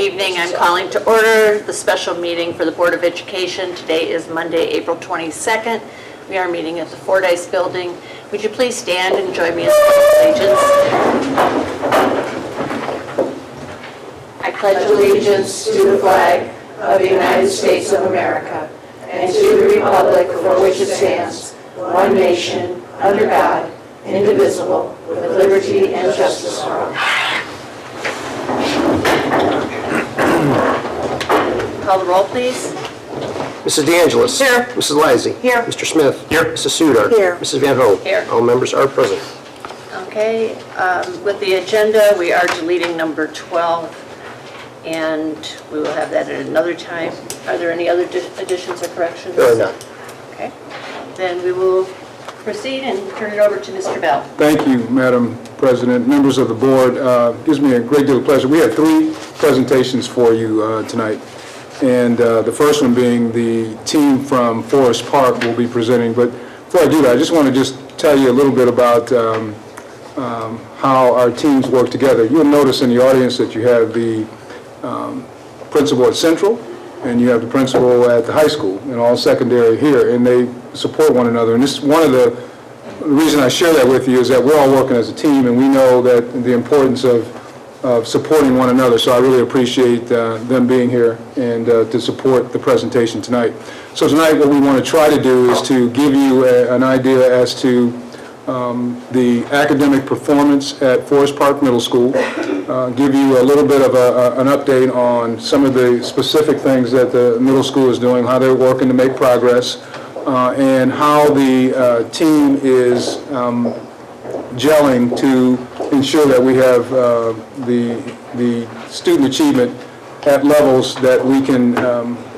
evening. I'm calling to order the special meeting for the Board of Education. Today is Monday, April 22nd. We are meeting at the Fordyce building. Would you please stand and join me in allegiance? I pledge allegiance to the flag of the United States of America and to the republic for which it stands, one nation, under God, indivisible, with liberty and justice for all. Call the roll, please. Mrs. DeAngelis. Here. Mrs. Lizey. Here. Mr. Smith. Here. Mrs. Sudar. Here. Mrs. Van Hoen. Here. All members are present. Okay, with the agenda, we are deleting number 12, and we will have that at another time. Are there any other additions or corrections? There are none. Okay, then we will proceed and turn it over to Mr. Bell. Thank you, Madam President, members of the board. It gives me a great deal of pleasure. We have 3 presentations for you tonight, and the first one being the team from Forest Park will be presenting. But before I do that, I just want to just tell you a little bit about how our teams work together. You'll notice in the audience that you have the principal at Central, and you have the principal at the high school, and all secondary here, and they support one another. And this is one of the reason I share that with you is that we're all working as a team, and we know that the importance of supporting one another. So I really appreciate them being here and to support the presentation tonight. So tonight what we want to try to do is to give you an idea as to the academic performance at Forest Park Middle School, give you a little bit of an update on some of the specific things that the middle school is doing, how they're working to make progress, and how the team is gelling to ensure that we have the student achievement at levels that we can,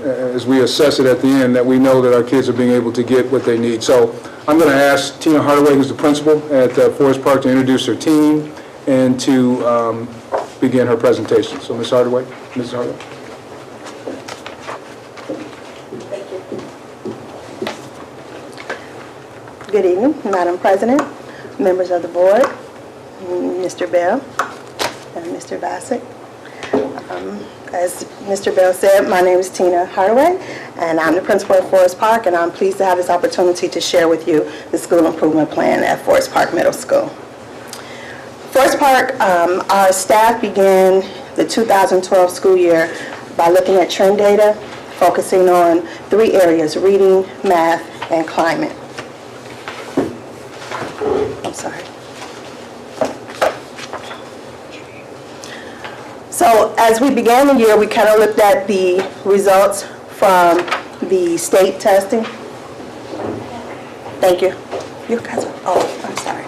as we assess it at the end, that we know that our kids are being able to get what they need. So I'm going to ask Tina Hardaway, who's the principal at Forest Park, to introduce her team and to begin her presentation. So Ms. Hardaway, Ms. Hardaway. Thank you. Good evening, Madam President, members of the board, Mr. Bell, and Mr. Bassett. As Mr. Bell said, my name is Tina Hardaway, and I'm the principal at Forest Park, and I'm pleased to have this opportunity to share with you the school improvement plan at Forest Park Middle School. Forest Park, our staff began the 2012 school year by looking at trend data, focusing on 3 areas: reading, math, and climate. I'm sorry. So as we began the year, we kind of looked at the results from the state testing. Thank you. You guys are, oh, I'm sorry.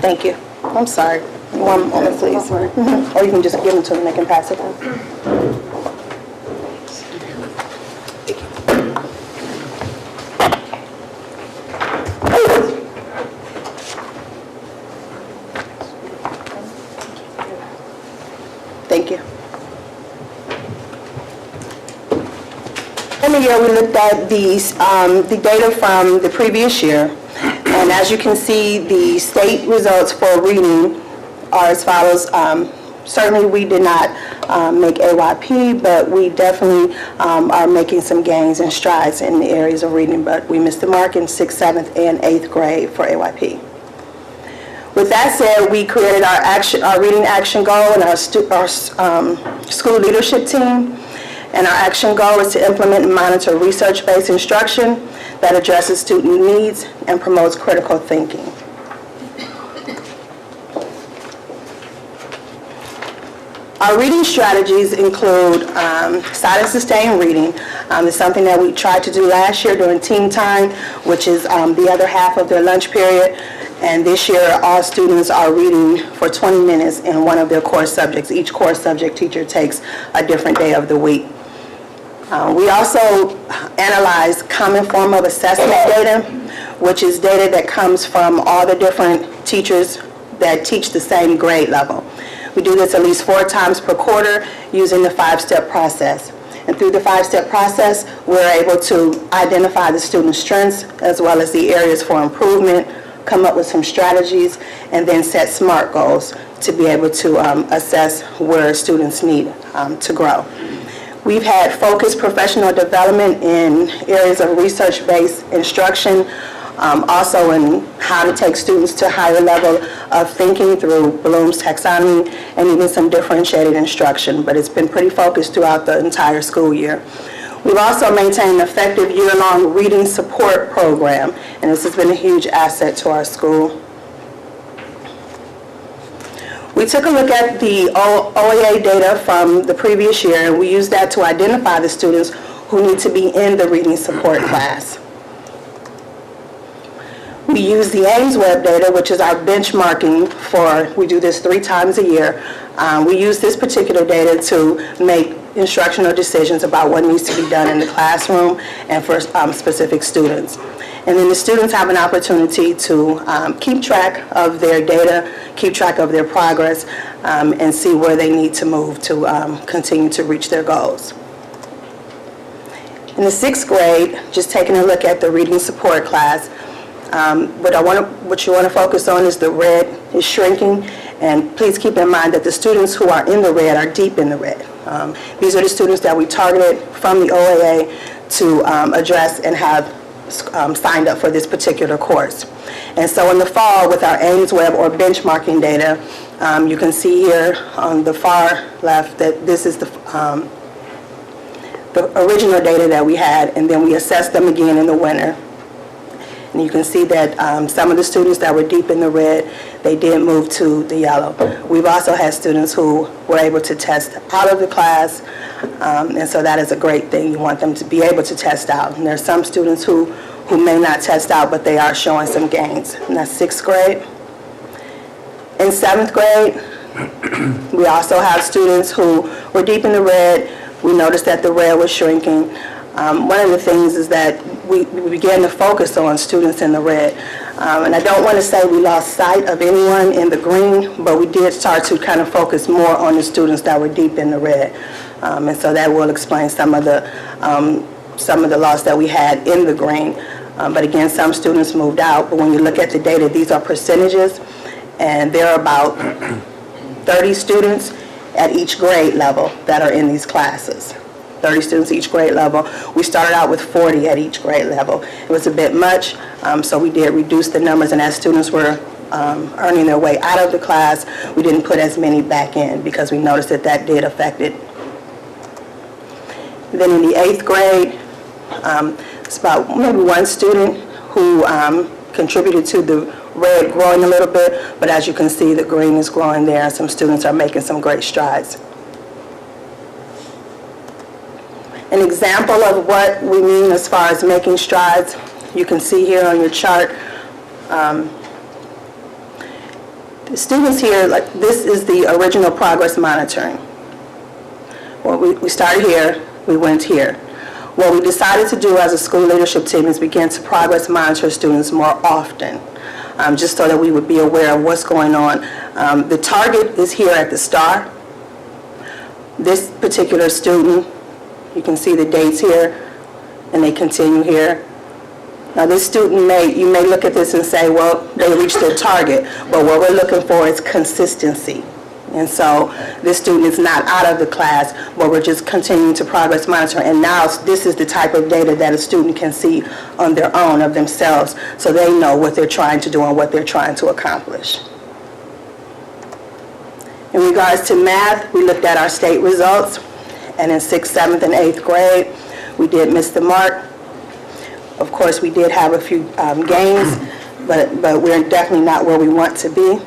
Thank you. I'm sorry. One moment, please. Or you can just give them to them, they can pass it on. Thank you. In the year, we looked at the data from the previous year, and as you can see, the state results for reading are as follows. Certainly, we did not make AYP, but we definitely are making some gains and strides in the areas of reading, but we missed the mark in 6th, 7th, and 8th grade for AYP. With that said, we created our reading action goal and our school leadership team. And our action goal is to implement and monitor research-based instruction that addresses student needs and promotes critical thinking. Our reading strategies include silent sustained reading. It's something that we tried to do last year during team time, which is the other half of their lunch period. And this year, all students are reading for 20 minutes in one of their core subjects. Each core subject teacher takes a different day of the week. We also analyze common form of assessment data, which is data that comes from all the different teachers that teach the same grade level. We do this at least 4 times per quarter using the 5-step process. And through the 5-step process, we're able to identify the student's strengths as well as the areas for improvement, come up with some strategies, and then set SMART goals to be able to assess where students need to grow. We've had focused professional development in areas of research-based instruction, also in how to take students to a higher level of thinking through Bloom's taxonomy and even some differentiated instruction, but it's been pretty focused throughout the entire school year. We've also maintained an effective year-long reading support program, and this has been a huge asset to our school. We took a look at the OEA data from the previous year, and we used that to identify the students who need to be in the reading support class. We use the Ames Web data, which is our benchmarking for, we do this 3 times a year. We use this particular data to make instructional decisions about what needs to be done in the classroom and for specific students. And then the students have an opportunity to keep track of their data, keep track of their progress, and see where they need to move to continue to reach their goals. In the 6th grade, just taking a look at the reading support class, what you want to focus on is the red is shrinking, and please keep in mind that the students who are in the red are deep in the red. These are the students that we targeted from the OAA to address and have signed up for this particular course. And so in the fall, with our Ames Web or benchmarking data, you can see here on the far left that this is the original data that we had, and then we assessed them again in the winter. And you can see that some of the students that were deep in the red, they did move to the yellow. We've also had students who were able to test out of the class, and so that is a great thing. You want them to be able to test out. And there are some students who may not test out, but they are showing some gains. And that's 6th grade. In 7th grade, we also have students who were deep in the red. We noticed that the red was shrinking. One of the things is that we began to focus on students in the red. And I don't want to say we lost sight of anyone in the green, but we did start to kind of focus more on the students that were deep in the red. And so that will explain some of the loss that we had in the green. But again, some students moved out. But when you look at the data, these are percentages, and there are about 30 students at each grade level that are in these classes. 30 students each grade level. We started out with 40 at each grade level. It was a bit much, so we did reduce the numbers, and as students were earning their way out of the class, we didn't put as many back in because we noticed that that did affect it. Then in the 8th grade, it's about maybe 1 student who contributed to the red growing a little bit, but as you can see, the green is growing there, and some students are making some great strides. An example of what we mean as far as making strides, you can see here on your chart. The students here, like this is the original progress monitoring. Well, we started here, we went here. What we decided to do as a school leadership team is begin to progress monitor students more often, just so that we would be aware of what's going on. The target is here at the star. This particular student, you can see the dates here, and they continue here. Now this student you may look at this and say, well, they reached their target, but what we're looking for is consistency. And so this student is not out of the class, but we're just continuing to progress monitor. And now this is the type of data that a student can see on their own of themselves, so they know what they're trying to do and what they're trying to accomplish. In regards to math, we looked at our state results. And in 6th, 7th, and 8th grade, we did miss the mark. Of course, we did have a few gains, but we're definitely not where we want to be.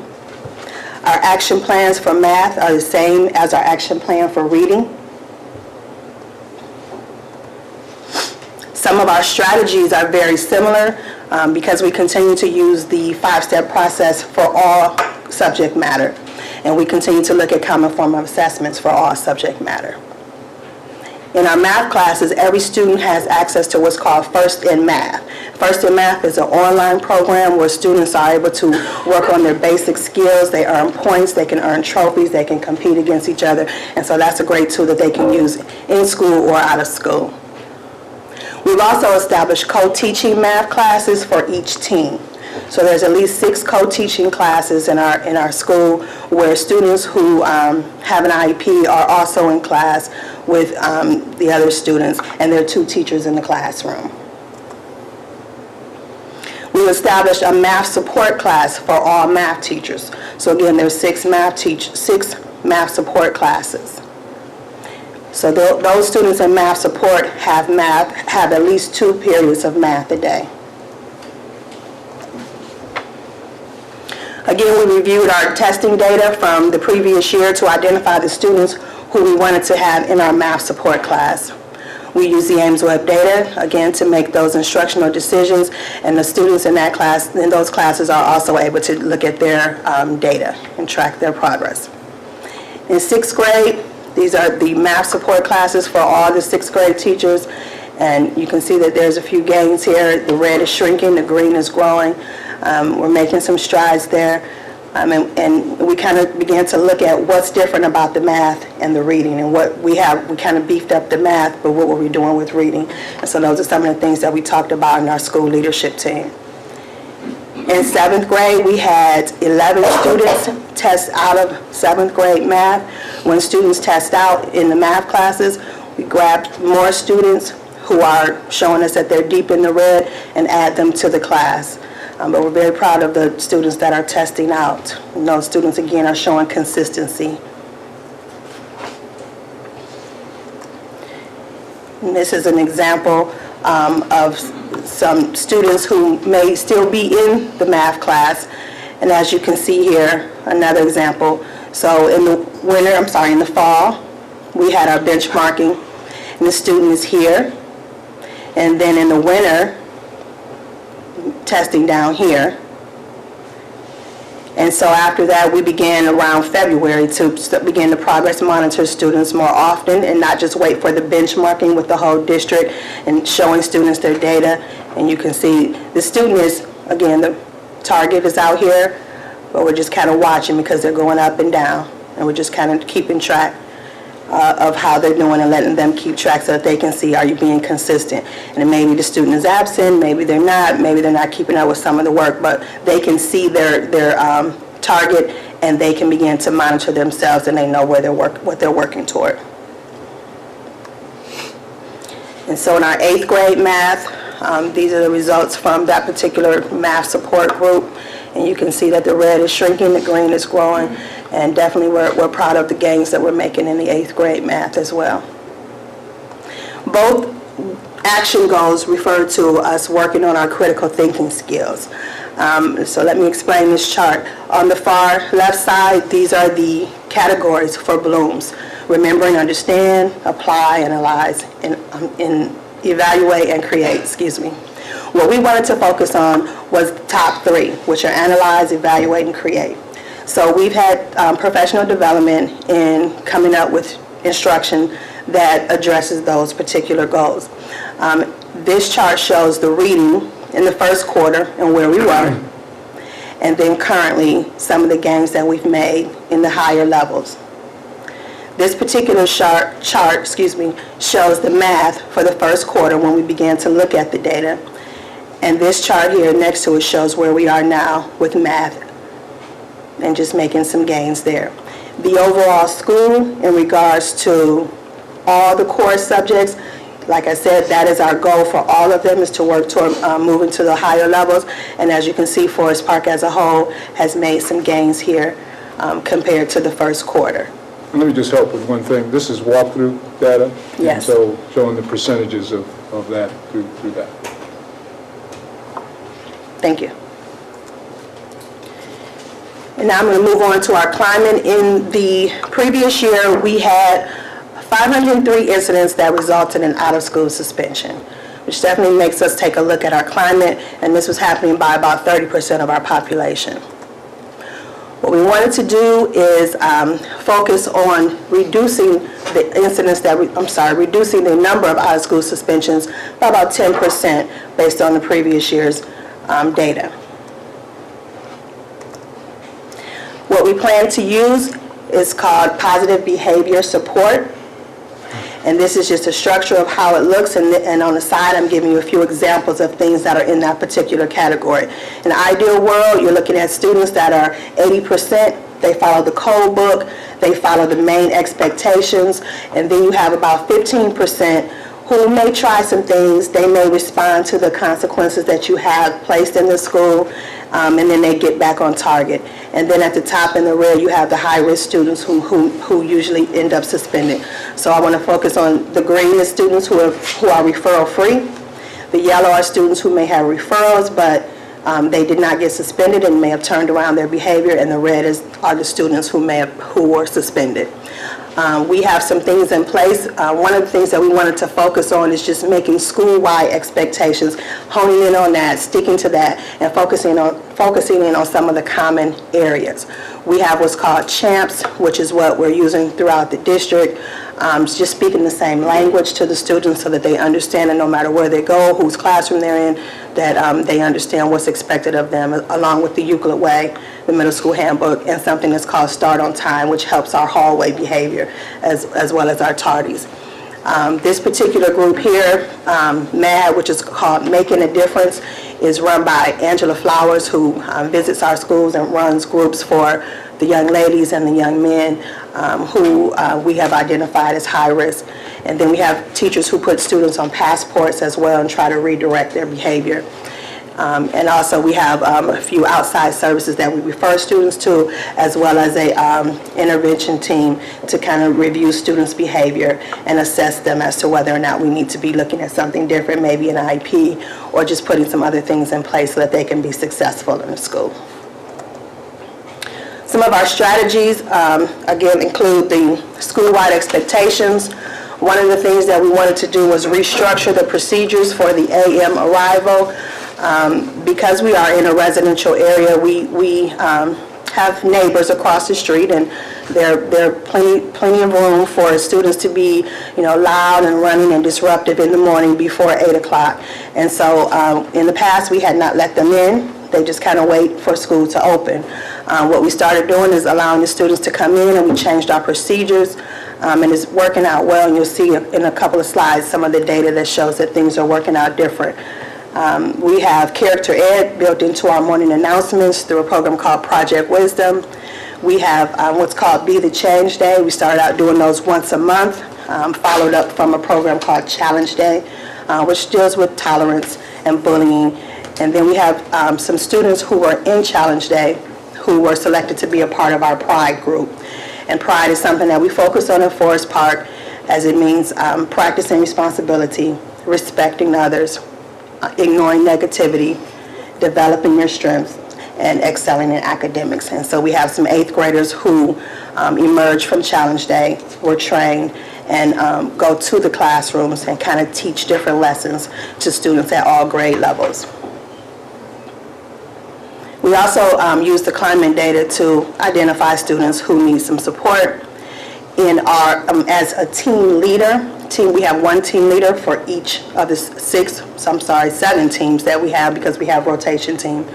Our action plans for math are the same as our action plan for reading. Some of our strategies are very similar because we continue to use the 5-step process for all subject matter. And we continue to look at common form of assessments for all subject matter. In our math classes, every student has access to what's called First in Math. First in Math is an online program where students are able to work on their basic skills. They earn points, they can earn trophies, they can compete against each other. And so that's a great tool that they can use in school or out of school. We've also established co-teaching math classes for each team. So there's at least 6 co-teaching classes in our school where students who have an IEP are also in class with the other students, and there are 2 teachers in the classroom. We established a math support class for all math teachers. So again, there's 6 math support classes. So those students in math support have at least 2 periods of math a day. Again, we reviewed our testing data from the previous year to identify the students who we wanted to have in our math support class. We use the Ames Web data, again, to make those instructional decisions, and the students in those classes are also able to look at their data and track their progress. In 6th grade, these are the math support classes for all the 6th grade teachers, and you can see that there's a few gains here. The red is shrinking, the green is growing. We're making some strides there. And we kind of began to look at what's different about the math and the reading, and what we kind of beefed up the math, but what were we doing with reading? And so those are some of the things that we talked about in our school leadership team. In 7th grade, we had 11 students test out of 7th grade math. When students test out in the math classes, we grabbed more students who are showing us that they're deep in the red and add them to the class. But we're very proud of the students that are testing out. And those students, again, are showing consistency. And this is an example of some students who may still be in the math class. And as you can see here, another example. So in the fall, we had our benchmarking, and the student is here. And then in the winter, testing down here. And so after that, we began around February to begin to progress monitor students more often and not just wait for the benchmarking with the whole district and showing students their data. And you can see the student is, again, the target is out here, but we're just kind of watching because they're going up and down. And we're just kind of keeping track of how they're doing and letting them keep track so that they can see, are you being consistent? And maybe the student is absent, maybe they're not keeping up with some of the work, but they can see their target and they can begin to monitor themselves and they know what they're working toward. And so in our 8th grade math, these are the results from that particular math support group. And you can see that the red is shrinking, the green is growing, and definitely we're proud of the gains that we're making in the 8th grade math as well. Both action goals refer to us working on our critical thinking skills. So let me explain this chart. On the far left side, these are the categories for Bloom's: remember and understand, apply, analyze, and evaluate and create, What we wanted to focus on was the top 3, which are analyze, evaluate, and create. So we've had professional development in coming up with instruction that addresses those particular goals. This chart shows the reading in the first quarter and where we were, and then currently some of the gains that we've made in the higher levels. This particular chart shows the math for the first quarter when we began to look at the data. And this chart here next to it shows where we are now with math and just making some gains there. The overall school in regards to all the core subjects, like I said, that is our goal for all of them, is to work toward moving to the higher levels. And as you can see, Forest Park as a whole has made some gains here compared to the first quarter. And let me just help with one thing. This is walkthrough data. Yes. And so showing the percentages of that through that. Thank you. And now I'm going to move on to our climate. In the previous year, we had 503 incidents that resulted in out-of-school suspension, which definitely makes us take a look at our climate, and this was happening by about 30% of our population. What we wanted to do is focus on reducing the incidents reducing the number of out-of-school suspensions by about 10% based on the previous year's data. What we plan to use is called positive behavior support. And this is just a structure of how it looks, and on the side I'm giving you a few examples of things that are in that particular category. In the ideal world, you're looking at students that are 80%, they follow the code book, they follow the main expectations, and then you have about 15% who may try some things, they may respond to the consequences that you have placed in the school, and then they get back on target. And then at the top in the red, you have the high-risk students who usually end up suspended. So I want to focus on the green is students who are referral-free. The yellow are students who may have referrals, but they did not get suspended and may have turned around their behavior, and the red are the students who were suspended. We have some things in place. One of the things that we wanted to focus on is just making school-wide expectations, honing in on that, sticking to that, and focusing in on some of the common areas. We have what's called CHAMPS, which is what we're using throughout the district. Just speaking the same language to the students so that they understand, and no matter where they go, whose classroom they're in, that they understand what's expected of them, along with the Euclid Way, the middle school handbook, and something that's called Start on Time, which helps our hallway behavior as well as our tardies. This particular group here, MAD, which is called Making a Difference, is run by Angela Flowers, who visits our schools and runs groups for the young ladies and the young men who we have identified as high risk. And then we have teachers who put students on passports as well and try to redirect their behavior. And also we have a few outside services that we refer students to, as well as a intervention team to kind of review students' behavior and assess them as to whether or not we need to be looking at something different, maybe an IEP, or just putting some other things in place so that they can be successful in the school. Some of our strategies, again, include the school-wide expectations. One of the things that we wanted to do was restructure the procedures for the AM arrival. Because we are in a residential area, we have neighbors across the street, and there are plenty of room for students to be, loud and running and disruptive in the morning before 8 o'clock. And so in the past, we had not let them in. They just kind of wait for school to open. What we started doing is allowing the students to come in, and we changed our procedures, and it's working out well. And you'll see in a couple of slides some of the data that shows that things are working out different. We have Character Ed built into our morning announcements through a program called Project Wisdom. We have what's called Be the Change Day. We started out doing those once a month, followed up from a program called Challenge Day, which deals with tolerance and bullying. And then we have some students who were in Challenge Day who were selected to be a part of our Pride group. And Pride is something that we focus on in Forest Park, as it means practicing responsibility, respecting others, ignoring negativity, developing your strengths, and excelling in academics. And so we have some 8th graders who emerged from Challenge Day, were trained, and go to the classrooms and kind of teach different lessons to students at all grade levels. We also use the climate data to identify students who need some support. In our, as a team leader, we have one team leader for each of the 7 teams that we have, because we have rotation team.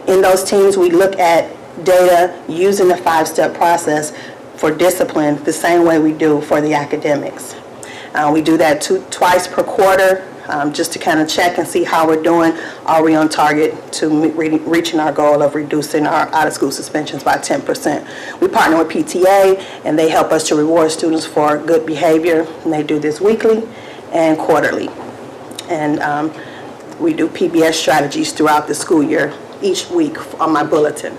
In those teams, we look at data using the 5-step process for discipline the same way we do for the academics. We do that twice per quarter, just to kind of check and see how we're doing. Are we on target to reaching our goal of reducing our out-of-school suspensions by 10%? We partner with PTA, and they help us to reward students for good behavior, and they do this weekly and quarterly. And we do PBS strategies throughout the school year, each week on my bulletin.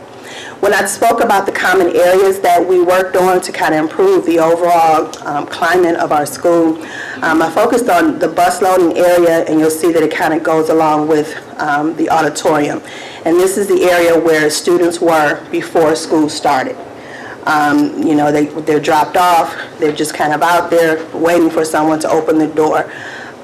When I spoke about the common areas that we worked on to kind of improve the overall climate of our school, I focused on the bus loading area, and you'll see that it kind of goes along with the auditorium. And this is the area where students were before school started. They're dropped off, they're just kind of out there waiting for someone to open the door.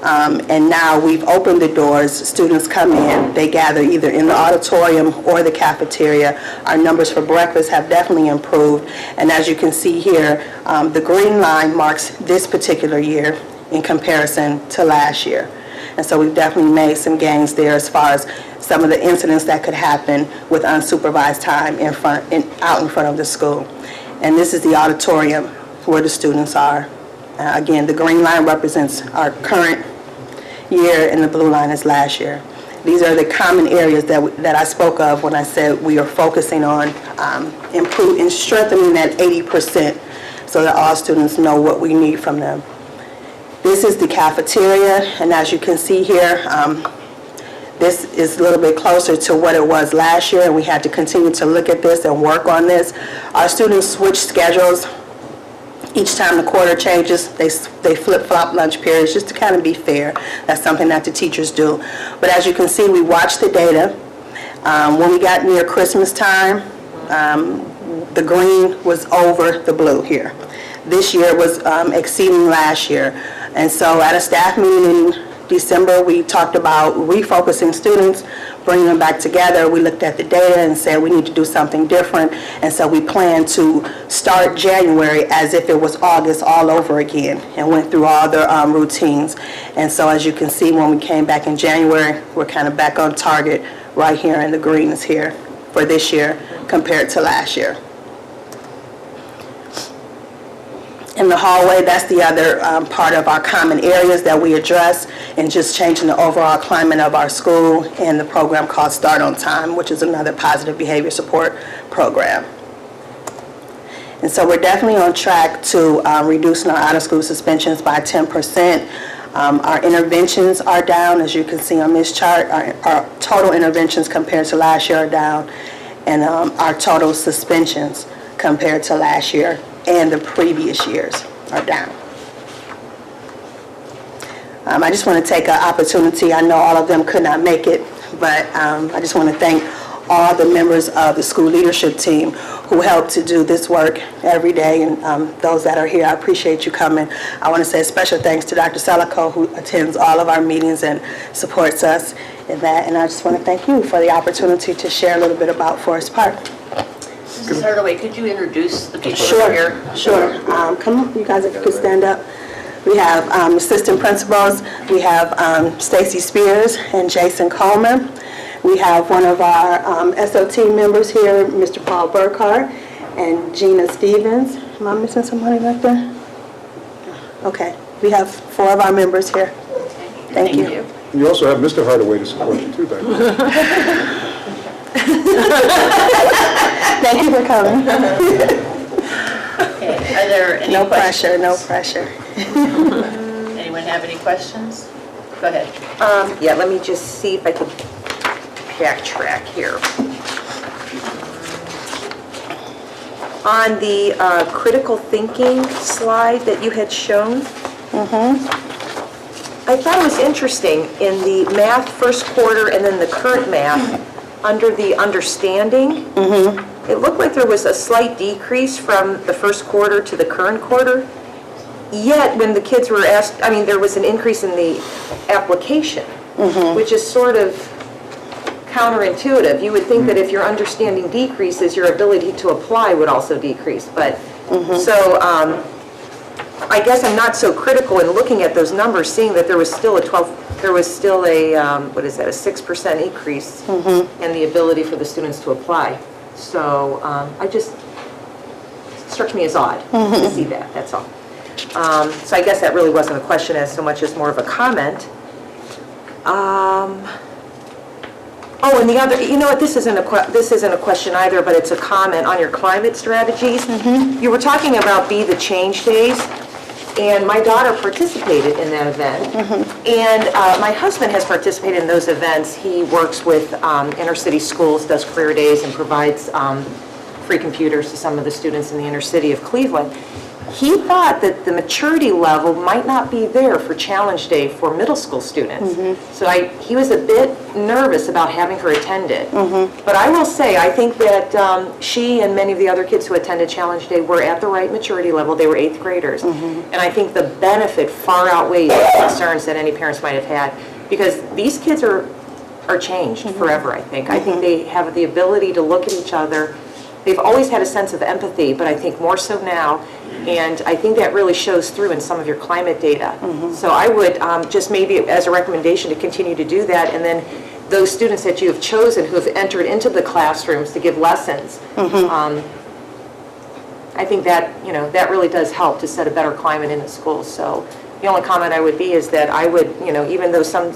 And now we've opened the doors, students come in, they gather either in the auditorium or the cafeteria. Our numbers for breakfast have definitely improved, and as you can see here, the green line marks this particular year in comparison to last year. And so we've definitely made some gains there as far as some of the incidents that could happen with unsupervised time out in front of the school. And this is the auditorium where the students are. Again, the green line represents our current year and the blue line is last year. These are the common areas that I spoke of when I said we are focusing on improving, strengthening that 80% so that all students know what we need from them. This is the cafeteria, and as you can see here, this is a little bit closer to what it was last year, and we had to continue to look at this and work on this. Our students switch schedules. Each time the quarter changes, they flip-flop lunch periods just to kind of be fair. That's something that the teachers do. But as you can see, we watch the data. When we got near Christmas time, the green was over the blue here. This year was exceeding last year. And so at a staff meeting in December, we talked about refocusing students, bringing them back together. We looked at the data and said we need to do something different. And so we planned to start January as if it was August all over again and went through all the routines. And so as you can see, when we came back in January, we're kind of back on target right here, and the green is here for this year compared to last year. In the hallway, that's the other part of our common areas that we address, and just changing the overall climate of our school, and the program called Start on Time, which is another positive behavior support program. And so we're definitely on track to reducing our out-of-school suspensions by 10%. Our interventions are down, as you can see on this chart. Our total interventions compared to last year are down, and our total suspensions compared to last year and the previous years are down. I just want to take an opportunity. I know all of them could not make it, but I just want to thank all the members of the school leadership team who help to do this work every day, and those that are here, I appreciate you coming. I want to say a special thanks to Dr. Selico, who attends all of our meetings and supports us in that, and I just want to thank you for the opportunity to share a little bit about Forest Park. Mrs. Hardaway, could you introduce the people who are here? Sure. Come on, you guys, if you could stand up. We have assistant principals. We have Stacy Spears and Jason Coleman. We have one of our SOT members here, Mr. Paul Burkhart, and Gina Stevens. Am I missing somebody back there? Okay. We have 4 of our members here. Thank you. You also have Mr. Hardaway to support you too, back there. Thank you for coming. Okay. Are there any questions? No pressure. Anyone have any questions? Go ahead. Yeah, let me just see if I can backtrack here. On the critical thinking slide that you had shown, I thought it was interesting in the math first quarter and then the current math, under the understanding, it looked like there was a slight decrease from the first quarter to the current quarter. Yet, when the kids were asked, I mean, there was an increase in the application, which is sort of counterintuitive. You would think that if your understanding decreases, your ability to apply would also decrease. But so I guess I'm not so critical in looking at those numbers, seeing that there was still a 6% increase in the ability for the students to apply. So I just, it struck me as odd to see that, that's all. So I guess that really wasn't a question as so much as more of a comment. Oh, and the other, you know what, this isn't a question either, but it's a comment on your climate strategies. You were talking about Be the Change Days, and my daughter participated in that event. And my husband has participated in those events. He works with inner city schools, does career days, and provides free computers to some of the students in the inner city of Cleveland. He thought that the maturity level might not be there for Challenge Day for middle school students. So he was a bit nervous about having her attend it. But I will say, I think that she and many of the other kids who attended Challenge Day were at the right maturity level. They were 8th graders. And I think the benefit far outweighs the concerns that any parents might have had, because these kids are changed forever, I think. I think they have the ability to look at each other. They've always had a sense of empathy, but I think more so now. And I think that really shows through in some of your climate data. So I would just maybe as a recommendation to continue to do that, and then those students that you have chosen who have entered into the classrooms to give lessons, I think that, that really does help to set a better climate in the schools. So the only comment I would be is that I would, even though some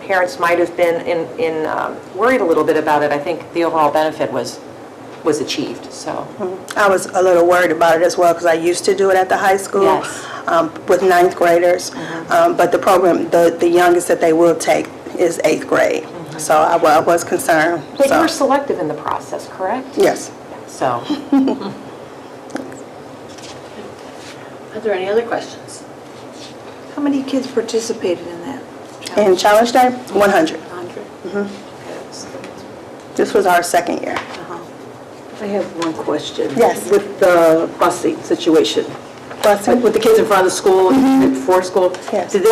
parents might have been worried a little bit about it, I think the overall benefit was achieved, so. I was a little worried about it as well because I used to do it at the high school. Yes. With ninth graders, but the program, the youngest that they will take is 8th grade. So I was concerned. But so. you were selective in the process, correct? Yes. So. Are there any other questions? How many kids participated in that? In Challenge Day, 100. 100? This was our second year. I have one question. Yes. With the busing situation, Busing? with the kids in front of the school, before school, Yes. did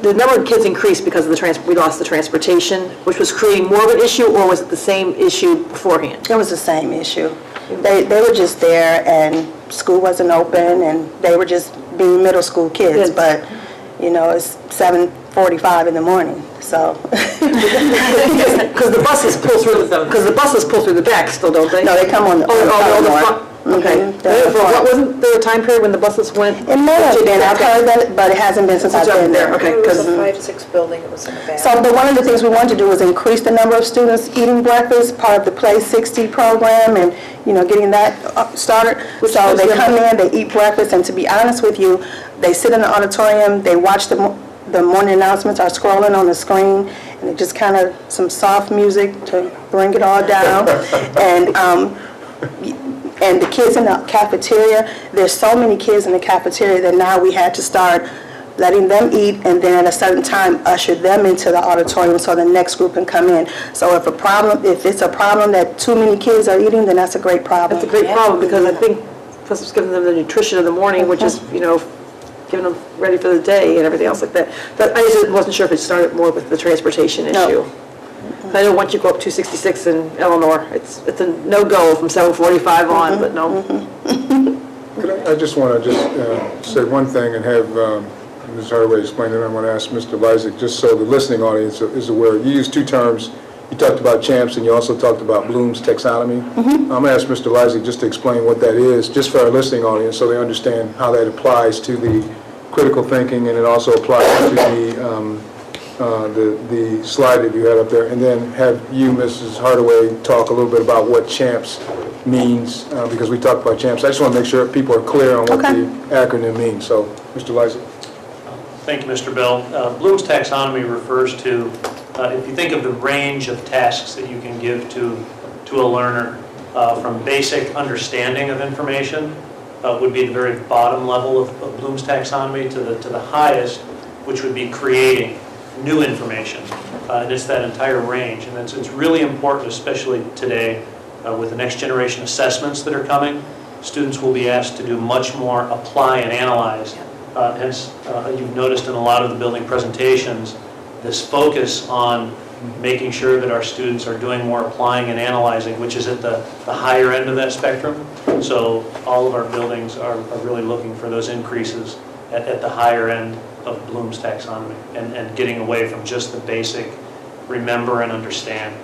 the number of kids increase because of we lost the transportation, which was creating more of an issue, or was it the same issue beforehand? It was the same issue. They were just there and school wasn't open and they were just being middle school kids, but it's 7:45 in the morning, so. Because the buses pull through the back still, don't they? No, they come on the on the front. front. Okay. They're on the front. Wasn't there a time period when the buses went? It may have been, I've heard that, but it hasn't been since I've been there. Okay, It was because a 5-6 building, it was in the back. So, but one of the things we wanted to do was increase the number of students eating breakfast, part of the Play 60 program, and, getting that started. So they come in, they eat breakfast, and to be honest with you, they sit in the auditorium, they watch the morning announcements are scrolling on the screen, and it just kind of some soft music to bring it all down. And the kids in the cafeteria, there's so many kids in the cafeteria that now we had to start letting them eat, and then at a certain time usher them into the auditorium so the next group can come in. So if it's a problem that too many kids are eating, then that's a great problem. That's a great problem, because I think, plus it's giving them the nutrition in the morning, which is, getting them ready for the day and everything else like that. But I just wasn't sure if it started more with the transportation issue. I know once you go up 266 in Eleanor, it's a no-go from 7:45 on, but no. I just want to say one thing and have Ms. Hardaway explain it. I want to ask Mr. Lysick, just so the listening audience is aware. You used two terms. You talked about CHAMPS and you also talked about Bloom's taxonomy. I'm going to ask Mr. Lysick just to explain what that is, just for our listening audience, so they understand how that applies to the critical thinking, and it also applies to the slide that you had up there, and then have you, Mrs. Hardaway, talk a little bit about what CHAMPS means, because we talked about CHAMPS. I just want to make sure people are clear on what the acronym means. So, Mr. Lysick. Thank you, Mr. Bell. Bloom's taxonomy refers to, if you think of the range of tasks that you can give to a learner, from basic understanding of information, would be the very bottom level of Bloom's taxonomy, to the highest, which would be creating new information. And it's that entire range. And it's really important, especially today, with the next generation assessments that are coming. Students will be asked to do much more apply and analyze. Hence, you've noticed in a lot of the building presentations, this focus on making sure that our students are doing more applying and analyzing, which is at the higher end of that spectrum. So all of our buildings are really looking for those increases at the higher end of Bloom's taxonomy, and getting away from just the basic remember and understand.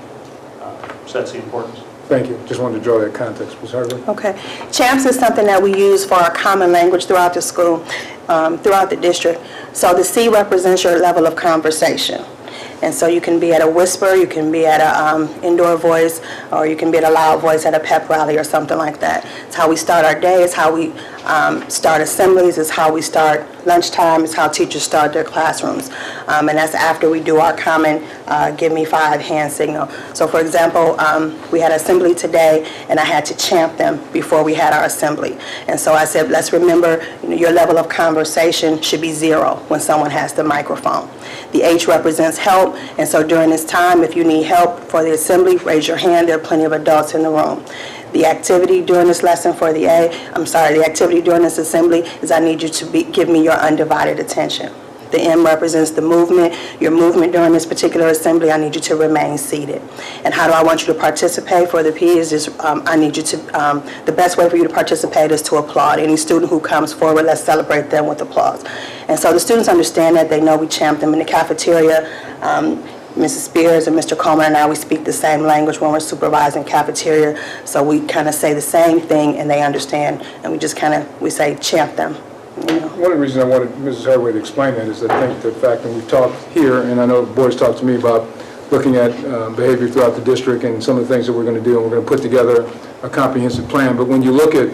So that's the importance. Thank you. Just wanted to draw that context. Ms. Hardaway. Okay. CHAMPS is something that we use for our common language throughout the school, throughout the district. So the C represents your level of conversation. And so you can be at a whisper, you can be at a indoor voice, or you can be at a loud voice at a pep rally or something like that. It's how we start our day, it's how we start assemblies, it's how we start lunchtime, it's how teachers start their classrooms. And that's after we do our common give me 5 hand signal. So for example, we had assembly today and I had to chant them before we had our assembly. And so I said, let's remember, your level of conversation should be 0 when someone has the microphone. The H represents help, and so during this time, if you need help for the assembly, raise your hand. There are plenty of adults in the room. The activity during this lesson for the the activity during this assembly is I need you to give me your undivided attention. The M represents the movement. Your movement during this particular assembly, I need you to remain seated. And how do I want you to participate for the P is just, I need you to, the best way for you to participate is to applaud. Any student who comes forward, let's celebrate them with applause. And so the students understand that. They know we champ them in the cafeteria. Mrs. Spears and Mr. Coleman and I, we speak the same language when we're supervising cafeteria, so we kind of say the same thing and they understand, and we say chant them, you know. One of the reasons I wanted Mrs. Hardaway to explain that is I think the fact that we've talked here, and I know the board's talked to me about looking at behavior throughout the district and some of the things that we're going to do, and we're going to put together a comprehensive plan. But when you look at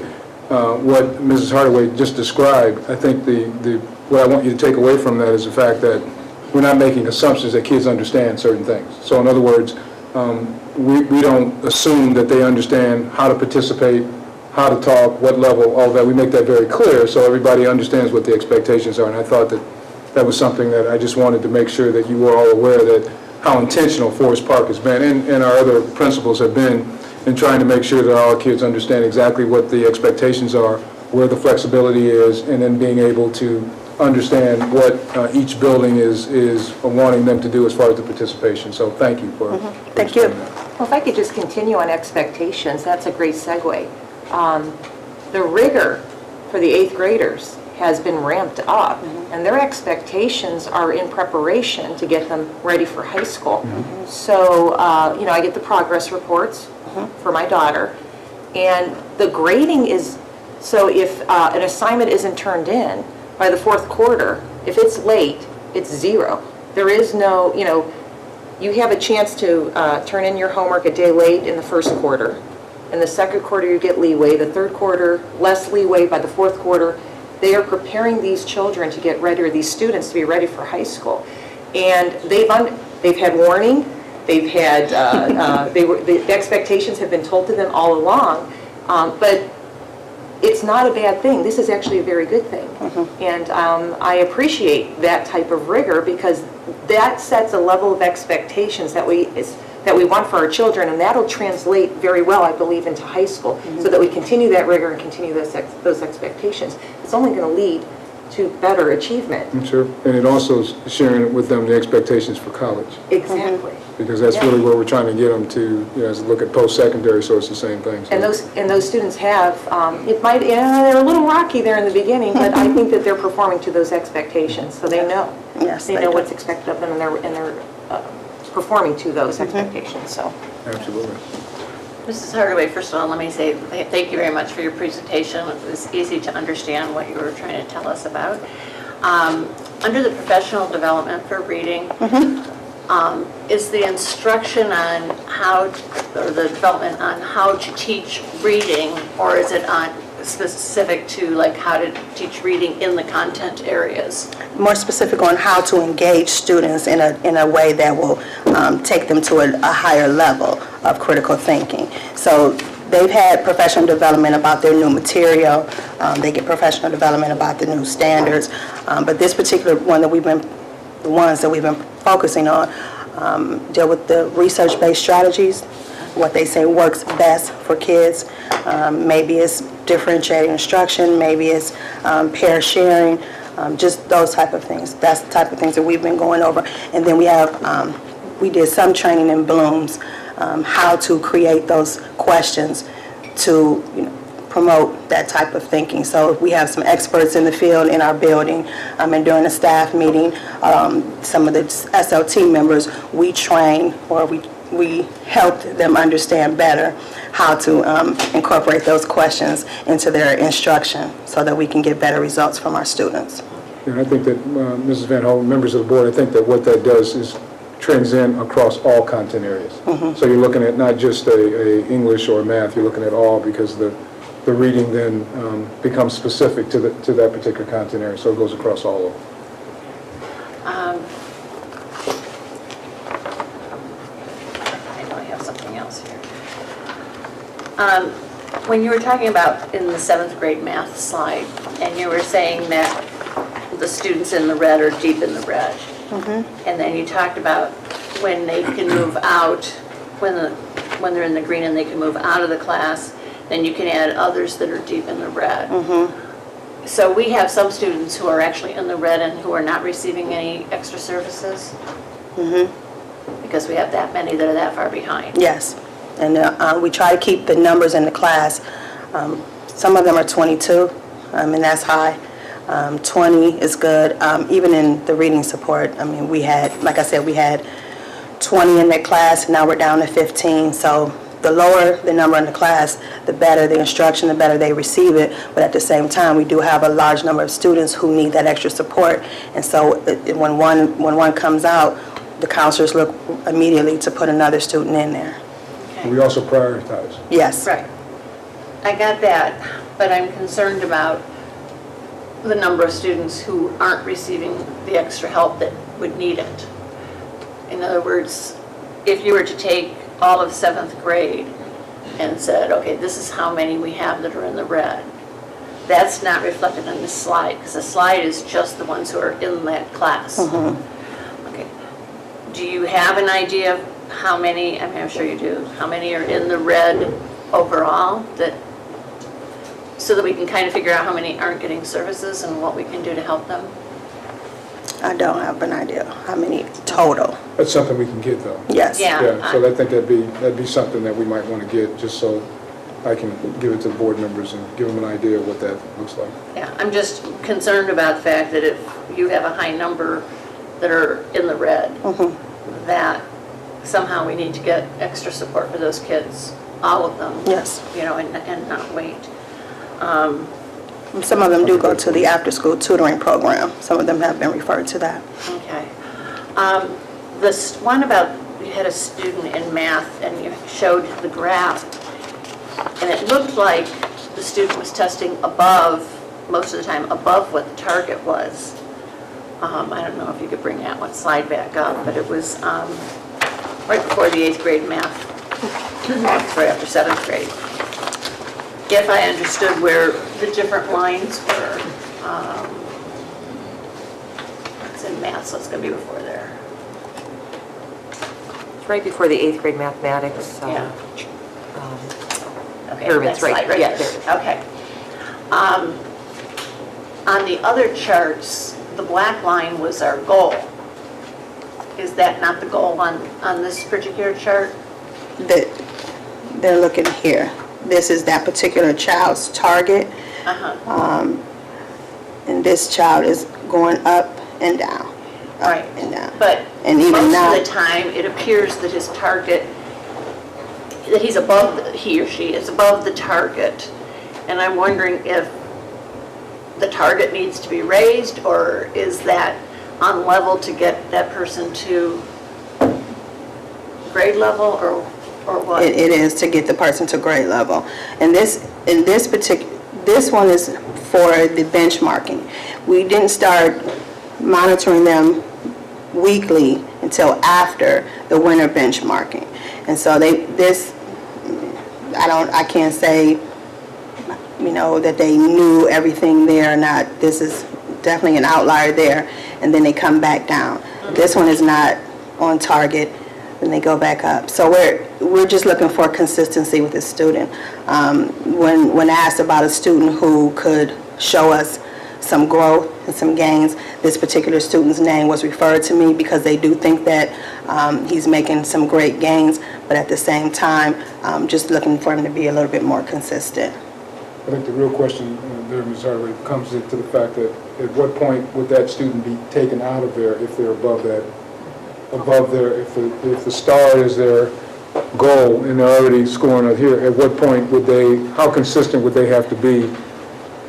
what Mrs. Hardaway just described, I think what I want you to take away from that is the fact that we're not making assumptions that kids understand certain things. So in other words, we don't assume that they understand how to participate, how to talk, what level, all that. We make that very clear so everybody understands what the expectations are. And I thought that was something that I just wanted to make sure that you were all aware that how intentional Forest Park has been and our other principals have been in trying to make sure that all kids understand exactly what the expectations are, where the flexibility is, and then being able to understand what each building is wanting them to do as far as the participation. So thank you for Thank you. explaining that. Well, if I could just continue on expectations, that's a great segue. The rigor for the 8th graders has been ramped up, and their expectations are in preparation to get them ready for high school. So, you know, I get the progress reports for my daughter, and the grading is, so if an assignment isn't turned in by the 4th quarter, if it's late, it's 0. There is no, you know, you have a chance to turn in your homework a day late in the 1st quarter. In the 2nd quarter, you get leeway. The 3rd quarter, less leeway. By the 4th quarter, they are preparing these children to get ready, or these students to be ready for high school. And they've had warning. They've had, the expectations have been told to them all along. But it's not a bad thing. This is actually a very good thing. And I appreciate that type of rigor because that sets a level of expectations that we want for our children, and that'll translate very well, I believe, into high school, so that we continue that rigor and continue those expectations. It's only going to lead to better achievement. I'm sure. And it also is sharing with them the expectations for college. Exactly. Because that's really where we're trying to get them to, you know, look at post-secondary, so it's the same thing. So. And those students have, it might, they're a little rocky there in the beginning, but I think that they're performing to those expectations, so they know. Yes, They know what's expected of them, and they're performing to those expectations, so. Absolutely. Mrs. Hardaway, first of all, let me say thank you very much for your presentation. It was easy to understand what you were trying to tell us about. Under the professional development for reading, is the instruction on how, or the development on how to teach reading, or is it on specific to like how to teach reading in the content areas? More specific on how to engage students in a way that will take them to a higher level of critical thinking. So they've had professional development about their new material. They get professional development about the new standards. But this particular one that the ones that we've been focusing on deal with the research-based strategies, what they say works best for kids. Maybe it's differentiated instruction, maybe it's pair sharing, just those type of things. That's the type of things that we've been going over. And then we did some training in Bloom's, how to create those questions to, you know, promote that type of thinking. So we have some experts in the field in our building, and during a staff meeting, some of the SLT members, we train, or we helped them understand better how to incorporate those questions into their instruction so that we can get better results from our students. And I think that, Mrs. Van Holen, members of the board, I think that what that does is trends in across all content areas. So you're looking at not just a English or math, you're looking at all, because the reading then becomes specific to that particular content area, so it goes across all of them. I know I have something else here. When you were talking about in the 7th grade math slide, and you were saying that the students in the red are deep in the red, and then you talked about when they can move out, when they're in the green and they can move out of the class, then you can add others that are deep in the red. So we have some students who are actually in the red and who are not receiving any extra services? Because we have that many that are that far behind. Yes, and we try to keep the numbers in the class. Some of them are 22, and that's high. 20 is good. Even in the reading support, I mean, we had, like I said, we had 20 in that class, now we're down to 15. So the lower the number in the class, the better the instruction, the better they receive it. But at the same time, we do have a large number of students who need that extra support. And so when one comes out, the counselors look immediately to put another student in there. We also prioritize. Yes. Right. I got that, but I'm concerned about the number of students who aren't receiving the extra help that would need it. In other words, if you were to take all of 7th grade and said, okay, this is how many we have that are in the red, that's not reflected on this slide, because the slide is just the ones who are in that class. Okay. Do you have an idea of how many, I mean, I'm sure you do, how many are in the red overall, that, so that we can kind of figure out how many aren't getting services and what we can do to help them? I don't have an idea how many total. That's something we can get, though. Yes. Yeah. Yeah, so I think that'd be something that we might want to get, just so I can give it to the board members and give them an idea of what that looks like. Yeah, I'm just concerned about the fact that if you have a high number that are in the red, that somehow we need to get extra support for those kids, all of them. Yes. You know, and not wait. Some of them do go to the after-school tutoring program. Some of them have been referred to that. Okay. This one about, you had a student in math and you showed the graph, and it looked like the student was testing above, most of the time, above what the target was. I don't know if you could bring that one slide back up, but it was right before the 8th grade math. It's right after 7th grade. If I understood where the different lines were, it's in math, so it's going to be before there. It's right before the 8th grade mathematics. Yeah. Okay, Urban, next right, slide, right yeah, there. there it is. Okay. On the other charts, the black line was our goal. Is that not the goal on this particular chart? They're looking here. This is that particular child's target. And this child is going up and down. Right. And down. But And even most now- of the time, it appears that his target, that he's above, he or she is above the target. And I'm wondering if the target needs to be raised, or is that on level to get that person to grade level, or what? It is to get the person to grade level. And this one is for the benchmarking. We didn't start monitoring them weekly until after the winter benchmarking. And so I can't say, that they knew everything there or not. This is definitely an outlier there, and then they come back down. This one is not on target, then they go back up. So we're just looking for consistency with the student. When asked about a student who could show us some growth and some gains, this particular student's name was referred to me because they do think that he's making some great gains, but at the same time, just looking for him to be a little bit more consistent. I think the real question there, Ms. Harvey, comes into the fact that at what point would that student be taken out of there if they're above there, if the star is their goal and they're already scoring it here, at what point how consistent would they have to be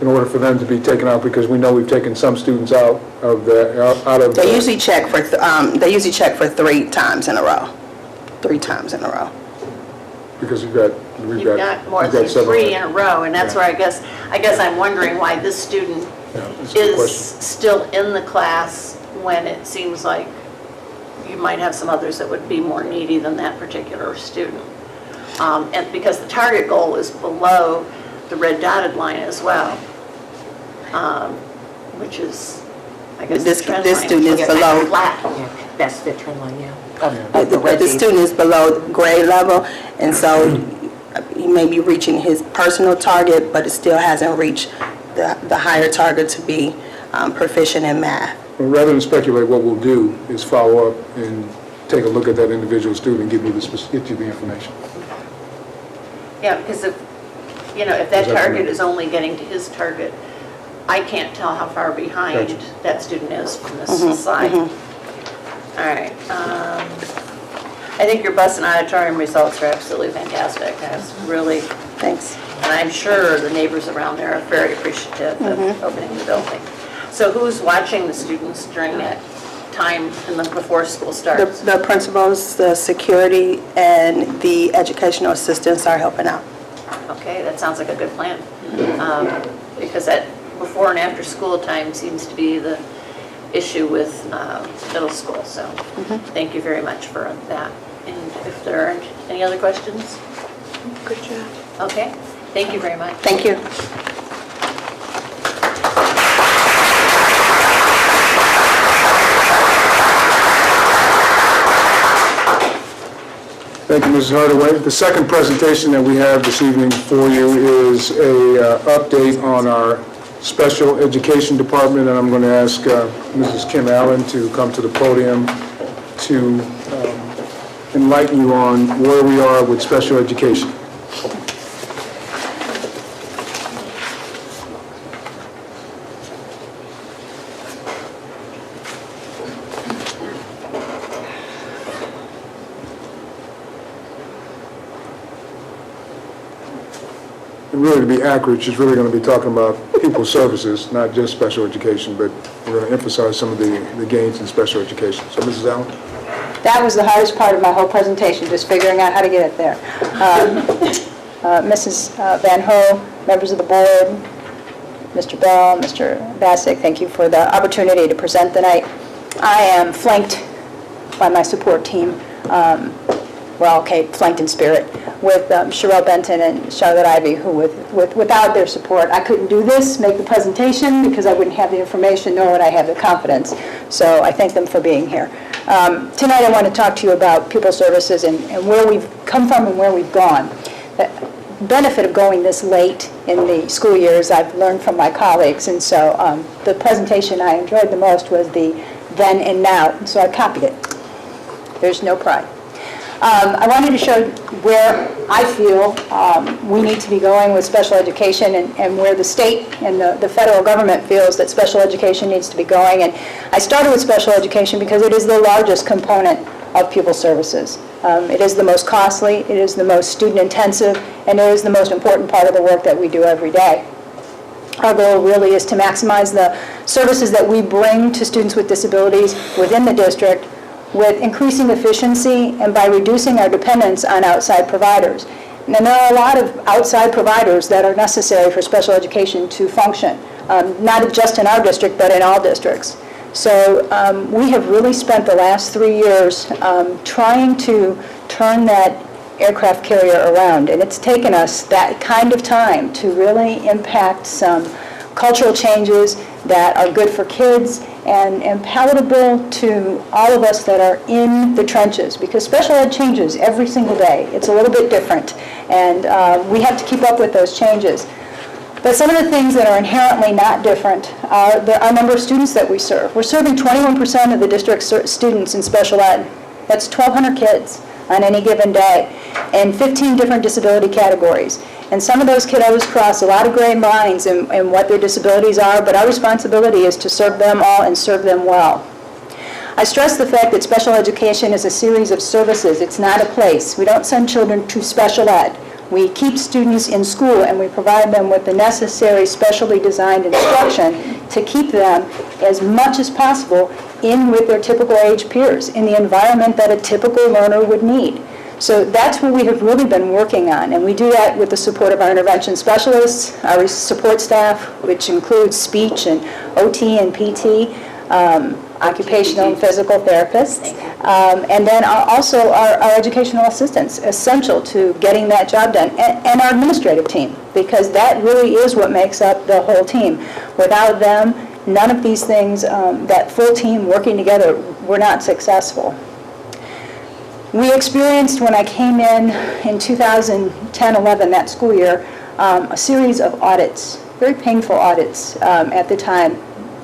in order for them to be taken out? Because we know we've taken some students out of They usually check for 3 times in a row. 3 times in a row. Because You've got more than 3 in a row, and that's where I guess I'm wondering why this student is still in the class when it seems like you might have some others that would be more needy than that particular student. And because the target goal is below the red dotted line as well, which is, I guess, This the trend this line, student which is kind of below. flat. Yeah, that's the trend line, yeah. The student is below grade level, and so he may be reaching his personal target, but it still hasn't reached the higher target to be proficient in math. Well, rather than speculate, what we'll do is follow up and take a look at that individual student and get you the information. Yeah, because if that target is only getting to his target, I can't tell how far behind Gotcha. that student is from this slide. All right. I think your bus and auditorium results are absolutely fantastic. That's really, Thanks. and I'm sure the neighbors around there are very appreciative of opening the building. So who's watching the students during that time before school starts? The principals, the security, and the educational assistants are helping out. Okay, that sounds like a good plan. Because that before and after school time seems to be the issue with middle school. So thank you very much for that. And if there aren't any other questions? Good job. Okay, thank you very much. Thank you. Thank you, Mrs. Hardaway. The second presentation that we have this evening for you is a update on our special education department, and I'm going to ask Mrs. Kim Allen to come to the podium to enlighten you on where we are with special education. And really, to be accurate, she's really going to be talking about pupil services, not just special education, but we're going to emphasize some of the gains in special education. So, Mrs. Allen? That was the hardest part of my whole presentation, just figuring out how to get it there. Mrs. Van Ho, members of the board, Mr. Bell, Mr. Bassick, thank you for the opportunity to present tonight. I am flanked by my support team, flanked in spirit, with Sherelle Benton and Charlotte Ivy, who without their support, I couldn't do this, make the presentation, because I wouldn't have the information, nor would I have the confidence. So I thank them for being here. Tonight I want to talk to you about pupil services and where we've come from and where we've gone. The benefit of going this late in the school years, I've learned from my colleagues, and so the presentation I enjoyed the most was the then and now, so I copied it. There's no pride. I wanted to show where I feel we need to be going with special education and where the state and the federal government feels that special education needs to be going. And I started with special education because it is the largest component of pupil services. It is the most costly, it is the most student intensive, and it is the most important part of the work that we do every day. Our goal really is to maximize the services that we bring to students with disabilities within the district with increasing efficiency and by reducing our dependence on outside providers. And there are a lot of outside providers that are necessary for special education to function, not just in our district, but in all districts. So we have really spent the last 3 years trying to turn that aircraft carrier around, and it's taken us that kind of time to really impact some cultural changes that are good for kids and palatable to all of us that are in the trenches, because special ed changes every single day. It's a little bit different, and we have to keep up with those changes. But some of the things that are inherently not different are the number of students that we serve. We're serving 21% of the district's students in special ed. That's 1,200 kids on any given day, in 15 different disability categories. And some of those kiddos cross a lot of gray lines in what their disabilities are, but our responsibility is to serve them all and serve them well. I stress the fact that special education is a series of services. It's not a place. We don't send children to special ed. We keep students in school and we provide them with the necessary specially designed instruction to keep them as much as possible in with their typical age peers, in the environment that a typical learner would need. So that's what we have really been working on, and we do that with the support of our intervention specialists, our support staff, which includes speech and OT and PT, occupational and physical therapists, and then also our educational assistants, essential to getting that job done, and our administrative team, because that really is what makes up the whole team. Without them, none of these things, that full team working together, were not successful. We experienced, when I came in 2010-11, that school year, a series of audits, very painful audits at the time.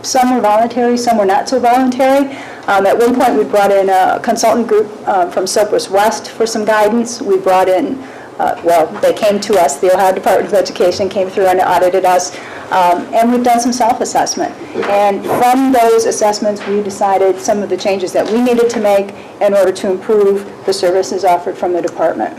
Some were voluntary, some were not so voluntary. At one point, we brought in a consultant group from Southwest West for some guidance. We brought in, they came to us, the Ohio Department of Education came through and audited us. And we've done some self-assessment. And from those assessments, we decided some of the changes that we needed to make in order to improve the services offered from the department.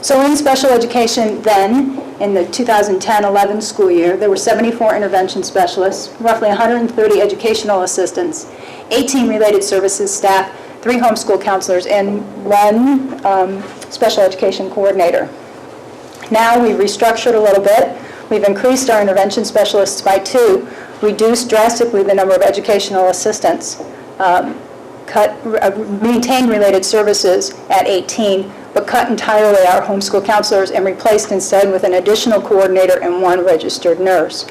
So in special education then, in the 2010-11 school year, there were 74 intervention specialists, roughly 130 educational assistants, 18 related services staff, 3 homeschool counselors, and 1 special education coordinator. Now we've restructured a little bit. We've increased our intervention specialists by 2, reduced drastically the number of educational assistants, maintained related services at 18, but cut entirely our homeschool counselors and replaced instead with an additional coordinator and 1 registered nurse.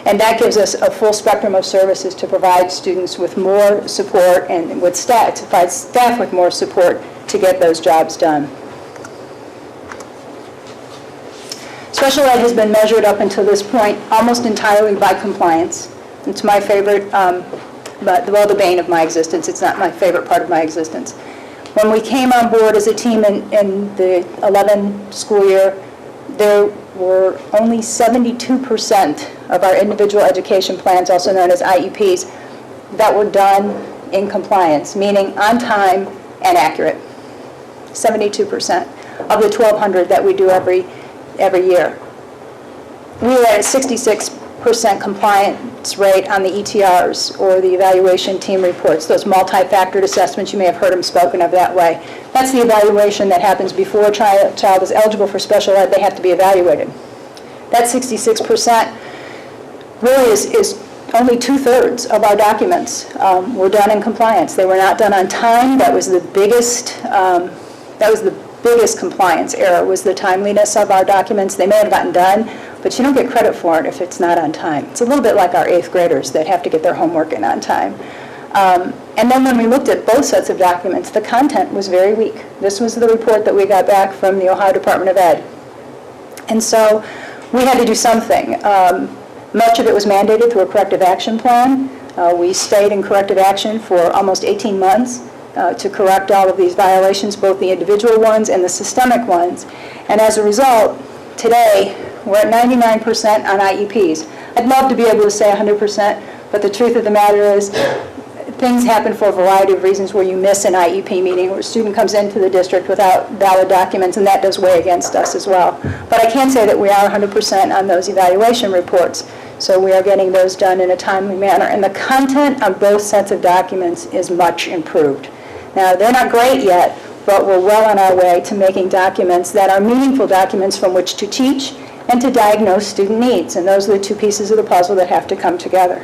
And that gives us a full spectrum of services to provide students with more support and with staff, to provide staff with more support to get those jobs done. Special ed has been measured up until this point almost entirely by compliance. It's my favorite, the bane of my existence. It's not my favorite part of my existence. When we came on board as a team in the 11 school year, there were only 72% of our individual education plans, also known as IEPs, that were done in compliance, meaning on time and accurate. 72% of the 1,200 that we do every year. We were at a 66% compliance rate on the ETRs, or the evaluation team reports, those multi-factored assessments. You may have heard them spoken of that way. That's the evaluation that happens before a child is eligible for special ed. They have to be evaluated. That 66% really is only 2/3 of our documents were done in compliance. They were not done on time. That was the biggest compliance error, was the timeliness of our documents. They may have gotten done, but you don't get credit for it if it's not on time. It's a little bit like our 8th graders that have to get their homework in on time. And then when we looked at both sets of documents, the content was very weak. This was the report that we got back from the Ohio Department of Ed. And so we had to do something. Much of it was mandated through a corrective action plan. We stayed in corrective action for almost 18 months. To correct all of these violations, both the individual ones and the systemic ones. And as a result, today, we're at 99% on IEPs. I'd love to be able to say 100%, but the truth of the matter is, things happen for a variety of reasons where you miss an IEP meeting, where a student comes into the district without valid documents, and that does weigh against us as well. But I can say that we are 100% on those evaluation reports. So we are getting those done in a timely manner. And the content on both sets of documents is much improved. Now, they're not great yet, but we're well on our way to making documents that are meaningful documents from which to teach and to diagnose student needs. And those are the 2 pieces of the puzzle that have to come together.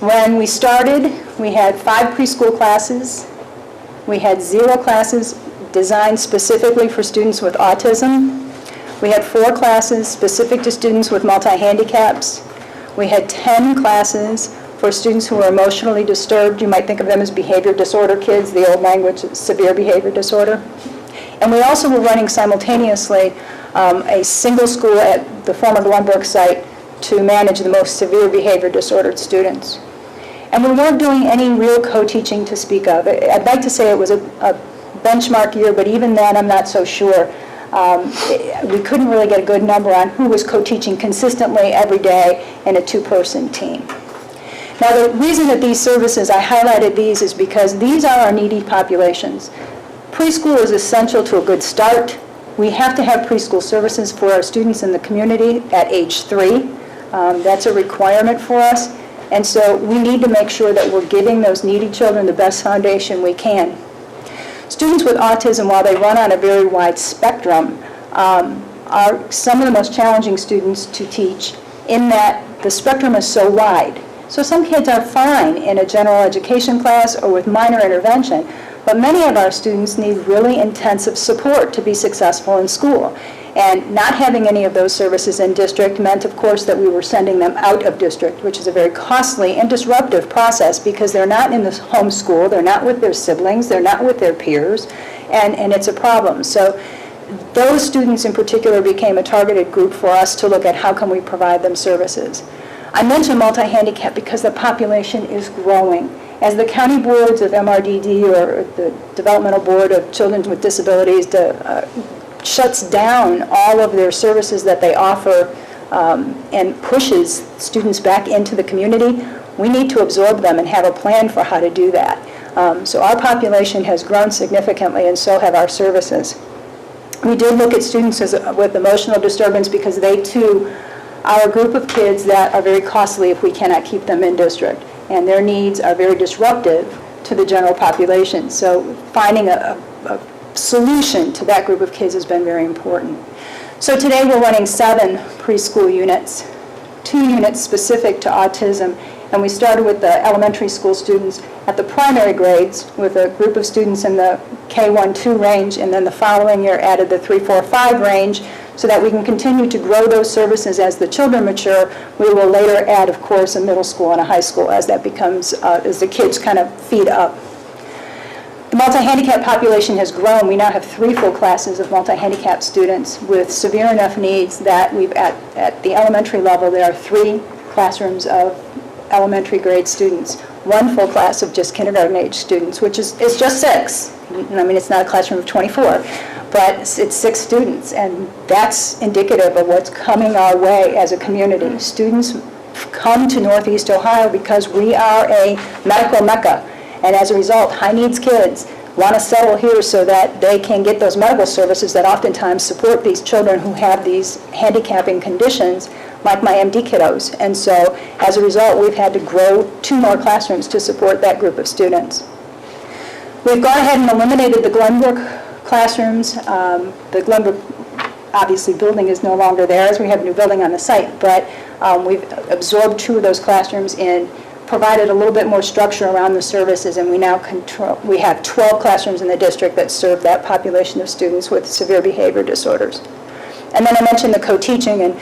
When we started, we had 5 preschool classes. We had 0 classes designed specifically for students with autism. We had 4 classes specific to students with multi-handicaps. We had 10 classes for students who are emotionally disturbed. You might think of them as behavior disorder kids, the old language, severe behavior disorder. And we also were running simultaneously a single school at the former Glenbrook site to manage the most severe behavior disordered students. And we weren't doing any real co-teaching to speak of. I'd like to say it was a benchmark year, but even then I'm not so sure. We couldn't really get a good number on who was co-teaching consistently every day in a 2-person team. Now, the reason that these services, I highlighted these, is because these are our needy populations. Preschool is essential to a good start. We have to have preschool services for our students in the community at age 3. That's a requirement for us. And so we need to make sure that we're giving those needy children the best foundation we can. Students with autism, while they run on a very wide spectrum, are some of the most challenging students to teach, in that the spectrum is so wide. So some kids are fine in a general education class or with minor intervention, but many of our students need really intensive support to be successful in school. And not having any of those services in district meant, of course, that we were sending them out of district, which is a very costly and disruptive process because they're not in the home school, they're not with their siblings, they're not with their peers, and it's a problem. So those students in particular became a targeted group for us to look at how can we provide them services. I mention multi-handicap because the population is growing. As the county boards of MRDD or the Developmental Board of Children with Disabilities shuts down all of their services that they offer and pushes students back into the community, we need to absorb them and have a plan for how to do that. So our population has grown significantly, and so have our services. We did look at students with emotional disturbance because they, too, are a group of kids that are very costly if we cannot keep them in district, and their needs are very disruptive to the general population. So finding a solution to that group of kids has been very important. So today we're running 7 preschool units, 2 units specific to autism, and we started with the elementary school students at the primary grades with a group of students in the K1-2 range, and then the following year added the 3-4-5 range so that we can continue to grow those services as the children mature. We will later add, of course, a middle school and a high school as that becomes, as the kids kind of feed up. The multi-handicapped population has grown. We now have 3 full classes of multi-handicapped students with severe enough needs that we've, at the elementary level, there are 3 classrooms of elementary grade students, 1 full class of just kindergarten age students, which is just 6. I mean, it's not a classroom of 24, but it's 6 students, and that's indicative of what's coming our way as a community. Students come to Northeast Ohio because we are a medical mecca, and as a result, high-needs kids want to settle here so that they can get those medical services that oftentimes support these children who have these handicapping conditions, like my MD kiddos. And so, as a result, we've had to grow 2 more classrooms to support that group of students. We've gone ahead and eliminated the Glenbrook classrooms. The Glenbrook, obviously, building is no longer there as we have a new building on the site, but we've absorbed 2 of those classrooms and provided a little bit more structure around the services, and we have 12 classrooms in the district that serve that population of students with severe behavior disorders. And then I mentioned the co-teaching, and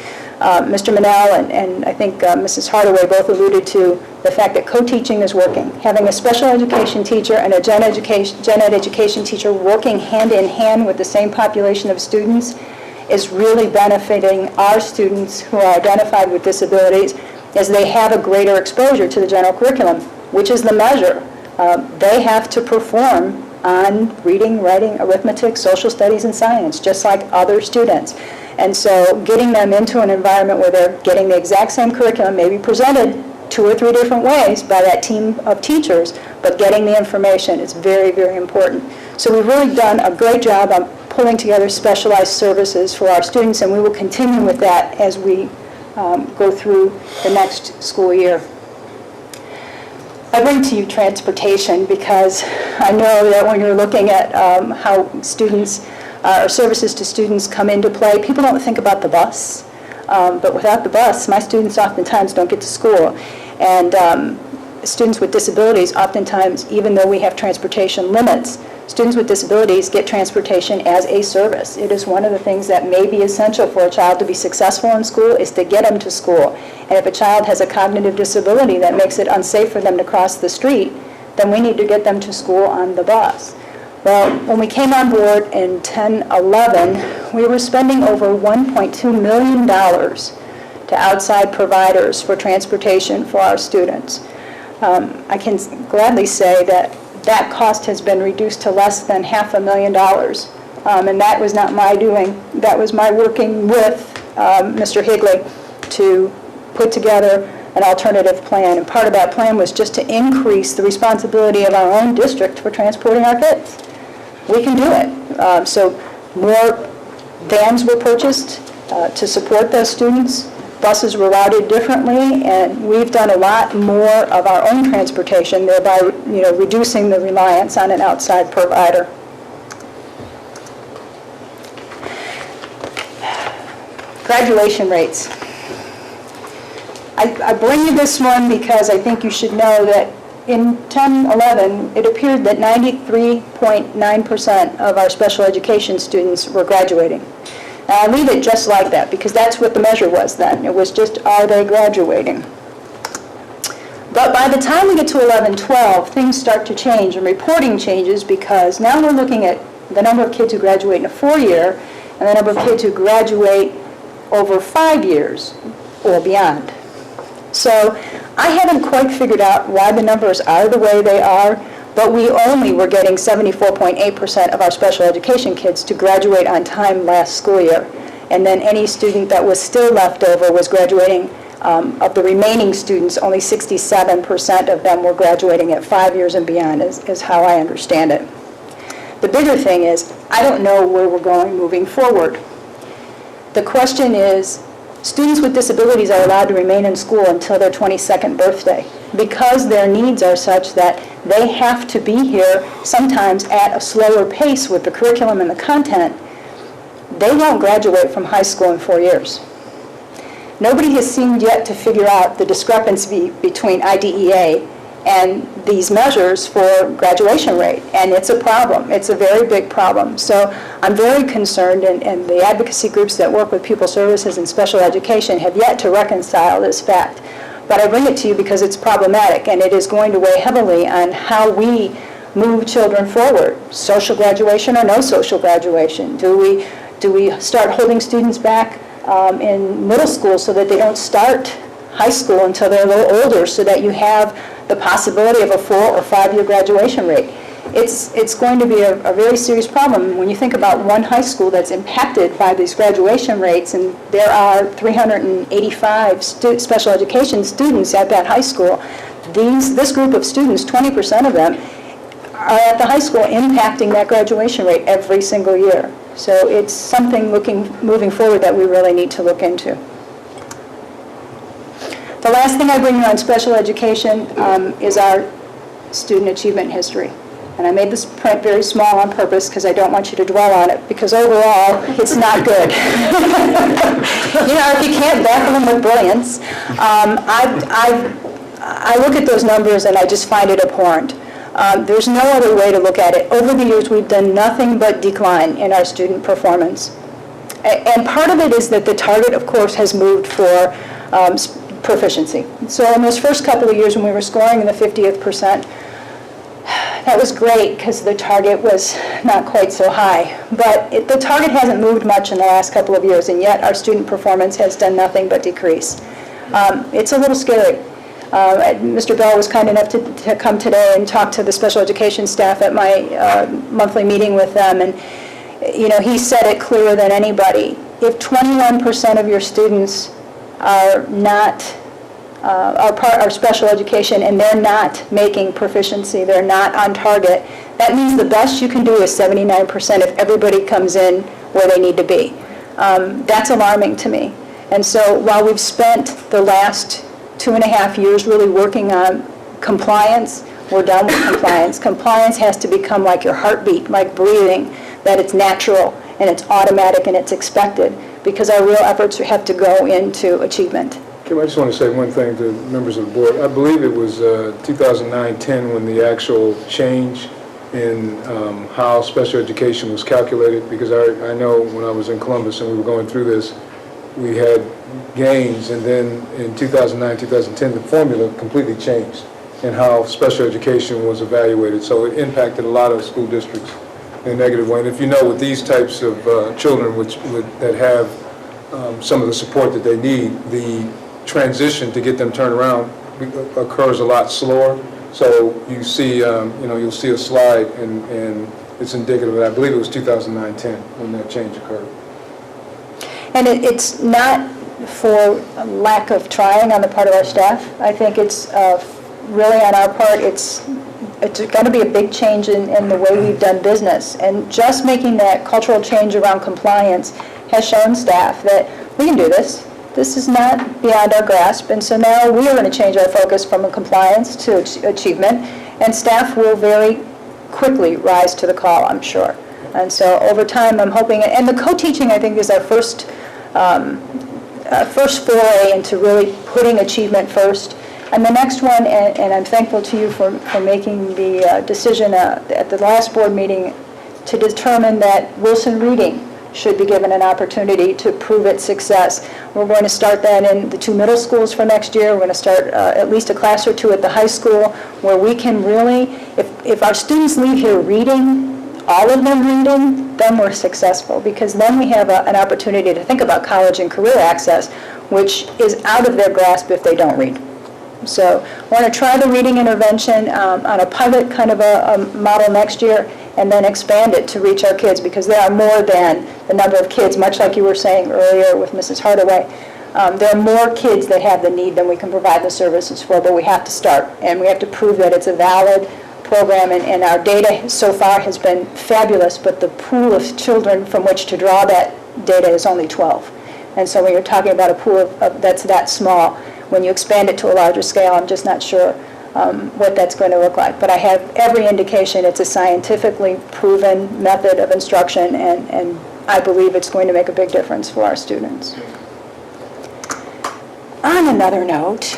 Mr. Manel and I think Mrs. Hardaway both alluded to the fact that co-teaching is working. Having a special education teacher and a gen ed education teacher working hand in hand with the same population of students is really benefiting our students who are identified with disabilities, as they have a greater exposure to the general curriculum, which is the measure. They have to perform on reading, writing, arithmetic, social studies, and science, just like other students. And so getting them into an environment where they're getting the exact same curriculum, maybe presented 2 or 3 different ways by that team of teachers, but getting the information is very, very important. So we've really done a great job on pulling together specialized services for our students, and we will continue with that as we go through the next school year. I bring to you transportation because I know that when you're looking at how students or services to students come into play, people don't think about the bus. But without the bus, my students oftentimes don't get to school. And students with disabilities oftentimes, even though we have transportation limits, students with disabilities get transportation as a service. It is one of the things that may be essential for a child to be successful in school is to get them to school. And if a child has a cognitive disability that makes it unsafe for them to cross the street, then we need to get them to school on the bus. Well, when we came on board in 10-11, we were spending over $1.2 million to outside providers for transportation for our students. I can gladly say that that cost has been reduced to less than $500,000. And that was not my doing. That was my working with Mr. Higley to put together an alternative plan. And part of that plan was just to increase the responsibility of our own district for transporting our kids. We can do it. So more vans were purchased to support those students. Buses were routed differently, and we've done a lot more of our own transportation, thereby reducing the reliance on an outside provider. Graduation rates. I bring you this one because I think you should know that in 10-11, it appeared that 93.9% of our special education students were graduating. And I leave it just like that because that's what the measure was then. It was just, are they graduating? But by the time we get to 11-12, things start to change and reporting changes because now we're looking at the number of kids who graduate in a 4-year and the number of kids who graduate over 5 years or beyond. So I haven't quite figured out why the numbers are the way they are, but we only were getting 74.8% of our special education kids to graduate on time last school year. And then any student that was still left over was graduating. Of the remaining students, only 67% of them were graduating at 5 years and beyond, is how I understand it. The bigger thing is, I don't know where we're going moving forward. The question is, students with disabilities are allowed to remain in school until their 22nd birthday because their needs are such that they have to be here sometimes at a slower pace with the curriculum and the content. They won't graduate from high school in 4 years. Nobody has seemed yet to figure out the discrepancy between IDEA and these measures for graduation rate, and it's a problem. It's a very big problem. So I'm very concerned, and the advocacy groups that work with pupil services and special education have yet to reconcile this fact. But I bring it to you because it's problematic, and it is going to weigh heavily on how we move children forward. Social graduation or no social graduation? Do we start holding students back in middle school so that they don't start high school until they're a little older, so that you have the possibility of a 4 or 5 year graduation rate? It's going to be a very serious problem. When you think about one high school that's impacted by these graduation rates, and there are 385 special education students at that high school, this group of students, 20% of them, are at the high school impacting that graduation rate every single year. So it's something moving forward that we really need to look into. The last thing I bring you on special education is our student achievement history. And I made this print very small on purpose because I don't want you to dwell on it, because overall, it's not good. You know, if you can't baffle them with brilliance, I look at those numbers and I just find it abhorrent. There's no other way to look at it. Over the years, we've done nothing but decline in our student performance. And part of it is that the target, of course, has moved for proficiency. So in those first couple of years when we were scoring in the 50th percent, that was great because the target was not quite so high. But the target hasn't moved much in the last couple of years, and yet our student performance has done nothing but decrease. It's a little scary. Mr. Bell was kind enough to come today and talk to the special education staff at my monthly meeting with them, and you know, he said it clearer than anybody. If 21% of your students are not are special education and they're not making proficiency, they're not on target, that means the best you can do is 79% if everybody comes in where they need to be. That's alarming to me. And so while we've spent the last 2.5 years really working on compliance, we're done with compliance. Compliance has to become like your heartbeat, like breathing, that it's natural and it's automatic and it's expected, because our real efforts have to go into achievement. Kim, I just want to say one thing to members of the board. I believe it was 2009-10 when the actual change in how special education was calculated, because I know when I was in Columbus and we were going through this, we had gains, and then in 2009, 2010, the formula completely changed in how special education was evaluated. So it impacted a lot of school districts in a negative way. And if you know, with these types of children that have some of the support that they need, the transition to get them turned around occurs a lot slower. So you see, you'll see a slide, and it's indicative of that. I believe it was 2009-10 when that change occurred. And it's not for lack of trying on the part of our staff. I think it's really on our part, it's going to be a big change in the way we've done business. And just making that cultural change around compliance has shown staff that we can do this. This is not beyond our grasp. And so now we are going to change our focus from a compliance to achievement. And staff will very quickly rise to the call, I'm sure. And so over time, I'm hoping, and the co-teaching, I think, is our first foray into really putting achievement first. And the next one, and I'm thankful to you for making the decision at the last board meeting to determine that Wilson Reading should be given an opportunity to prove its success. We're going to start that in the 2 middle schools for next year. We're going to start at least a class or 2 at the high school, where we can really, if our students leave here reading, all of them reading, then we're successful, because then we have an opportunity to think about college and career access, which is out of their grasp if they don't read. So we're going to try the reading intervention on a pilot kind of a model next year, and then expand it to reach our kids, because there are more than the number of kids, much like you were saying earlier with Mrs. Hardaway. There are more kids that have the need than we can provide the services for, but we have to start, and we have to prove that it's a valid program, and our data so far has been fabulous, but the pool of children from which to draw that data is only 12. And so when you're talking about a pool that's that small, when you expand it to a larger scale, I'm just not sure what that's going to look like. But I have every indication it's a scientifically proven method of instruction, and I believe it's going to make a big difference for our students. On another note,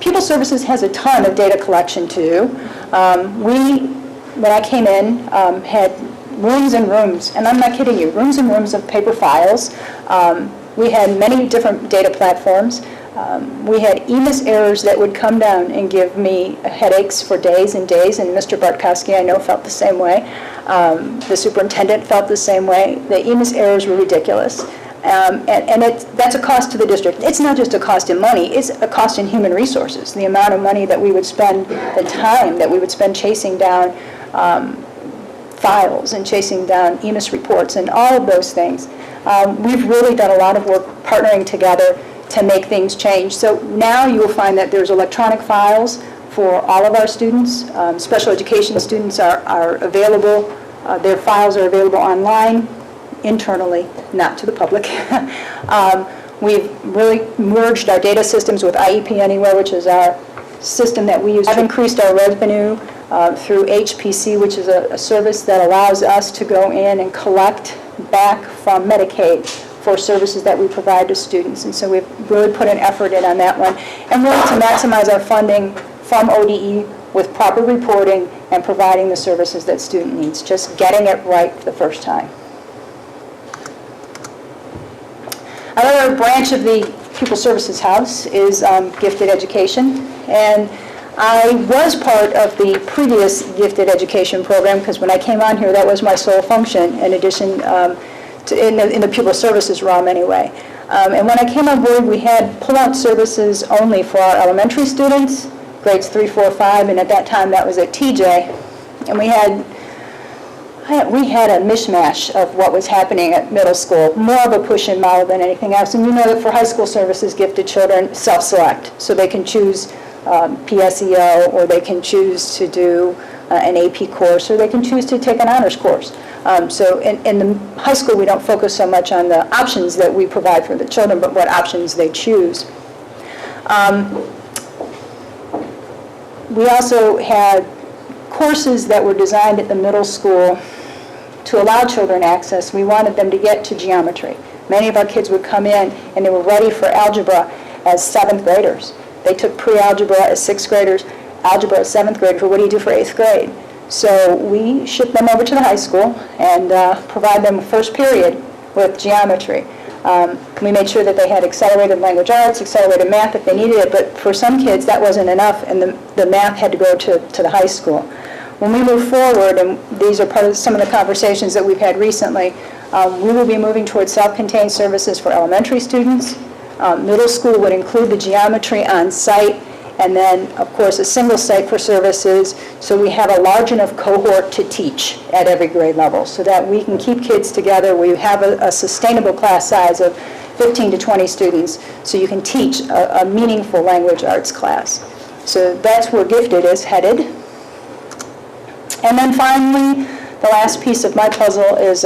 Pupil Services has a ton of data collection too. When I came in, had rooms and rooms, and I'm not kidding you, rooms and rooms of paper files. We had many different data platforms. We had EMIS errors that would come down and give me headaches for days and days, and Mr. Bartkowski, I know, felt the same way. The superintendent felt the same way. The EMIS errors were ridiculous. That's a cost to the district. It's not just a cost in money, it's a cost in human resources. The amount of money that we would spend, the time that we would spend chasing down files and chasing down EMIS reports and all of those things. We've really done a lot of work partnering together to make things change. So now you will find that there's electronic files for all of our students. Special education students are available. Their files are available online, internally, not to the public. We've really merged our data systems with IEP Anywhere, which is our system that we use. I've increased our revenue through HPC, which is a service that allows us to go in and collect back from Medicaid for services that we provide to students. And so we've really put an effort in on that one. And really to maximize our funding from ODE with proper reporting and providing the services that student needs, just getting it right the first time. Another branch of the Pupil Services House is gifted education. And I was part of the previous gifted education program, because when I came on here, that was my sole function, in addition in the Pupil Services realm anyway. And when I came on board, we had pull-out services only for our elementary students, grades 3, 4, 5, and at that time that was at TJ. And we had a mishmash of what was happening at middle school, more of a push-in model than anything else. And you know that for high school services, gifted children self-select, so they can choose PSEO, or they can choose to do an AP course, or they can choose to take an honors course. So in the high school, we don't focus so much on the options that we provide for the children, but what options they choose. We also had courses that were designed at the middle school to allow children access. We wanted them to get to geometry. Many of our kids would come in and they were ready for algebra as 7th graders. They took pre-algebra as 6th graders, algebra as 7th graders. Well, what do you do for 8th grade? So we shipped them over to the high school and provide them first period with geometry. We made sure that they had accelerated language arts, accelerated math if they needed it, but for some kids that wasn't enough, and the math had to go to the high school. When we move forward, and these are part of some of the conversations that we've had recently, we will be moving towards self-contained services for elementary students. Middle school would include the geometry on site, and then, of course, a single site for services, so we have a large enough cohort to teach at every grade level, so that we can keep kids together. We have a sustainable class size of 15 to 20 students, so you can teach a meaningful language arts class. So that's where gifted is headed. And then finally, the last piece of my puzzle is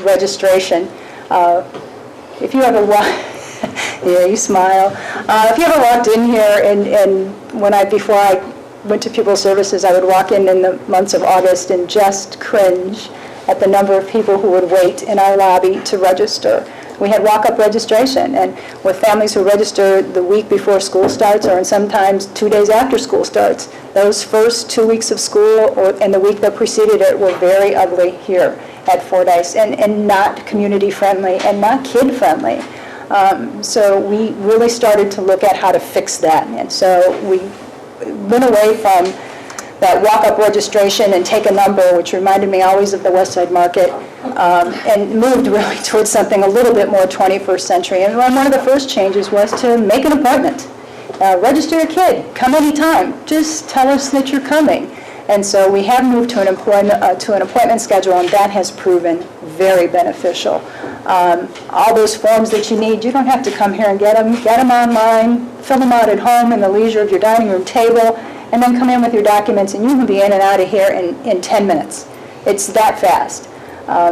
registration. If you ever yeah, you smile. If you ever walked in here, and before I went to Pupil Services, I would walk in the months of August and just cringe at the number of people who would wait in our lobby to register. We had walk-up registration, and with families who register the week before school starts, or sometimes 2 days after school starts, those first 2 weeks of school and the week that preceded it were very ugly here at Fordyce, and not community-friendly and not kid-friendly. So we really started to look at how to fix that. And so we went away from that walk-up registration and take a number, which reminded me always of the West Side Market, and moved really towards something a little bit more 21st century. And one of the first changes was to make an appointment. register a kid, come anytime, just tell us that you're coming. And so we have moved to an appointment schedule, and that has proven very beneficial. All those forms that you need, you don't have to come here and get them online, fill them out at home in the leisure of your dining room table, and then come in with your documents, and you can be in and out of here in 10 minutes. It's that fast,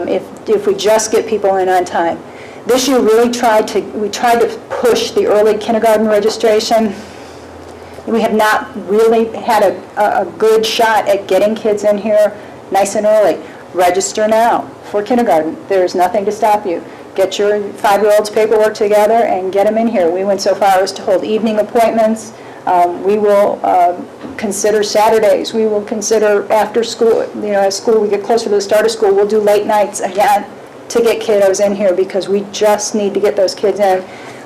if we just get people in on time. This year we tried to push the early kindergarten registration. We have not really had a good shot at getting kids in here nice and early. Register now for kindergarten. There's nothing to stop you. Get your 5-year-olds' paperwork together and get them in here. We went so far as to hold evening appointments. We will consider Saturdays. We will consider after school. As school, we get closer to the start of school, we'll do late nights again to get kiddos in here because we just need to get those kids in.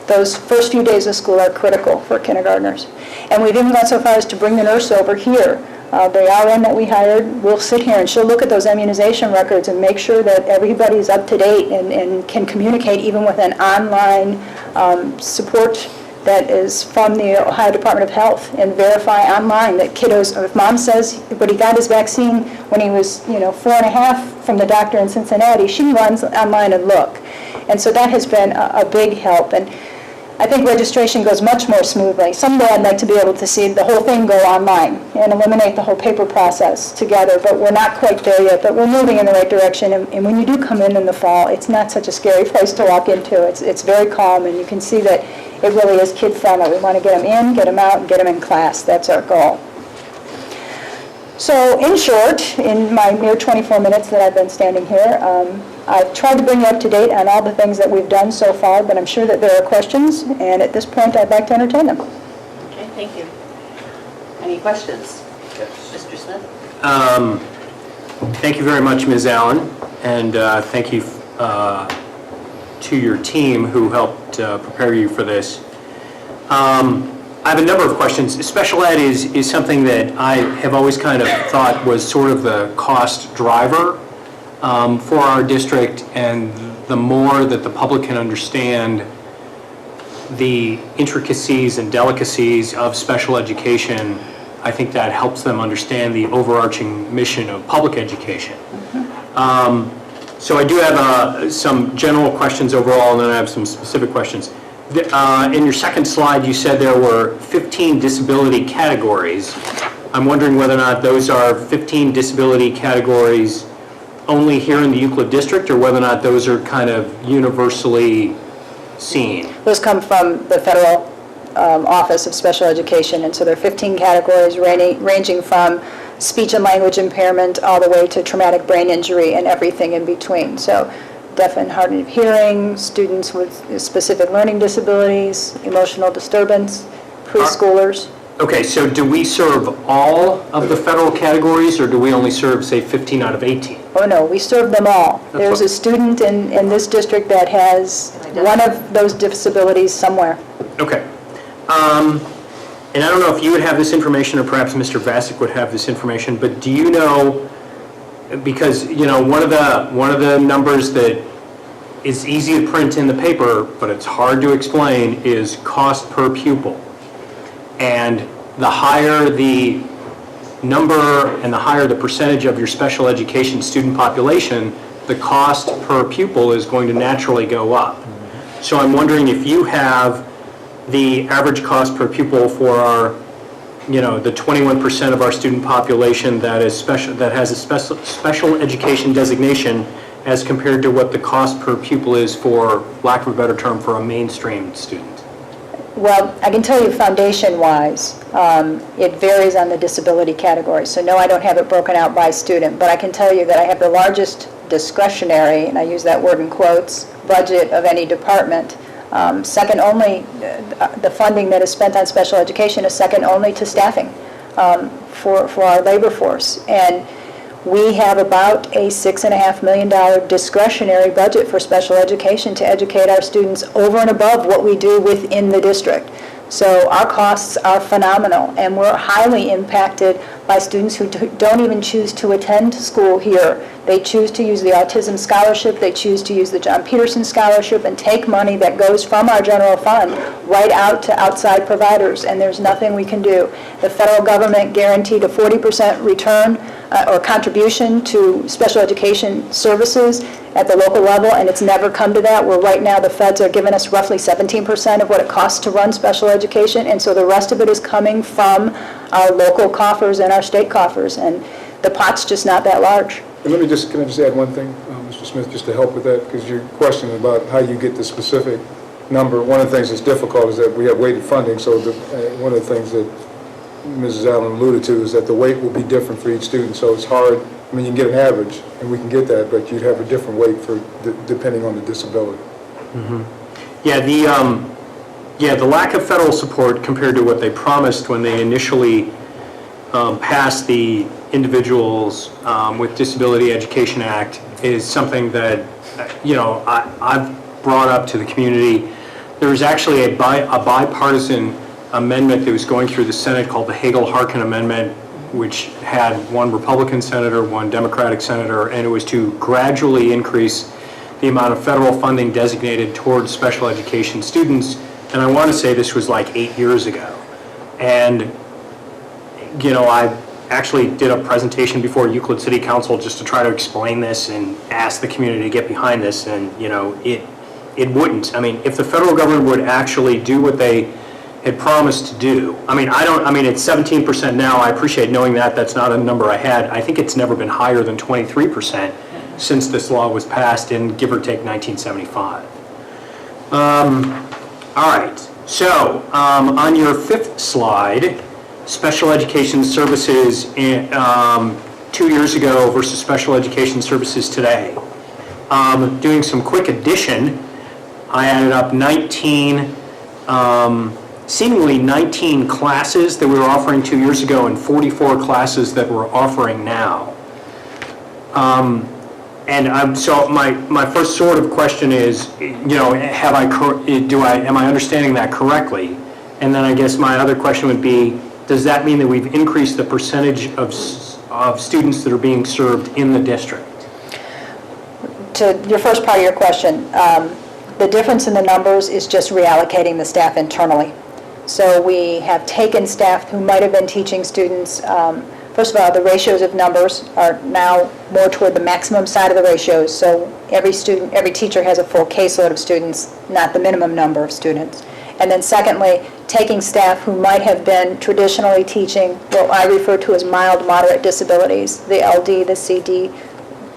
Those first few days of school are critical for kindergartners. And we've even gone so far as to bring the nurse over here. The RN that we hired will sit here and she'll look at those immunization records and make sure that everybody's up to date and can communicate even with an online support that is from the Ohio Department of Health and verify online that kiddos, if mom says, but he got his vaccine when he was 4.5 from the doctor in Cincinnati, she runs online and look. And so that has been a big help. And I think registration goes much more smoothly. Someday I'd like to be able to see the whole thing go online and eliminate the whole paper process together, but we're not quite there yet, but we're moving in the right direction. And when you do come in the fall, it's not such a scary place to walk into. It's very calm, and you can see that it really is kid-friendly. We want to get them in, get them out, and get them in class. That's our goal. So in short, in my mere 24 minutes that I've been standing here, I've tried to bring you up to date on all the things that we've done so far, but I'm sure that there are questions, and at this point I'd like to entertain them. Okay, thank you. Any questions? Mr. Smith? Thank you very much, Ms. Allen, and thank you to your team who helped prepare you for this. I have a number of questions. Special ed is something that I have always kind of thought was sort of the cost driver for our district, and the more that the public can understand the intricacies and delicacies of special education, I think that helps them understand the overarching mission of public education. So I do have some general questions overall, and then I have some specific questions. In your second slide, you said there were 15 disability categories. I'm wondering whether or not those are 15 disability categories only here in the Euclid district, or whether or not those are kind of universally seen. Those come from the Federal Office of Special Education, and so there are 15 categories ranging from speech and language impairment all the way to traumatic brain injury and everything in between. So deaf and hard of hearing, students with specific learning disabilities, emotional disturbance, preschoolers. Okay, so do we serve all of the federal categories, or do we only serve, say, 15 out of 18? Oh, no, we serve them all. There's a student in this district that has one of those disabilities somewhere. Okay. And I don't know if you would have this information, or perhaps Mr. Vasic would have this information, but do you know, because, one of the numbers that is easy to print in the paper, but it's hard to explain, is cost per pupil. And the higher the number and the higher the percentage of your special education student population, the cost per pupil is going to naturally go up. So I'm wondering if you have the average cost per pupil for our, the 21% of our student population that is that has a special education designation, as compared to what the cost per pupil is, for lack of a better term, for a mainstream student. Well, I can tell you foundation-wise, it varies on the disability category. So no, I don't have it broken out by student, but I can tell you that I have the largest discretionary, and I use that word in quotes, budget of any department. Second only, the funding that is spent on special education is second only to staffing for our labor force. And we have about a $6.5 million discretionary budget for special education to educate our students over and above what we do within the district. So our costs are phenomenal, and we're highly impacted by students who don't even choose to attend school here. They choose to use the Autism Scholarship, they choose to use the John Peterson Scholarship, and take money that goes from our general fund right out to outside providers, and there's nothing we can do. The federal government guaranteed a 40% return or contribution to special education services at the local level, and it's never come to that, where right now the feds are giving us roughly 17% of what it costs to run special education, and so the rest of it is coming from our local coffers and our state coffers, and the pot's just not that large. And can I just add one thing, Mr. Smith, just to help with that, because your question about how you get the specific number, one of the things that's difficult is that we have weighted funding, so one of the things that Mrs. Allen alluded to is that the weight will be different for each student, so it's hard. I mean, you can get an average, and we can get that, but you'd have a different weight for depending on the disability. Mm-hmm. Yeah, the lack of federal support compared to what they promised when they initially passed the Individuals with Disability Education Act is something that, I've brought up to the community. There was actually a bipartisan amendment that was going through the Senate called the Hagel-Harkin Amendment, which had one Republican senator, one Democratic senator, and it was to gradually increase the amount of federal funding designated towards special education students. And I want to say this was like 8 years ago. And, I actually did a presentation before Euclid City Council just to try to explain this and ask the community to get behind this, and, it wouldn't. I mean, if the federal government would actually do what they had promised to do, it's 17% now. I appreciate knowing that. That's not a number I had. I think it's never been higher than 23% since this law was passed in, give or take, 1975. All right, so on your fifth slide, special education services 2 years ago versus special education services today. Doing some quick addition, I added up seemingly 19 classes that we were offering 2 years ago and 44 classes that we're offering now. So my first sort of question is, am I understanding that correctly? And then I guess my other question would be, does that mean that we've increased the percentage of students that are being served in the district? To your first part of your question, the difference in the numbers is just reallocating the staff internally. So we have taken staff who might have been teaching students. First of all, the ratios of numbers are now more toward the maximum side of the ratios. So every teacher has a full caseload of students, not the minimum number of students. And then secondly, taking staff who might have been traditionally teaching what I refer to as mild, moderate disabilities, the LD, the CD,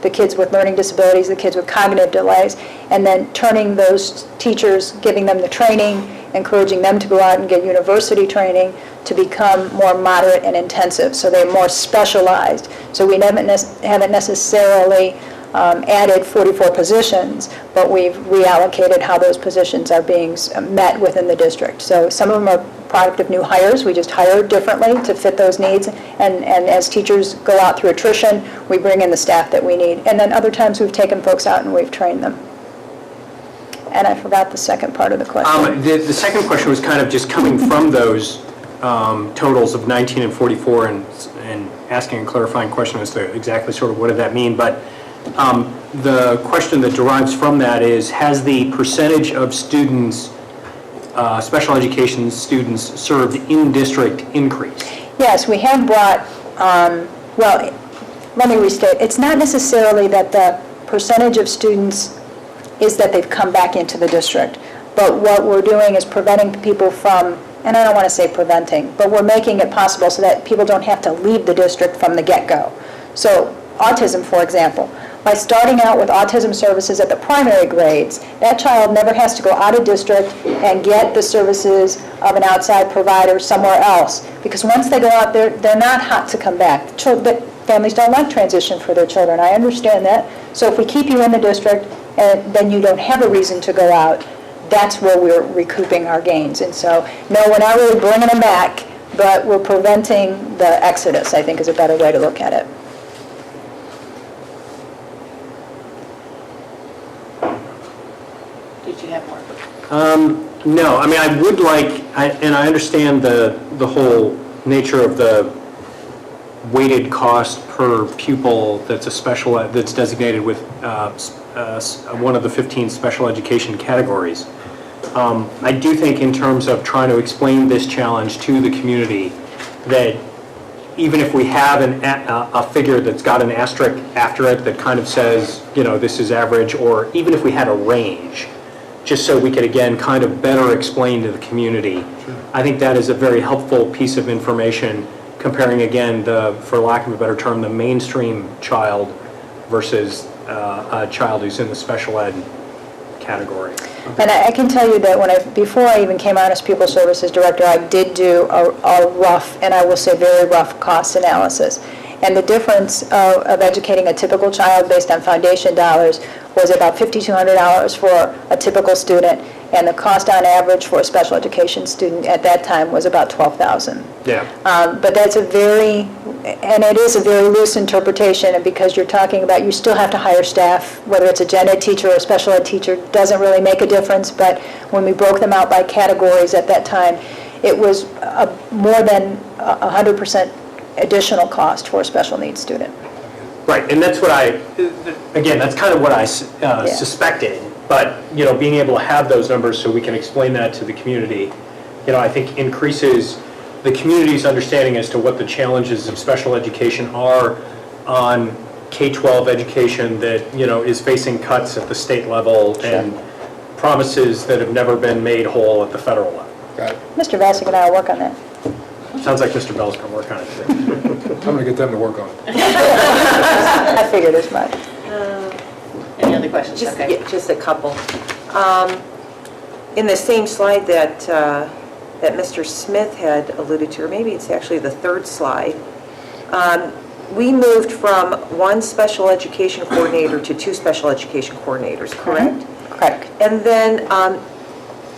the kids with learning disabilities, the kids with cognitive delays, and then turning those teachers, giving them the training, encouraging them to go out and get university training to become more moderate and intensive, so they're more specialized. So we haven't necessarily added 44 positions, but we've reallocated how those positions are being met within the district. So some of them are product of new hires. We just hire differently to fit those needs, and as teachers go out through attrition, we bring in the staff that we need. And then other times we've taken folks out and we've trained them. And I forgot the second part of the question. The second question was kind of just coming from those totals of 19 and 44 and asking a clarifying question as to exactly sort of what did that mean. But the question that derives from that is, has the percentage of students, special education students served in district increased? Yes, we have brought, well, let me restate. It's not necessarily that the percentage of students is that they've come back into the district. But what we're doing is preventing people from, and I don't want to say preventing, but we're making it possible so that people don't have to leave the district from the get-go. So autism, for example, by starting out with autism services at the primary grades, that child never has to go out of district and get the services of an outside provider somewhere else. Because once they go out there, they're not hot to come back. Families don't like transition for their children. I understand that. So if we keep you in the district, and then you don't have a reason to go out, that's where we're recouping our gains. And so, no, we're not really bringing them back, but we're preventing the exodus, I think is a better way to look at it. Did you have more? No, I mean, I would like, and I understand the whole nature of the weighted cost per pupil that's that's designated with one of the 15 special education categories. I do think in terms of trying to explain this challenge to the community, that even if we have a figure that's got an asterisk after it that kind of says, this is average, or even if we had a range, just so we could, again, kind of better explain to the community. I think that is a very helpful piece of information, comparing, again, for lack of a better term, the mainstream child versus a child who's in the special ed category. And I can tell you that before I even came on as Pupil Services Director, I did do a rough, and I will say very rough, cost analysis. And the difference of educating a typical child based on foundation dollars was about $5,200 for a typical student, and the cost on average for a special education student at that time was about $12,000. Yeah. But that's it is a very loose interpretation, and because you're talking about, you still have to hire staff, whether it's a gen ed teacher or a special ed teacher, doesn't really make a difference, but when we broke them out by categories at that time, it was more than 100% additional cost for a special needs student. Right, and that's what that's kind of what I suspected, but, being able to have those numbers so we can explain that to the community, I think increases the community's understanding as to what the challenges of special education are on K-12 education that, is facing cuts at the state level and promises that have never been made whole at the federal level. Got it. Mr. Vassick and I will work on that. Sounds like Mr. Bell's going to work on it too. I'm going to get them to work on it. I figured as much. Any other questions? Okay. Just a couple. In the same slide that Mr. Smith had alluded to, or maybe it's actually the third slide, we moved from one special education coordinator to two special education coordinators, correct? Correct. And then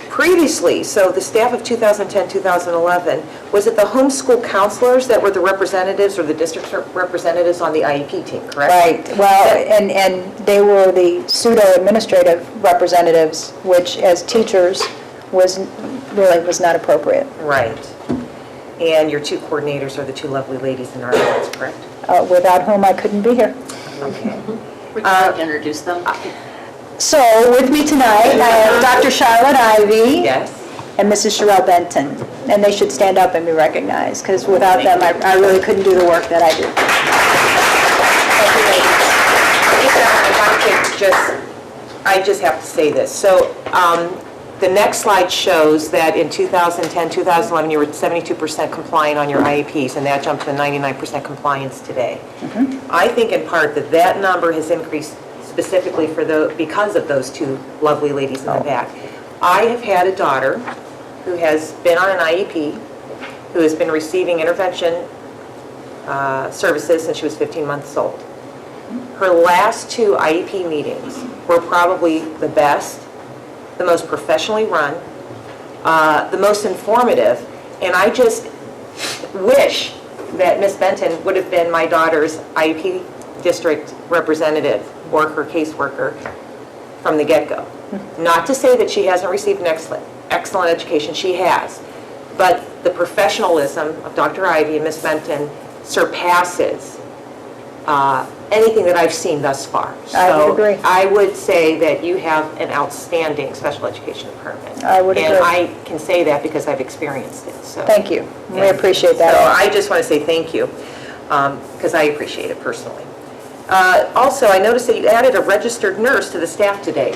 previously, so the staff of 2010, 2011, was it the homeschool counselors that were the representatives or the district representatives on the IEP team, correct? Right. Well, and they were the pseudo-administrative representatives, which as teachers was not appropriate. Right. And your two coordinators are the two lovely ladies in our audience, correct? Without whom I couldn't be here. Okay. Would you like to introduce them? So with me tonight, I have Dr. Charlotte Ivy. Yes. And Mrs. Sherelle Benton. And they should stand up and be recognized, because without them, I really couldn't do the work that I do. I just have to say this. So the next slide shows that in 2010, 2011, you were 72% compliant on your IEPs, and that jumped to 99% compliance today. I think in part that number has increased specifically because of those two lovely ladies in the back. I have had a daughter who has been on an IEP, who has been receiving intervention services since she was 15 months old. Her last two IEP meetings were probably the best, the most professionally run, the most informative, and I just wish that Ms. Benton would have been my daughter's IEP district representative or her caseworker from the get-go. Not to say that she hasn't received an excellent education, she has, but the professionalism of Dr. Ivy and Ms. Benton surpasses anything that I've seen thus far. I would agree. I would say that you have an outstanding special education department. I would agree. And I can say that because I've experienced it. So Thank you. We appreciate that. So I just want to say thank you, because I appreciate it personally. Also, I noticed that you added a registered nurse to the staff today.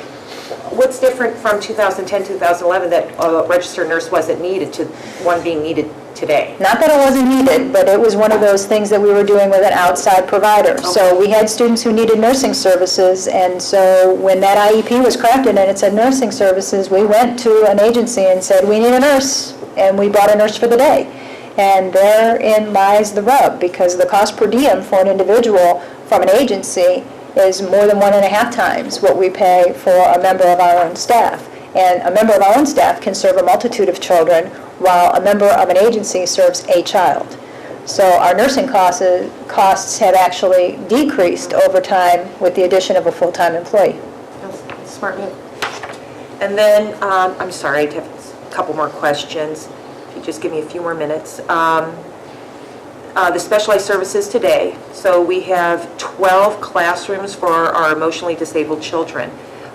What's different from 2010, 2011 that a registered nurse wasn't needed to one being needed today? Not that it wasn't needed, but it was one of those things that we were doing with an outside provider. Okay. So we had students who needed nursing services, and so when that IEP was crafted and it said nursing services, we went to an agency and said, we need a nurse, and we brought a nurse for the day. And therein lies the rub, because the cost per diem for an individual from an agency is more than 1.5 times what we pay for a member of our own staff. And a member of our own staff can serve a multitude of children, while a member of an agency serves a child. So our nursing costs have actually decreased over time with the addition of a full-time employee. Smart move. And then, I'm sorry, I have a couple more questions. If you just give me a few more minutes. The specialized services today. So we have 12 classrooms for our emotionally disabled children.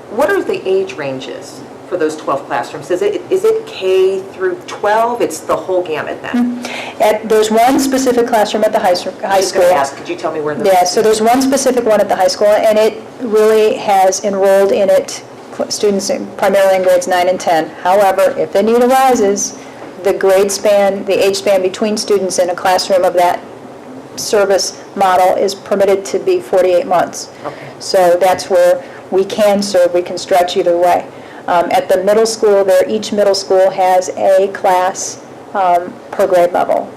What are the age ranges for those 12 classrooms? Is it K through 12? It's the whole gamut then? There's one specific classroom at the high I school. was going to ask, could you tell me where those? Yeah, so there's one specific one at the high school, and it really has enrolled in it students primarily in grades 9 and 10. However, if the need arises, the age span between students in a classroom of that service model is permitted to be 48 months. Okay. So that's where we can serve, we can stretch either way. At the middle school, each middle school has a class per grade level.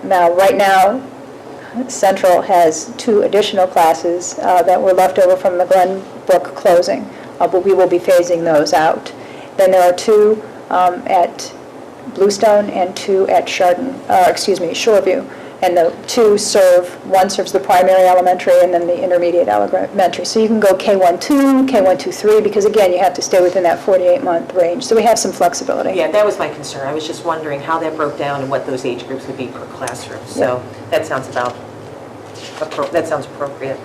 Now, right now, Central has 2 additional classes that were left over from the Glenbrook closing, but we will be phasing those out. Then there are 2 at Bluestone and 2 at Shoreview. And the 2 one serves the primary elementary and then the intermediate elementary. So you can go K1-2, K1-2-3, because again, you have to stay within that 48-month range. So we have some flexibility. Yeah, that was my concern. I was just wondering how that broke down and what those age groups would be per classroom. So that sounds appropriate.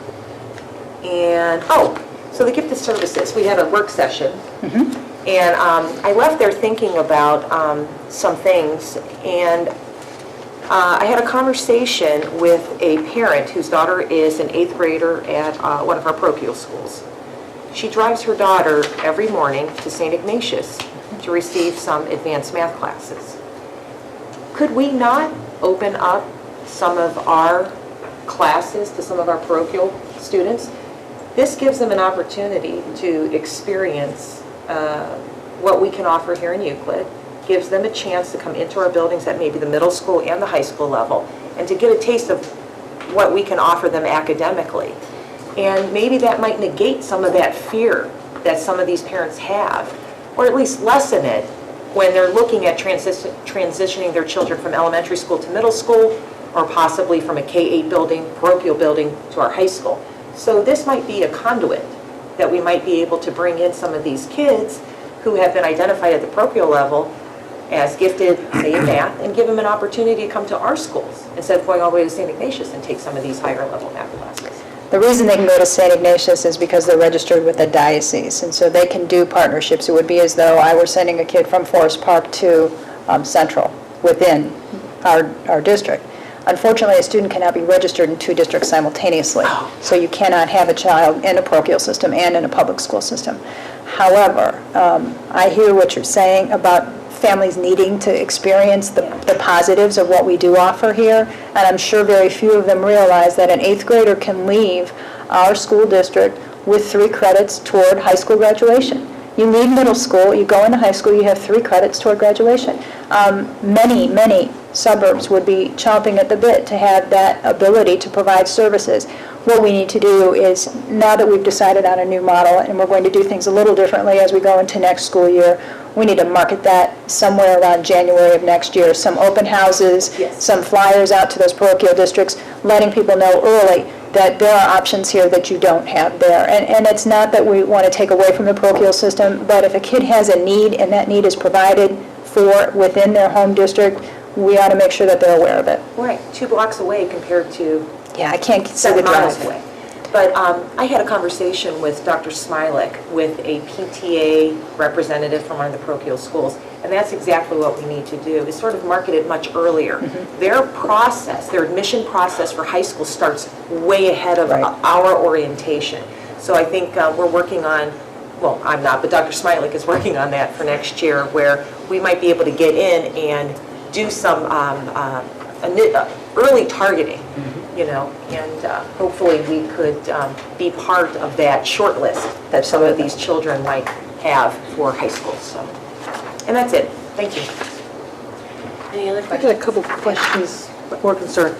And, so the gifted services, we had a work session. And I left there thinking about some things, and I had a conversation with a parent whose daughter is an 8th grader at one of our parochial schools. She drives her daughter every morning to St. Ignatius to receive some advanced math classes. Could we not open up some of our classes to some of our parochial students? This gives them an opportunity to experience what we can offer here in Euclid, gives them a chance to come into our buildings at maybe the middle school and the high school level, and to get a taste of what we can offer them academically. And maybe that might negate some of that fear that some of these parents have, or at least lessen it when they're looking at transitioning their children from elementary school to middle school, or possibly from a K-8 building, parochial building, to our high school. So this might be a conduit that we might be able to bring in some of these kids who have been identified at the parochial level as gifted, say, in math, and give them an opportunity to come to our schools instead of going all the way to St. Ignatius and take some of these higher level math classes. The reason they can go to St. Ignatius is because they're registered with the diocese, and so they can do partnerships. It would be as though I were sending a kid from Forest Park to Central within our district. Unfortunately, a student cannot be registered in 2 districts simultaneously, so you cannot have a child in a parochial system and in a public school system. However, I hear what you're saying about families needing to experience the positives of what we do offer here, and I'm sure very few of them realize that an 8th grader can leave our school district with 3 credits toward high school graduation. You leave middle school, you go into high school, you have 3 credits toward graduation. Many suburbs would be chomping at the bit to have that ability to provide services. What we need to do is, now that we've decided on a new model and we're going to do things a little differently as we go into next school year, we need to market that somewhere around January of next year. Some open houses, some flyers out to those parochial districts, letting people know early that there are options here that you don't have there. And it's not that we want to take away from the parochial system, but if a kid has a need and that need is provided for within their home district, we ought to make sure that they're aware of it. Right, 2 blocks away compared to Yeah, I can't say 7 the miles drive. away. But I had a conversation with Dr. Smilek, with a PTA representative from one of the parochial schools, and that's exactly what we need to do, is sort of market it much earlier. Their process, their admission process for high school starts way ahead of our orientation. So I think we're working on, well, I'm not, but Dr. Smilek is working on that for next year, where we might be able to get in and do some early targeting, and hopefully we could be part of that short list that some of these children might have for high school. So, and that's it. Thank you. Any other I questions? got a couple questions, more concerned.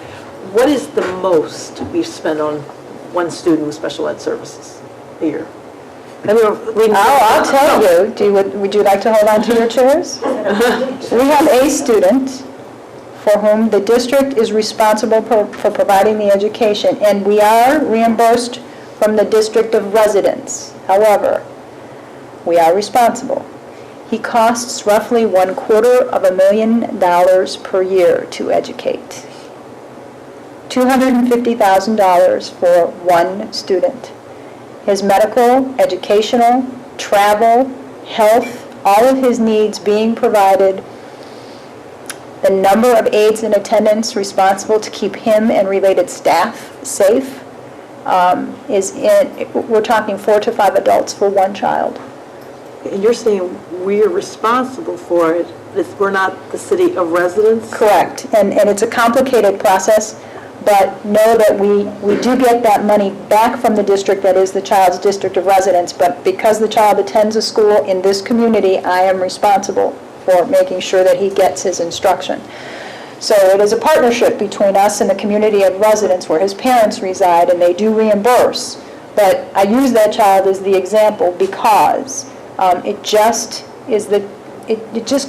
What is the most we've spent on one student with special ed services a year? I'll tell you. Would you like to hold on to your chairs? We have a student for whom the district is responsible for providing the education, and we are reimbursed from the district of residence. However, we are responsible. He costs roughly $250,000 per year to educate. $250,000 for one student. His medical, educational, travel, health, all of his needs being provided, the number of aides in attendance responsible to keep him and related staff safe we're talking 4 to 5 adults for one child. And you're saying we're responsible for it, we're not the city of residence? Correct, and it's a complicated process, but know that we do get that money back from the district that is the child's district of residence, but because the child attends a school in this community, I am responsible for making sure that he gets his instruction. So it is a partnership between us and the community of residents where his parents reside, and they do reimburse. But I use that child as the example because it just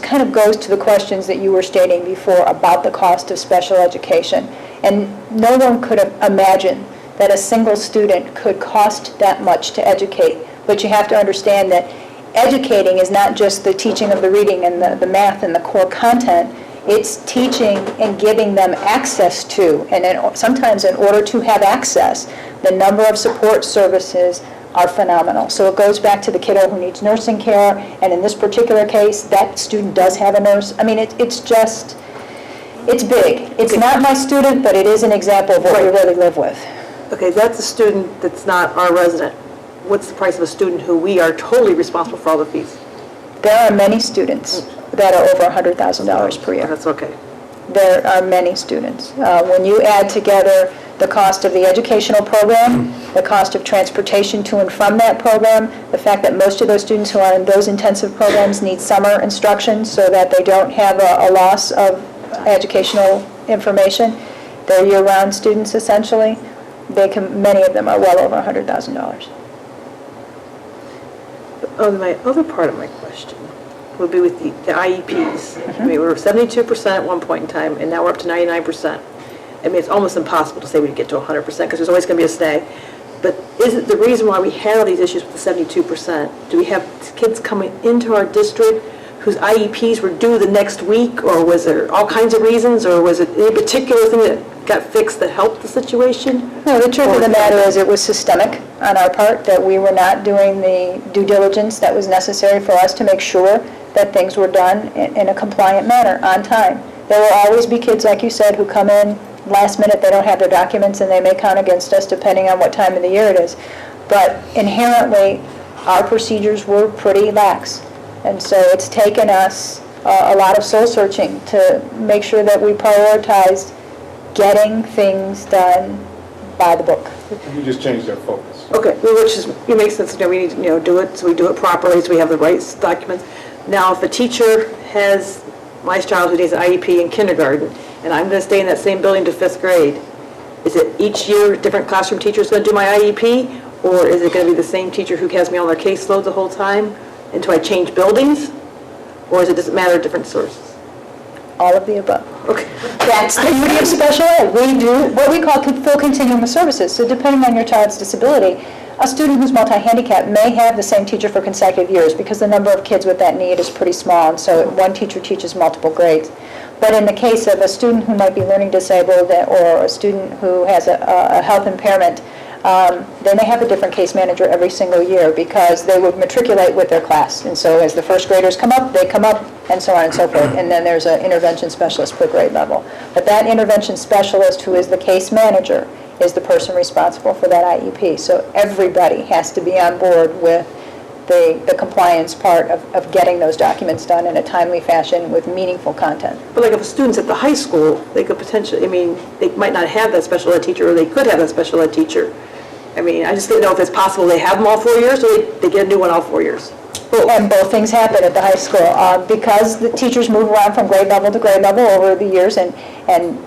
kind of goes to the questions that you were stating before about the cost of special education. And no one could have imagined that a single student could cost that much to educate. But you have to understand that educating is not just the teaching of the reading and the math and the core content. It's teaching and giving them access to, and sometimes in order to have access, the number of support services are phenomenal. So it goes back to the kiddo who needs nursing care, and in this particular case, that student does have a nurse. I mean, it's big. It's not my student, but it is an example of what we really live with. Okay, that's a student that's not our resident. What's the price of a student who we are totally responsible for all the fees? There are many students that are over $100,000 per year. That's okay. There are many students. When you add together the cost of the educational program, the cost of transportation to and from that program, the fact that most of those students who are in those intensive programs need summer instruction so that they don't have a loss of educational information, they're year-round students essentially, many of them are well over $100,000. My other part of my question would be with the IEPs. I mean, we were 72% at one point in time, and now we're up to 99%. I mean, it's almost impossible to say we'd get to 100% because there's always going to be a snag. But is it the reason why we had all these issues with the 72%? Do we have kids coming into our district whose IEPs were due the next week, or was there all kinds of reasons, or was it any particular thing that got fixed that helped the situation? No, the truth of the matter is it was systemic on our part, that we were not doing the due diligence that was necessary for us to make sure that things were done in a compliant manner, on time. There will always be kids, like you said, who come in last minute, they don't have their documents, and they may count against us depending on what time of the year it is. But inherently, our procedures were pretty lax. And so it's taken us a lot of soul searching to make sure that we prioritized getting things done by the book. You just changed their focus. Okay, well, which makes sense. We need to do it, so we do it properly, so we have the right documents. Now, if a teacher has my child who needs an IEP in kindergarten, and I'm going to stay in that same building to 5th grade, is it each year different classroom teachers going to do my IEP, or is it going to be the same teacher who has me on their caseload the whole time until I change buildings, or does it matter different sources? All of the above. Okay. That's the beauty of special ed. We do what we call full continuum of services. So depending on your child's disability, a student who's multi-handicapped may have the same teacher for consecutive years because the number of kids with that need is pretty small, and so one teacher teaches multiple grades. But in the case of a student who might be learning disabled or a student who has a health impairment, they may have a different case manager every single year because they would matriculate with their class. And so as the first graders come up, they come up, and so on and so forth. And then there's an intervention specialist per grade level. But that intervention specialist who is the case manager is the person responsible for that IEP. So everybody has to be on board with the compliance part of getting those documents done in a timely fashion with meaningful content. But like if a student's at the high school, they could potentially, they might not have that special ed teacher, or they could have that special ed teacher. I just didn't know if it's possible they have them all 4 years, or they get a new one all 4 years. And both things happen at the high school because the teachers move around from grade level to grade level over the years, and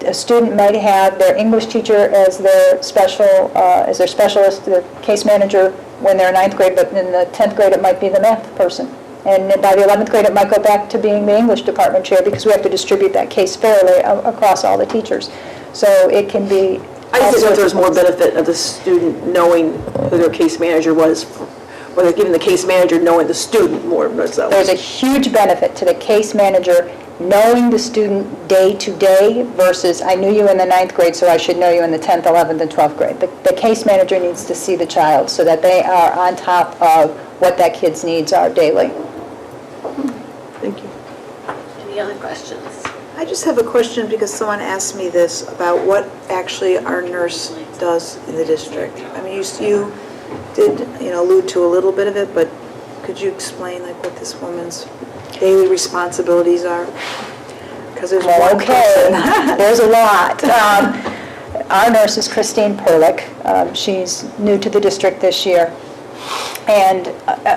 a student might have their English teacher as their specialist, their case manager when they're in 9th grade, but in the 10th grade it might be the math person. And by the 11th grade it might go back to being the English department chair because we have to distribute that case fairly across all the teachers. So it can be... I just didn't know if there was more benefit of the student knowing who their case manager was or they're giving the case manager knowing the student more so? There's a huge benefit to the case manager knowing the student day to day versus I knew you in the 9th grade, so I should know you in the 10th, 11th, and 12th grade. The case manager needs to see the child so that they are on top of what that kid's needs are daily. Thank you. Any other questions? I just have a question because someone asked me this about what actually our nurse does in the district. I mean, you did, allude to a little bit of it, but could you explain like what this woman's daily responsibilities are? Because there's one person. There's a lot. Our nurse is Christine Perlick. She's new to the district this year. And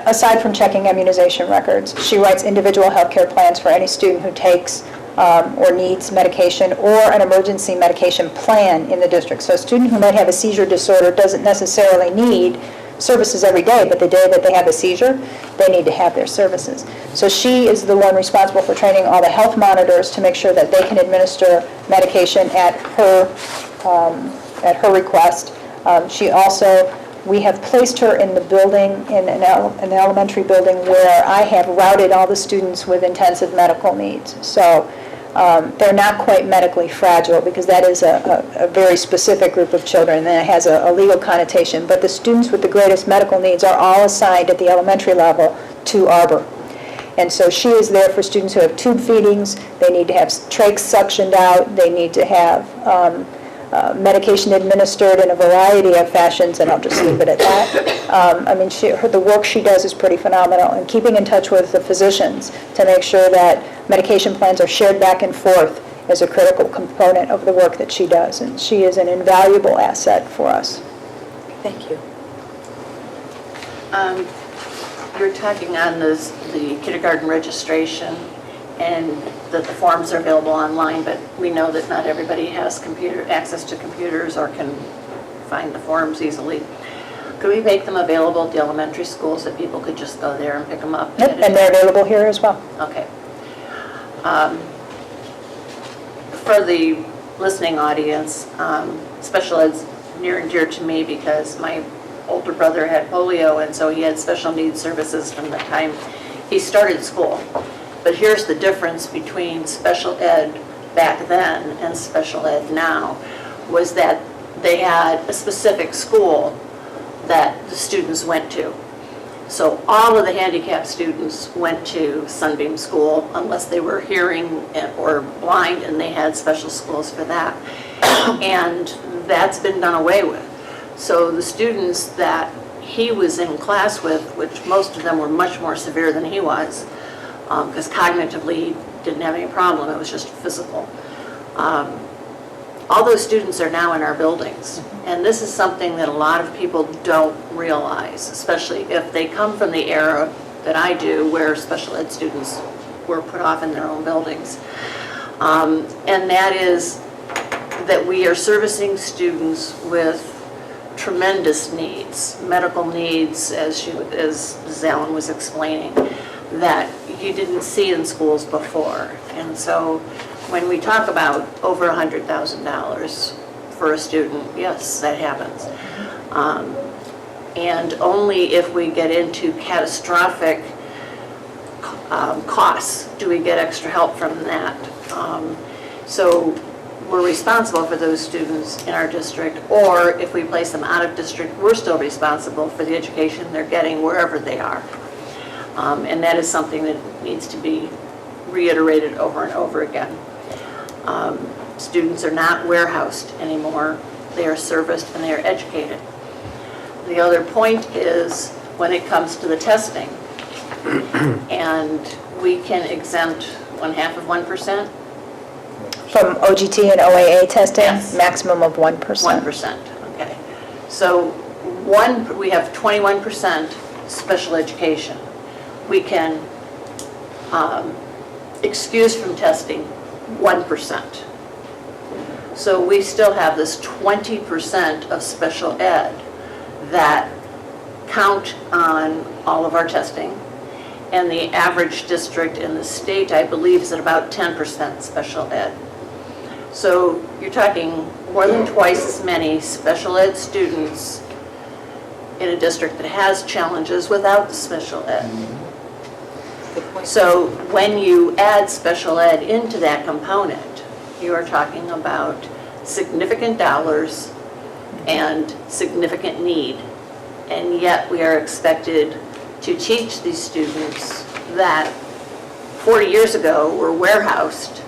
aside from checking immunization records, she writes individual health care plans for any student who takes or needs medication or an emergency medication plan in the district. So a student who might have a seizure disorder doesn't necessarily need services every day, but the day that they have a seizure, they need to have their services. So she is the one responsible for training all the health monitors to make sure that they can administer medication at her request. She also, we have placed her in the building, in an elementary building where I have routed all the students with intensive medical needs. So they're not quite medically fragile because that is a very specific group of children and it has a legal connotation. But the students with the greatest medical needs are all assigned at the elementary level to Arbor. And so she is there for students who have tube feedings, they need to have trachs suctioned out, they need to have medication administered in a variety of fashions, and I'll just leave it at that. I mean, the work she does is pretty phenomenal, and keeping in touch with the physicians to make sure that medication plans are shared back and forth is a critical component of the work that she does, and she is an invaluable asset for us. Thank you. You're talking on the kindergarten registration and that the forms are available online, but we know that not everybody has access to computers or can find the forms easily. Could we make them available at the elementary schools that people could just go there and pick them up? Yep, and they're available here as well. Okay. For the listening audience, special ed's near and dear to me because my older brother had polio, and so he had special needs services from the time he started school. But here's the difference between special ed back then and special ed now, was that they had a specific school that the students went to. So all of the handicapped students went to Sunbeam School unless they were hearing or blind, and they had special schools for that. And that's been done away with. So the students that he was in class with, which most of them were much more severe than he was, because cognitively he didn't have any problem, it was just physical. All those students are now in our buildings. And this is something that a lot of people don't realize, especially if they come from the era that I do, where special ed students were put off in their own buildings. And that is that we are servicing students with tremendous needs, medical needs, as Alan was explaining, that you didn't see in schools before. And so when we talk about over $100,000 for a student, yes, that happens. And only if we get into catastrophic costs do we get extra help from that. So we're responsible for those students in our district, or if we place them out of district, we're still responsible for the education they're getting wherever they are. And that is something that needs to be reiterated over and over again. Students are not warehoused anymore. They are serviced and they are educated. The other point is when it comes to the testing, and we can exempt 1/2%. From OGT and OAA testing, Yes. maximum of 1%. 1%, okay. So we have 21% special education. We can excuse from testing 1%. So we still have this 20% of special ed that count on all of our testing. And the average district in the state, I believe, is at about 10% special ed. So you're talking more than twice as many special ed students in a district that has challenges without the special ed. So when you add special ed into that component, you are talking about significant dollars and significant need. And yet we are expected to teach these students that 40 years ago were warehoused.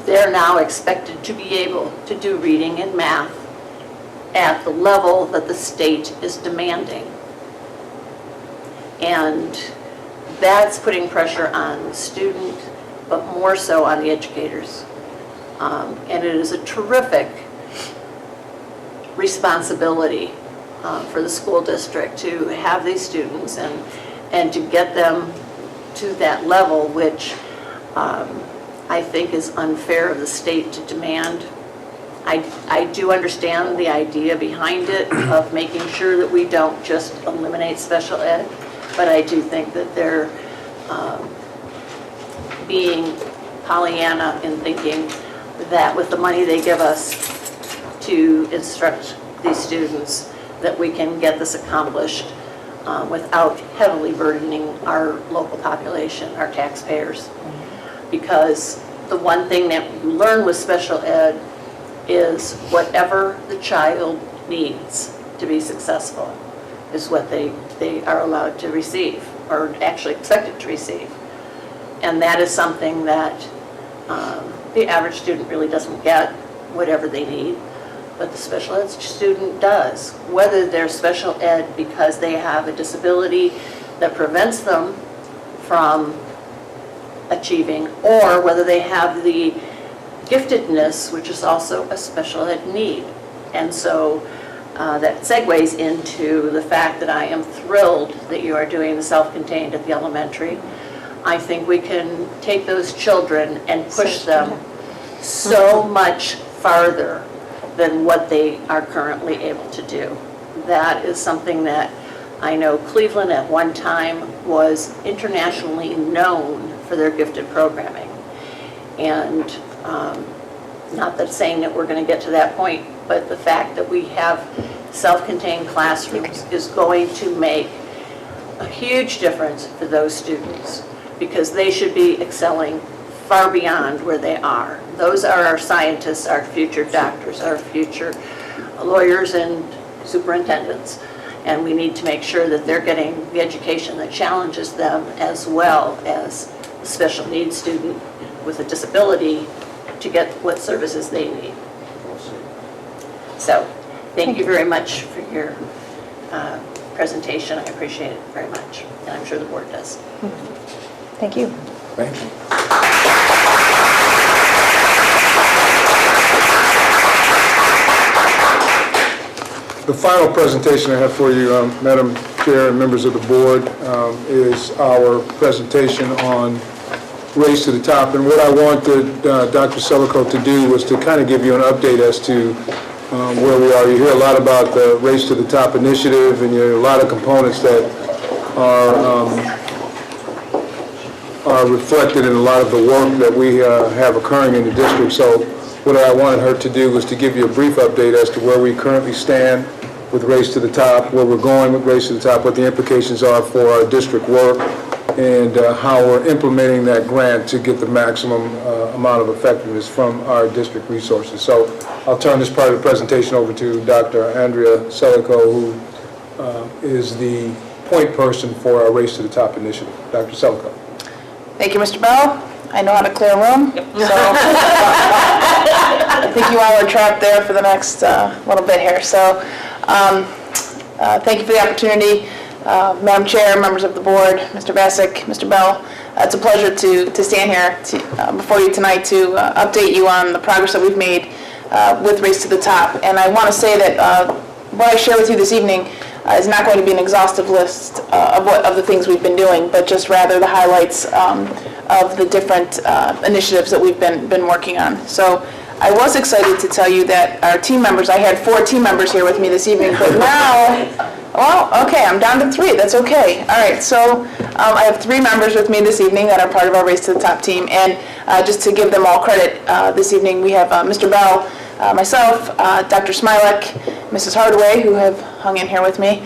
They're now expected to be able to do reading and math at the level that the state is demanding. And that's putting pressure on the student, but more so on the educators. And it is a terrific responsibility for the school district to have these students and to get them to that level, which I think is unfair of the state to demand. I do understand the idea behind it of making sure that we don't just eliminate special ed, but I do think that they're being Pollyanna in thinking that with the money they give us to instruct these students, that we can get this accomplished without heavily burdening our local population, our taxpayers. Because the one thing that you learn with special ed is whatever the child needs to be successful is what they are allowed to receive, or actually expected to receive. And that is something that the average student really doesn't get, whatever they need, but the special ed student does. Whether they're special ed because they have a disability that prevents them from achieving, or whether they have the giftedness, which is also a special ed need. And so that segues into the fact that I am thrilled that you are doing the self-contained at the elementary. I think we can take those children and push them so much farther than what they are currently able to do. That is something that I know Cleveland at one time was internationally known for their gifted programming. And not that saying that we're going to get to that point, but the fact that we have self-contained classrooms is going to make a huge difference for those students, because they should be excelling far beyond where they are. Those are our scientists, our future doctors, our future lawyers and superintendents. And we need to make sure that they're getting the education that challenges them, as well as a special needs student with a disability to get what services they need. So, thank you very much for your presentation. I appreciate it very much, and I'm sure the board does. Thank you. Thank you. The final presentation I have for you, Madam Chair and members of the board, is our presentation on Race to the Top. And what I wanted Dr. Selico to do was to kind of give you an update as to where we are. You hear a lot about the Race to the Top initiative, and you hear a lot of components that are reflected in a lot of the work that we have occurring in the district. So what I wanted her to do was to give you a brief update as to where we currently stand with Race to the Top, where we're going with Race to the Top, what the implications are for our district work, and how we're implementing that grant to get the maximum amount of effectiveness from our district resources. So I'll turn this part of the presentation over to Dr. Andrea Selico, who is the point person for our Race to the Top initiative. Dr. Selico. Thank you, Mr. Bell. I know how to clear a room, so I think you all are trapped there for the next little bit here. So thank you for the opportunity. Madam Chair, members of the board, Mr. Bassick, Mr. Bell, it's a pleasure to stand here before you tonight to update you on the progress that we've made with Race to the Top. And I want to say that what I share with you this evening is not going to be an exhaustive list of the things we've been doing, but just rather the highlights of the different initiatives that we've been working on. So I was excited to tell you that our team members, I had 4 team members here with me this evening, but now, well, okay, I'm down to 3, that's okay. All right, so I have 3 members with me this evening that are part of our Race to the Top team, and just to give them all credit this evening, we have Mr. Bell, myself, Dr. Smilek, Mrs. Hardaway, who have hung in here with me,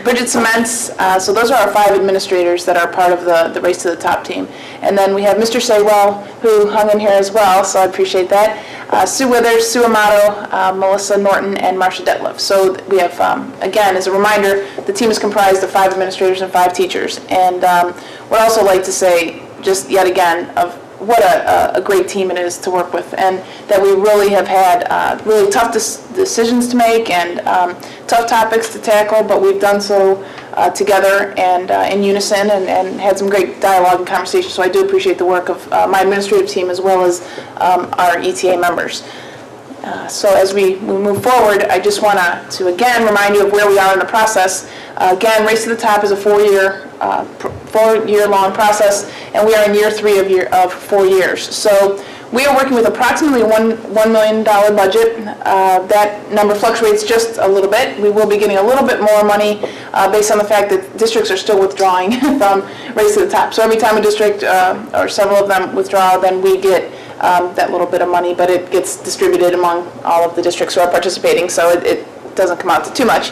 Bridget Cements. So those are our 5 administrators that are part of the Race to the Top team. And then we have Mr. Saywell, who hung in here as well, so I appreciate that. Sue Withers, Sue Amato, Melissa Norton, and Marcia Detliff. So we have, again, as a reminder, the team is comprised of 5 administrators and 5 teachers. And would also like to say, just yet again, of what a great team it is to work with, and that we really have had really tough decisions to make and tough topics to tackle, but we've done so together and in unison and had some great dialogue and conversation. So I do appreciate the work of my administrative team as well as our ETA members. So as we move forward, I just want to again remind you of where we are in the process. Again, Race to the Top is a 4-year-long process, and we are in year 3 of 4 years. So we are working with approximately $1 million budget. That number fluctuates just a little bit. We will be getting a little bit more money based on the fact that districts are still withdrawing from Race to the Top. So every time a district or several of them withdraw, then we get that little bit of money, but it gets distributed among all of the districts who are participating, so it doesn't come out to too much.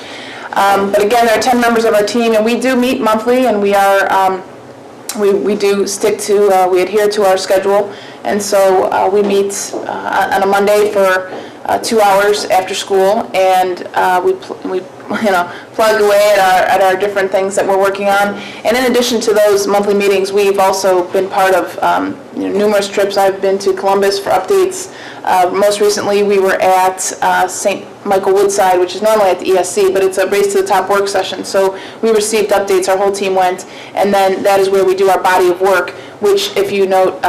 But again, there are 10 members of our team, and we do meet monthly, and we are we do stick to we adhere to our schedule, and so we meet on a Monday for 2 hours after school, and we plug away at our different things that we're working on. And in addition to those monthly meetings, we've also been part of numerous trips. I've been to Columbus for updates. Most recently, we were at St. Michael Woodside, which is normally at the ESC, but it's a Race to the Top work session. So we received updates, our whole team went, and then that is where we do our body of work, which, if you note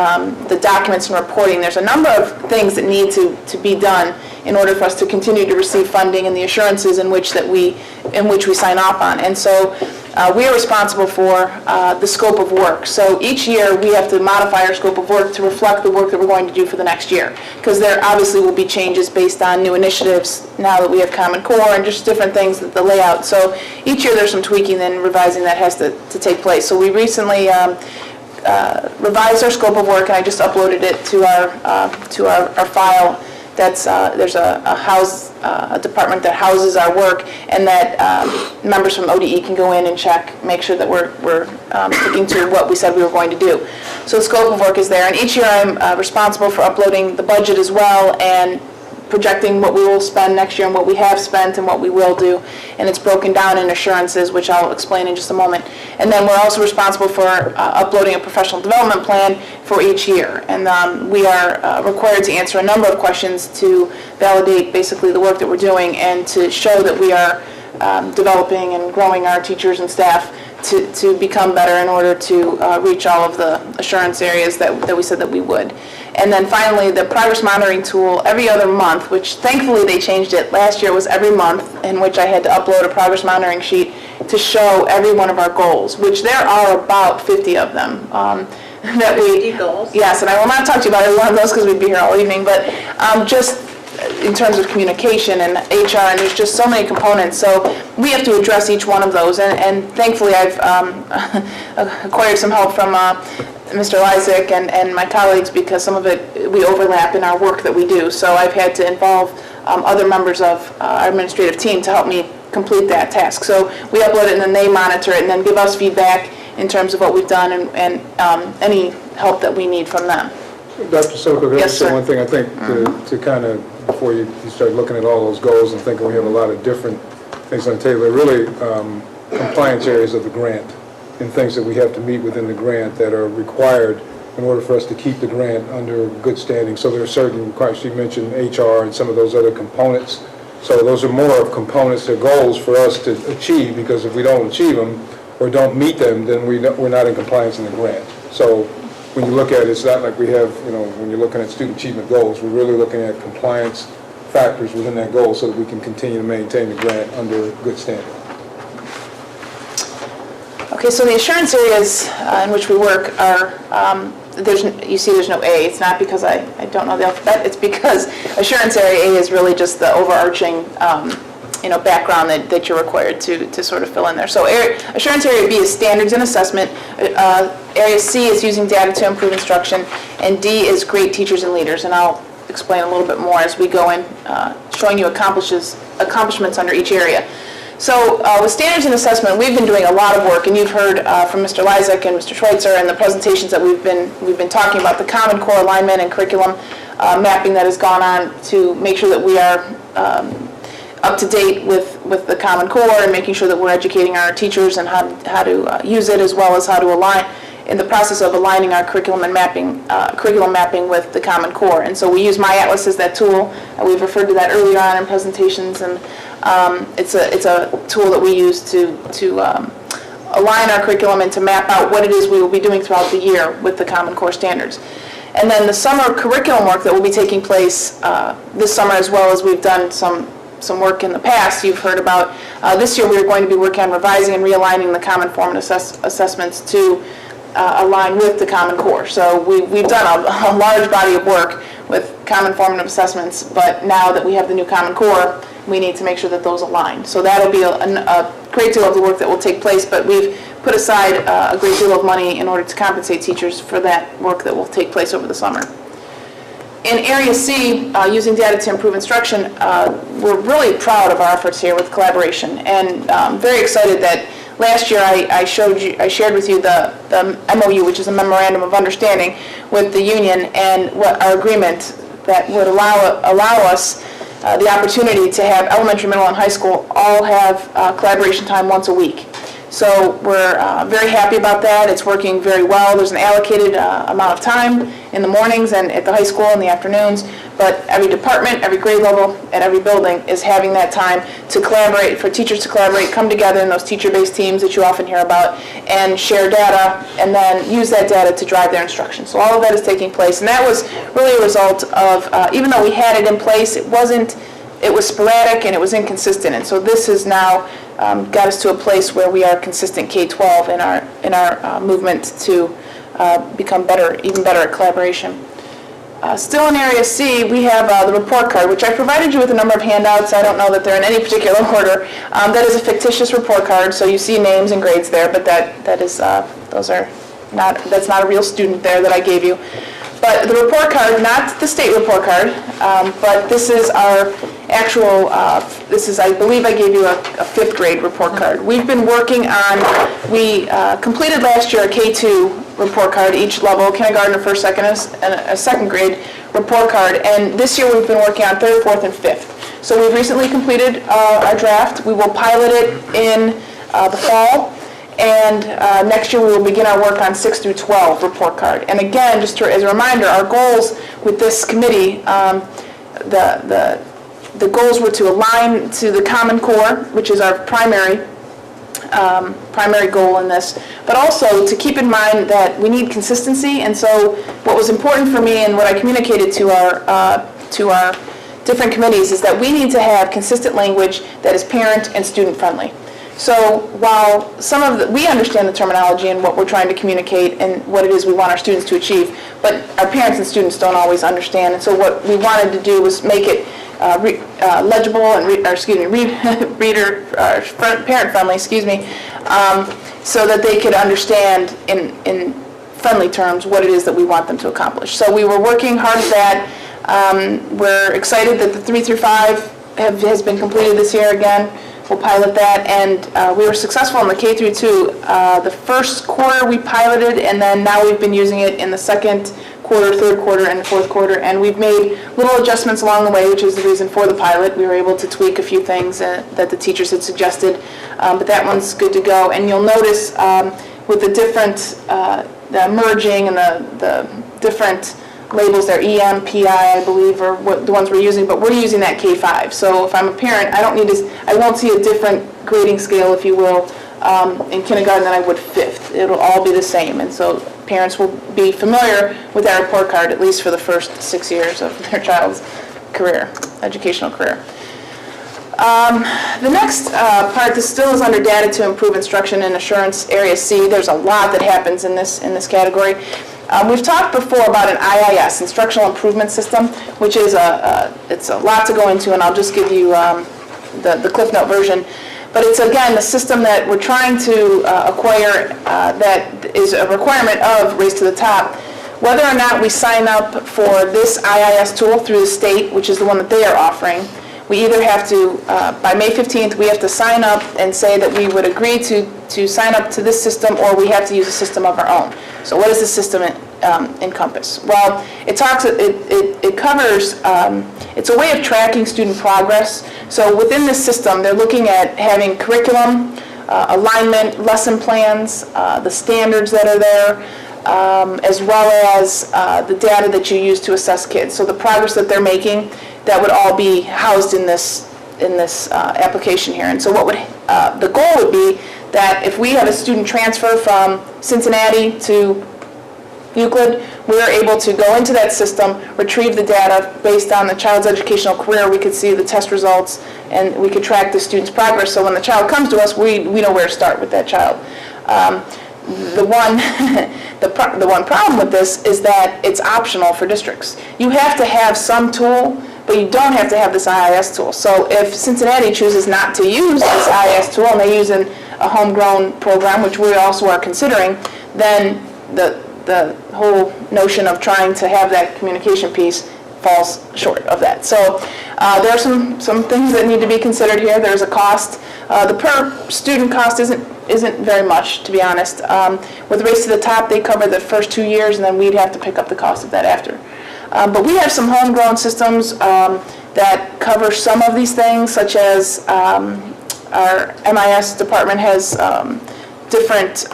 the documents and reporting, there's a number of things that need to be done in order for us to continue to receive funding and the assurances in which we sign off on. And so we are responsible for the scope of work. So each year we have to modify our scope of work to reflect the work that we're going to do for the next year, because there obviously will be changes based on new initiatives now that we have Common Core and just different things, the layout. So each year there's some tweaking and revising that has to take place. So we recently revised our scope of work, and I just uploaded it to our file. That's there's a department that houses our work, and that members from ODE can go in and check, make sure that we're sticking to what we said we were going to do. So the scope of work is there, and each year I'm responsible for uploading the budget as well, and projecting what we will spend next year and what we have spent and what we will do. And it's broken down in assurances, which I'll explain in just a moment. And then we're also responsible for uploading a professional development plan for each year. And we are required to answer a number of questions to validate basically the work that we're doing and to show that we are developing and growing our teachers and staff to become better in order to reach all of the assurance areas that we said that we would. And then finally, the progress monitoring tool every other month, which thankfully they changed it. Last year was every month, in which I had to upload a progress monitoring sheet to show every one of our goals, which there are about 50 of them. That we 50 goals? Yes, and I will not talk to you about every one of those because we'd be here all evening, but just in terms of communication and HR, and there's just so many components, so we have to address each one of those, and thankfully I've acquired some help from Mr. Lysick and my colleagues, because some of it we overlap in our work that we do, so I've had to involve other members of our administrative team to help me complete that task. So we upload it and then they monitor it and then give us feedback in terms of what we've done and any help that we need from them. Dr. Soko, can I Yes, say sir. one thing? I think to kind of, before you start looking at all those goals and thinking we have a lot of different things on the table, they're really compliance areas of the grant and things that we have to meet within the grant that are required in order for us to keep the grant under good standing. So there are certain requirements. You mentioned HR and some of those other components. So those are more of components or goals for us to achieve, because if we don't achieve them or don't meet them, then we're not in compliance in the grant. So when you look at it, it's not like we have, when you're looking at student achievement goals, we're really looking at compliance factors within that goal so that we can continue to maintain the grant under good standing. Okay, so the assurance areas in which we work are, you see there's no A. It's not because I don't know the alphabet. It's because assurance area A is really just the overarching background that you're required to sort of fill in there. So assurance area B is standards and assessment. Area C is using data to improve instruction. And D is great teachers and leaders. And I'll explain a little bit more as we go in, showing you accomplishments under each area. So with standards and assessment, we've been doing a lot of work, and you've heard from Mr. Lysak and Mr. Schweitzer and the presentations that we've been talking about the Common Core alignment and curriculum mapping that has gone on to make sure that we are up to date with the Common Core and making sure that we're educating our teachers and how to use it, as well as how to align in the process of aligning our curriculum mapping with the Common Core. And so we use MyAtlas as that tool. We've referred to that earlier on in presentations, and it's a tool that we use to align our curriculum and to map out what it is we will be doing throughout the year with the Common Core standards. And then the summer curriculum work that will be taking place this summer, as well as we've done some work in the past, you've heard about. This year we're going to be working on revising and realigning the Common Formative assessments to align with the Common Core. So we've done a large body of work with Common Formative assessments, but now that we have the new Common Core, we need to make sure that those align. So that'll be a great deal of the work that will take place, but we've put aside a great deal of money in order to compensate teachers for that work that will take place over the summer. In Area C, using data to improve instruction, we're really proud of our efforts here with collaboration, and very excited that last year I shared with you the MOU, which is a Memorandum of Understanding with the union, and our agreement that would allow us the opportunity to have elementary, middle, and high school all have collaboration time once a week. So we're very happy about that. It's working very well. There's an allocated amount of time in the mornings and at the high school in the afternoons, but every department, every grade level, and every building is having that time to collaborate, for teachers to collaborate, come together in those teacher-based teams that you often hear about, and share data, and then use that data to drive their instruction. So all of that is taking place, and that was really a result of, even though we had it in place, it was sporadic and it was inconsistent, and so this has now got us to a place where we are consistent K-12 in our movement to become even better at collaboration. Still in Area C, we have the report card, which I provided you with a number of handouts. I don't know that they're in any particular order. That is a fictitious report card, so you see names and grades there, but that's not a real student there that I gave you. But the report card, not the state report card, but this is our actual, I believe I gave you a 5th grade report card. We've been working on, we completed last year a K2 report card, each level, kindergarten, first, second, and a 2nd grade report card, and this year we've been working on 3rd, 4th, and 5th. So we've recently completed our draft. We will pilot it in the fall. And next year we will begin our work on 6 through 12 report card. And again, just as a reminder, our goals with this committee, the goals were to align to the Common Core, which is our primary goal in this, but also to keep in mind that we need consistency. And so what was important for me and what I communicated to our different committees is that we need to have consistent language that is parent and student friendly. So while we understand the terminology and what we're trying to communicate and what it is we want our students to achieve, but our parents and students don't always understand. And so what we wanted to do was make it legible and parent friendly, so that they could understand in friendly terms what it is that we want them to accomplish. So we were working hard at that. We're excited that the 3 through 5 has been completed this year again. We'll pilot that, and we were successful in the K through 2. The first quarter we piloted, and then now we've been using it in the 2nd quarter, 3rd quarter, and the 4th quarter, and we've made little adjustments along the way, which is the reason for the pilot. We were able to tweak a few things that the teachers had suggested, but that one's good to go. And you'll notice with the different, the merging and the different labels there, EM, PI, I believe, are the ones we're using, but we're using that K5. So if I'm a parent, I won't see a different grading scale, if you will, in kindergarten than I would 5th. It'll all be the same, and so parents will be familiar with that report card, at least for the first 6 years of their child's career, educational career. The next part, this still is under data to improve instruction and assurance, Area C. There's a lot that happens in this category. We've talked before about an IIS, Instructional Improvement System, which is it's a lot to go into, and I'll just give you the Cliff Note version. But it's, again, the system that we're trying to acquire that is a requirement of Race to the Top, whether or not we sign up for this IIS tool through the state, which is the one that they are offering, we either have to, by May 15th, we have to sign up and say that we would agree to sign up to this system, or we have to use a system of our own. So what does the system encompass? Well, it covers, it's a way of tracking student progress. So within this system, they're looking at having curriculum, alignment, lesson plans, the standards that are there, as well as the data that you use to assess kids. So the progress that they're making, that would all be housed in this application here. And so what would the goal would be that if we have a student transfer from Cincinnati to Euclid, we are able to go into that system, retrieve the data based on the child's educational career. We could see the test results, and we could track the student's progress. So when the child comes to us, we know where to start with that child. The one problem with this is that it's optional for districts. You have to have some tool, but you don't have to have this IIS tool. So if Cincinnati chooses not to use this IIS tool and they use a homegrown program, which we also are considering, then the whole notion of trying to have that communication piece falls short of that. So there are some things that need to be considered here. There's a cost. The per student cost isn't very much, to be honest. With Race to the Top, they cover the first 2 years, and then we'd have to pick up the cost of that after. But we have some homegrown systems that cover some of these things, such as our MIS department has different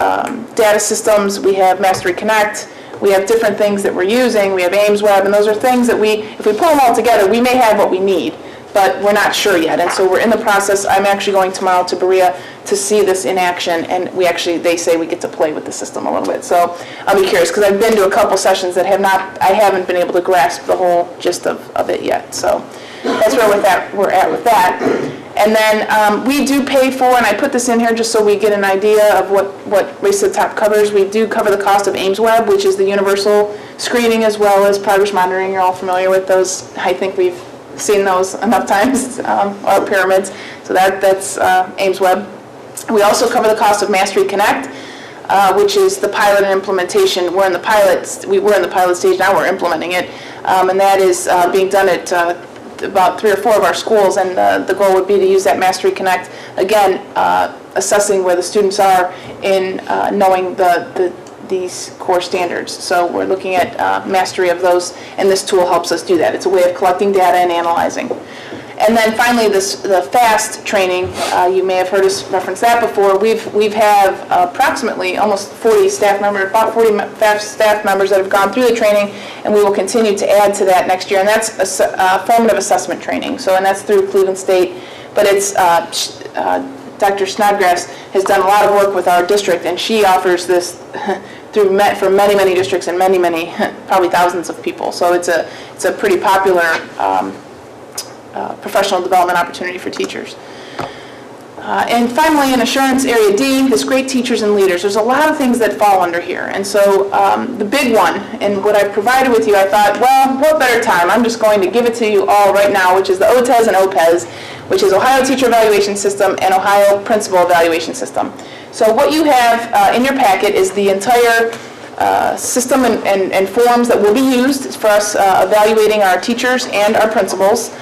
data systems. We have Mastery Connect. We have different things that we're using. We have AimsWeb, and those are things that if we pull them all together, we may have what we need, but we're not sure yet. And so we're in the process. I'm actually going tomorrow to Berea to see this in action, and they say we get to play with the system a little bit. So I'll be curious, because I've been to a couple sessions that I haven't been able to grasp the whole gist of it yet. So that's where we're at with that. And then we do pay for, and I put this in here just so we get an idea of what Race to the Top covers. We do cover the cost of AimsWeb, which is the universal screening as well as progress monitoring. You're all familiar with those. I think we've seen those enough times, or pyramids. So that's AimsWeb. We also cover the cost of Mastery Connect, which is the pilot and implementation. We're in the pilot stage now. We're implementing it, and that is being done at about 3 or 4 of our schools, and the goal would be to use that Mastery Connect, again, assessing where the students are in knowing these core standards. So we're looking at mastery of those, and this tool helps us do that. It's a way of collecting data and analyzing. And then finally, the FAST training, you may have heard us reference that before. We've have approximately almost 40 staff members, about 40 FAST staff members that have gone through the training, and we will continue to add to that next year. And that's a formative assessment training. So, and that's through Cleveland State, but it's Dr. Snodgrass has done a lot of work with our district, and she offers this for many, many districts and many, many, probably thousands of people. So it's a pretty popular professional development opportunity for teachers. And finally, in Assurance Area D, this great teachers and leaders. There's a lot of things that fall under here. And so the big one, and what I've provided with you, I thought, well, what better time? I'm just going to give it to you all right now, which is the OTES and OPES, which is Ohio Teacher Evaluation System and Ohio Principal Evaluation System. So what you have in your packet is the entire system and forms that will be used for us evaluating our teachers and our principals.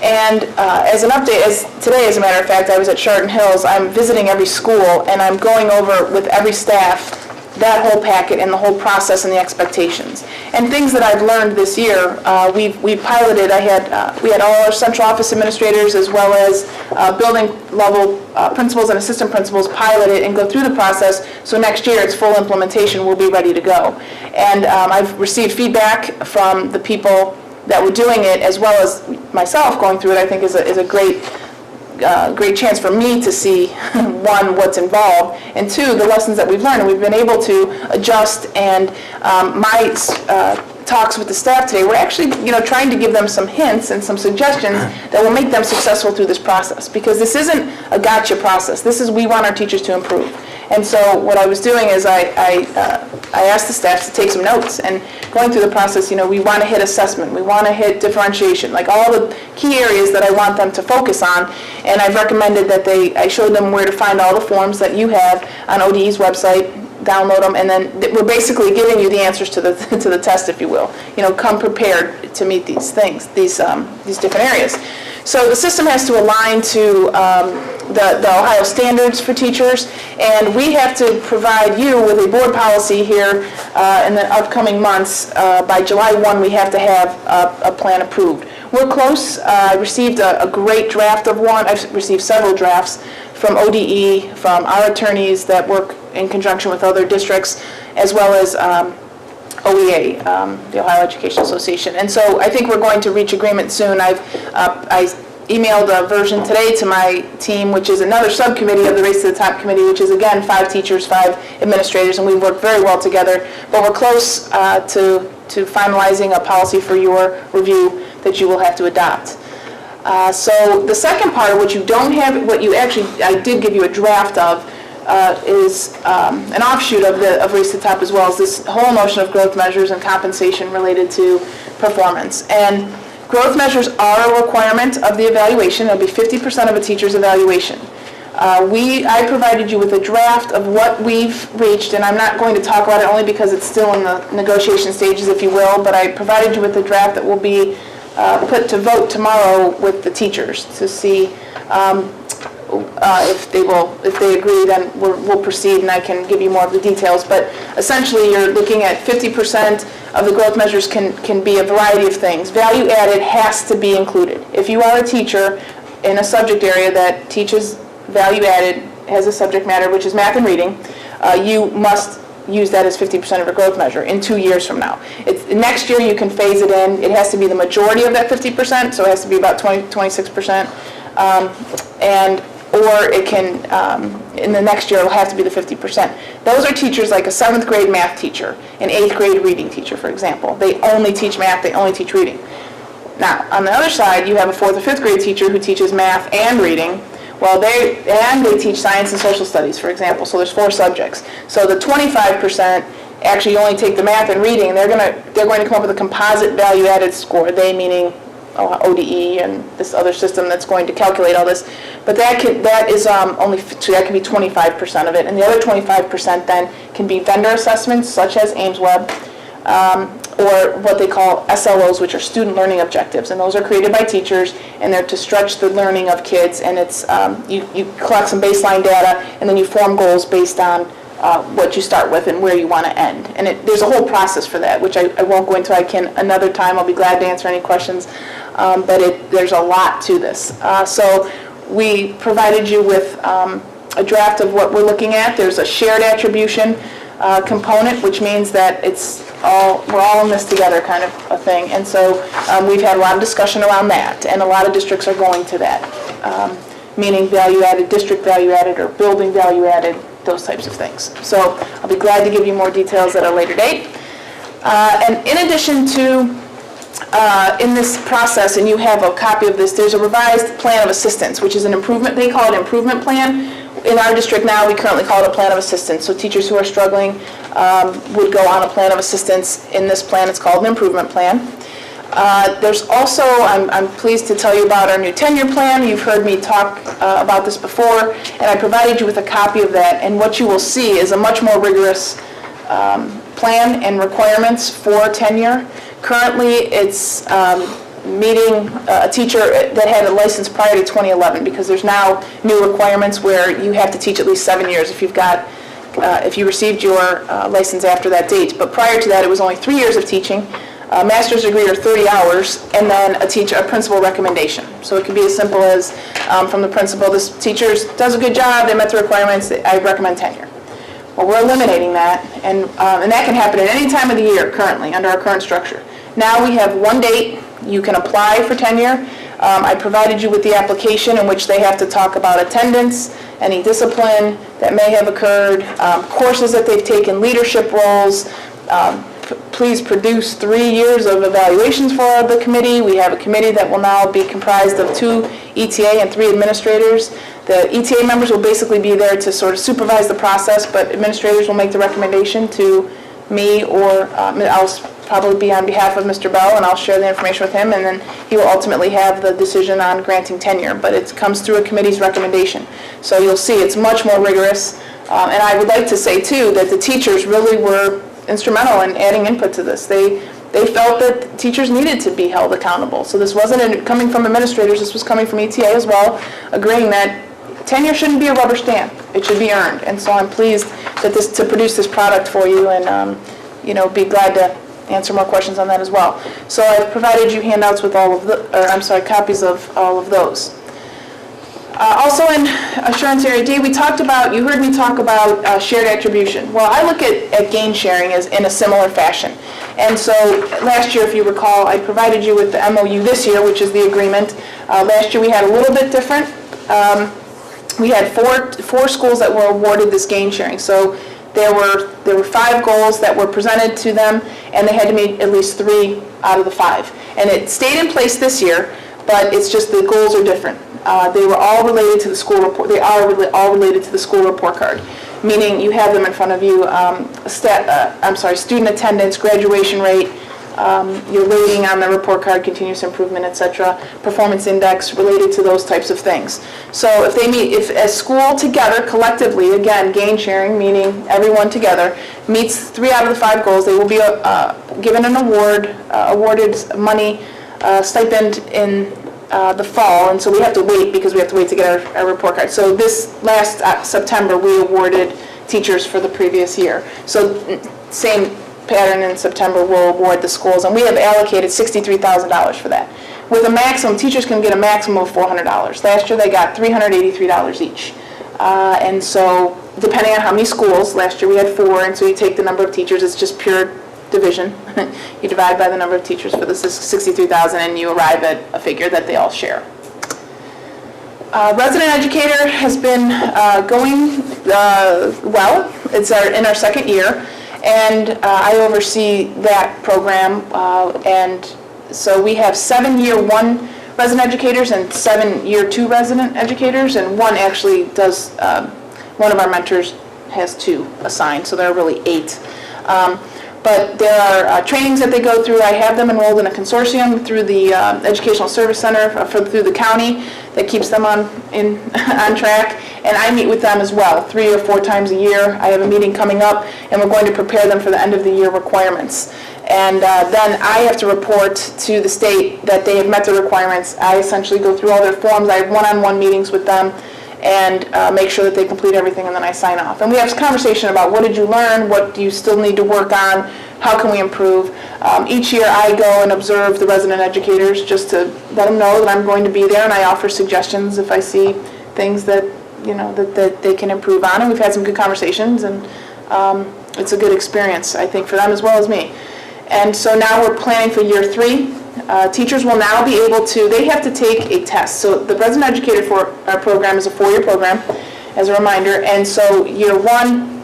And as an update, today, as a matter of fact, I was at Chardon Hills. I'm visiting every school, and I'm going over with every staff that whole packet and the whole process and the expectations. And things that I've learned this year, we piloted. We had all our central office administrators as well as building level principals and assistant principals pilot it and go through the process. So next year, its full implementation will be ready to go. And I've received feedback from the people that were doing it, as well as myself going through it. I think is a great chance for me to see, one, what's involved, and two, the lessons that we've learned. And we've been able to adjust, and my talks with the staff today, we're actually trying to give them some hints and some suggestions that will make them successful through this process, because this isn't a gotcha process. This is, we want our teachers to improve. And so what I was doing is I asked the staff to take some notes, and going through the process, we want to hit assessment, we want to hit differentiation, like all the key areas that I want them to focus on. And I've recommended that I showed them where to find all the forms that you have on ODE's website. download them, and then we're basically giving you the answers to the to the test, if you will. Come prepared to meet these things, these different areas. So the system has to align to the Ohio standards for teachers, and we have to provide you with a board policy here in the upcoming months. By July 1, we have to have a plan approved. We're close. I received a great draft of one. I've received several drafts from ODE, from our attorneys that work in conjunction with other districts, as well as OEA, the Ohio Education Association. And so I think we're going to reach agreement soon. I emailed a version today to my team, which is another subcommittee of the Race to the Top committee, which is, again, 5 teachers, 5 administrators, and we work very well together. But we're close to finalizing a policy for your review that you will have to adopt. So the second part of what you don't have, what you actually, I did give you a draft of, is an offshoot of Race to the Top, as well as this whole notion of growth measures and compensation related to performance. And growth measures are a requirement of the evaluation. It'll be 50% of a teacher's evaluation. I provided you with a draft of what we've reached, and I'm not going to talk about it only because it's still in the negotiation stages, if you will, but I provided you with a draft that will be put to vote tomorrow with the teachers to see if they agree, then we'll proceed, and I can give you more of the details. But essentially, you're looking at 50% of the growth measures can be a variety of things. Value added has to be included. If you are a teacher in a subject area that teaches value added, has a subject matter, which is math and reading, you must use that as 50% of a growth measure in 2 years from now. Next year, you can phase it in. It has to be the majority of that 50%, so it has to be about 26%. Or it can, in the next year, it'll have to be the 50%. Those are teachers like a 7th grade math teacher, an 8th grade reading teacher, for example. They only teach math, they only teach reading. Now, on the other side, you have a 4th or 5th grade teacher who teaches math and reading. Well, they teach science and social studies, for example, so there's 4 subjects. So the 25% actually only take the math and reading, and they're going to come up with a composite value-added score, they meaning ODE and this other system that's going to calculate all this. But that can be 25% of it, and the other 25% then can be vendor assessments such as Ames Web, or what they call SLOs, which are student learning objectives, and those are created by teachers, and they're to stretch the learning of kids. And it's you collect some baseline data, and then you form goals based on what you start with and where you want to end. And there's a whole process for that, which I won't go into. I can another time. I'll be glad to answer any questions. But there's a lot to this. So we provided you with a draft of what we're looking at. There's a shared attribution component, which means that we're all in this together kind of a thing. And so we've had a lot of discussion around that, and a lot of districts are going to that, meaning value-added, district value-added, or building value-added, those types of things. So I'll be glad to give you more details at a later date. And in addition to in this process, and you have a copy of this, there's a revised plan of assistance, which is an improvement. They call it improvement plan. In our district now, we currently call it a plan of assistance. So teachers who are struggling would go on a plan of assistance. In this plan, it's called an improvement plan. There's also, I'm pleased to tell you about our new tenure plan. You've heard me talk about this before, and I provided you with a copy of that. And what you will see is a much more rigorous plan and requirements for tenure. Currently, it's meeting a teacher that had a license prior to 2011, because there's now new requirements where you have to teach at least 7 years if you received your license after that date. But prior to that, it was only 3 years of teaching. A master's degree or 30 hours, and then a principal recommendation. So it could be as simple as from the principal, this teacher does a good job, they met the requirements, I recommend tenure. Well, we're eliminating that, and that can happen at any time of the year currently under our current structure. Now we have one date you can apply for tenure. I provided you with the application in which they have to talk about attendance, any discipline that may have occurred, courses that they've taken, leadership roles. Please produce 3 years of evaluations for the committee. We have a committee that will now be comprised of 2 ETA and 3 administrators. The ETA members will basically be there to sort of supervise the process, but administrators will make the recommendation to me, or I'll probably be on behalf of Mr. Bell, and I'll share the information with him, and then he will ultimately have the decision on granting tenure. But it comes through a committee's recommendation. So you'll see it's much more rigorous. And I would like to say, too, that the teachers really were instrumental in adding input to this. They felt that teachers needed to be held accountable. So this wasn't coming from administrators, this was coming from ETA as well, agreeing that tenure shouldn't be a rubber stamp. It should be earned. And so I'm pleased that to produce this product for you, and be glad to answer more questions on that as well. So I've provided you handouts with copies of all of those. Also in Assurance Area D, you heard me talk about shared attribution. Well, I look at gain sharing as in a similar fashion. And so last year, if you recall, I provided you with the MOU this year, which is the agreement. Last year we had a little bit different. We had four schools that were awarded this gain sharing. So there were 5 goals that were presented to them, and they had to meet at least 3 out of the 5. And it stayed in place this year, but it's just the goals are different. They were all related to the school report. They are all related to the school report card, meaning you have them in front of you. Student attendance, graduation rate, your rating on the report card, continuous improvement, etc. Performance index related to those types of things. So if a school together, collectively, again, gain sharing, meaning everyone together, meets 3 out of the 5 goals, they will be given an awarded money stipend in the fall, and so we have to wait because we have to wait to get our report card. So this last September, we awarded teachers for the previous year. So same pattern in September, we'll award the schools, and we have allocated $63,000 for that. With a maximum, teachers can get a maximum of $400. Last year they got $383 each. And so depending on how many schools, last year we had 4, and so you take the number of teachers, it's just pure division. You divide by the number of teachers for the 63,000 and you arrive at a figure that they all share. Resident educator has been going well. It's in our 2nd year, and I oversee that program. And so we have 7 year 1 resident educators and 7 year 2 resident educators, and one actually does, one of our mentors has 2 assigned, so there are really 8. But there are trainings that they go through. I have them enrolled in a consortium through the Educational Service Center through the county that keeps them on track. And I meet with them as well 3 or 4 times a year. I have a meeting coming up, and we're going to prepare them for the end of the year requirements. And then I have to report to the state that they have met the requirements. I essentially go through all their forms. I have one-on-one meetings with them and make sure that they complete everything, and then I sign off. And we have a conversation about what did you learn, what do you still need to work on, how can we improve. Each year I go and observe the resident educators just to let them know that I'm going to be there, and I offer suggestions if I see things that that they can improve on. And we've had some good conversations, and it's a good experience, I think, for them as well as me. And so now we're planning for year 3. Teachers will now be able to, they have to take a test. So the resident educator for our program is a 4-year program, as a reminder. And so year 1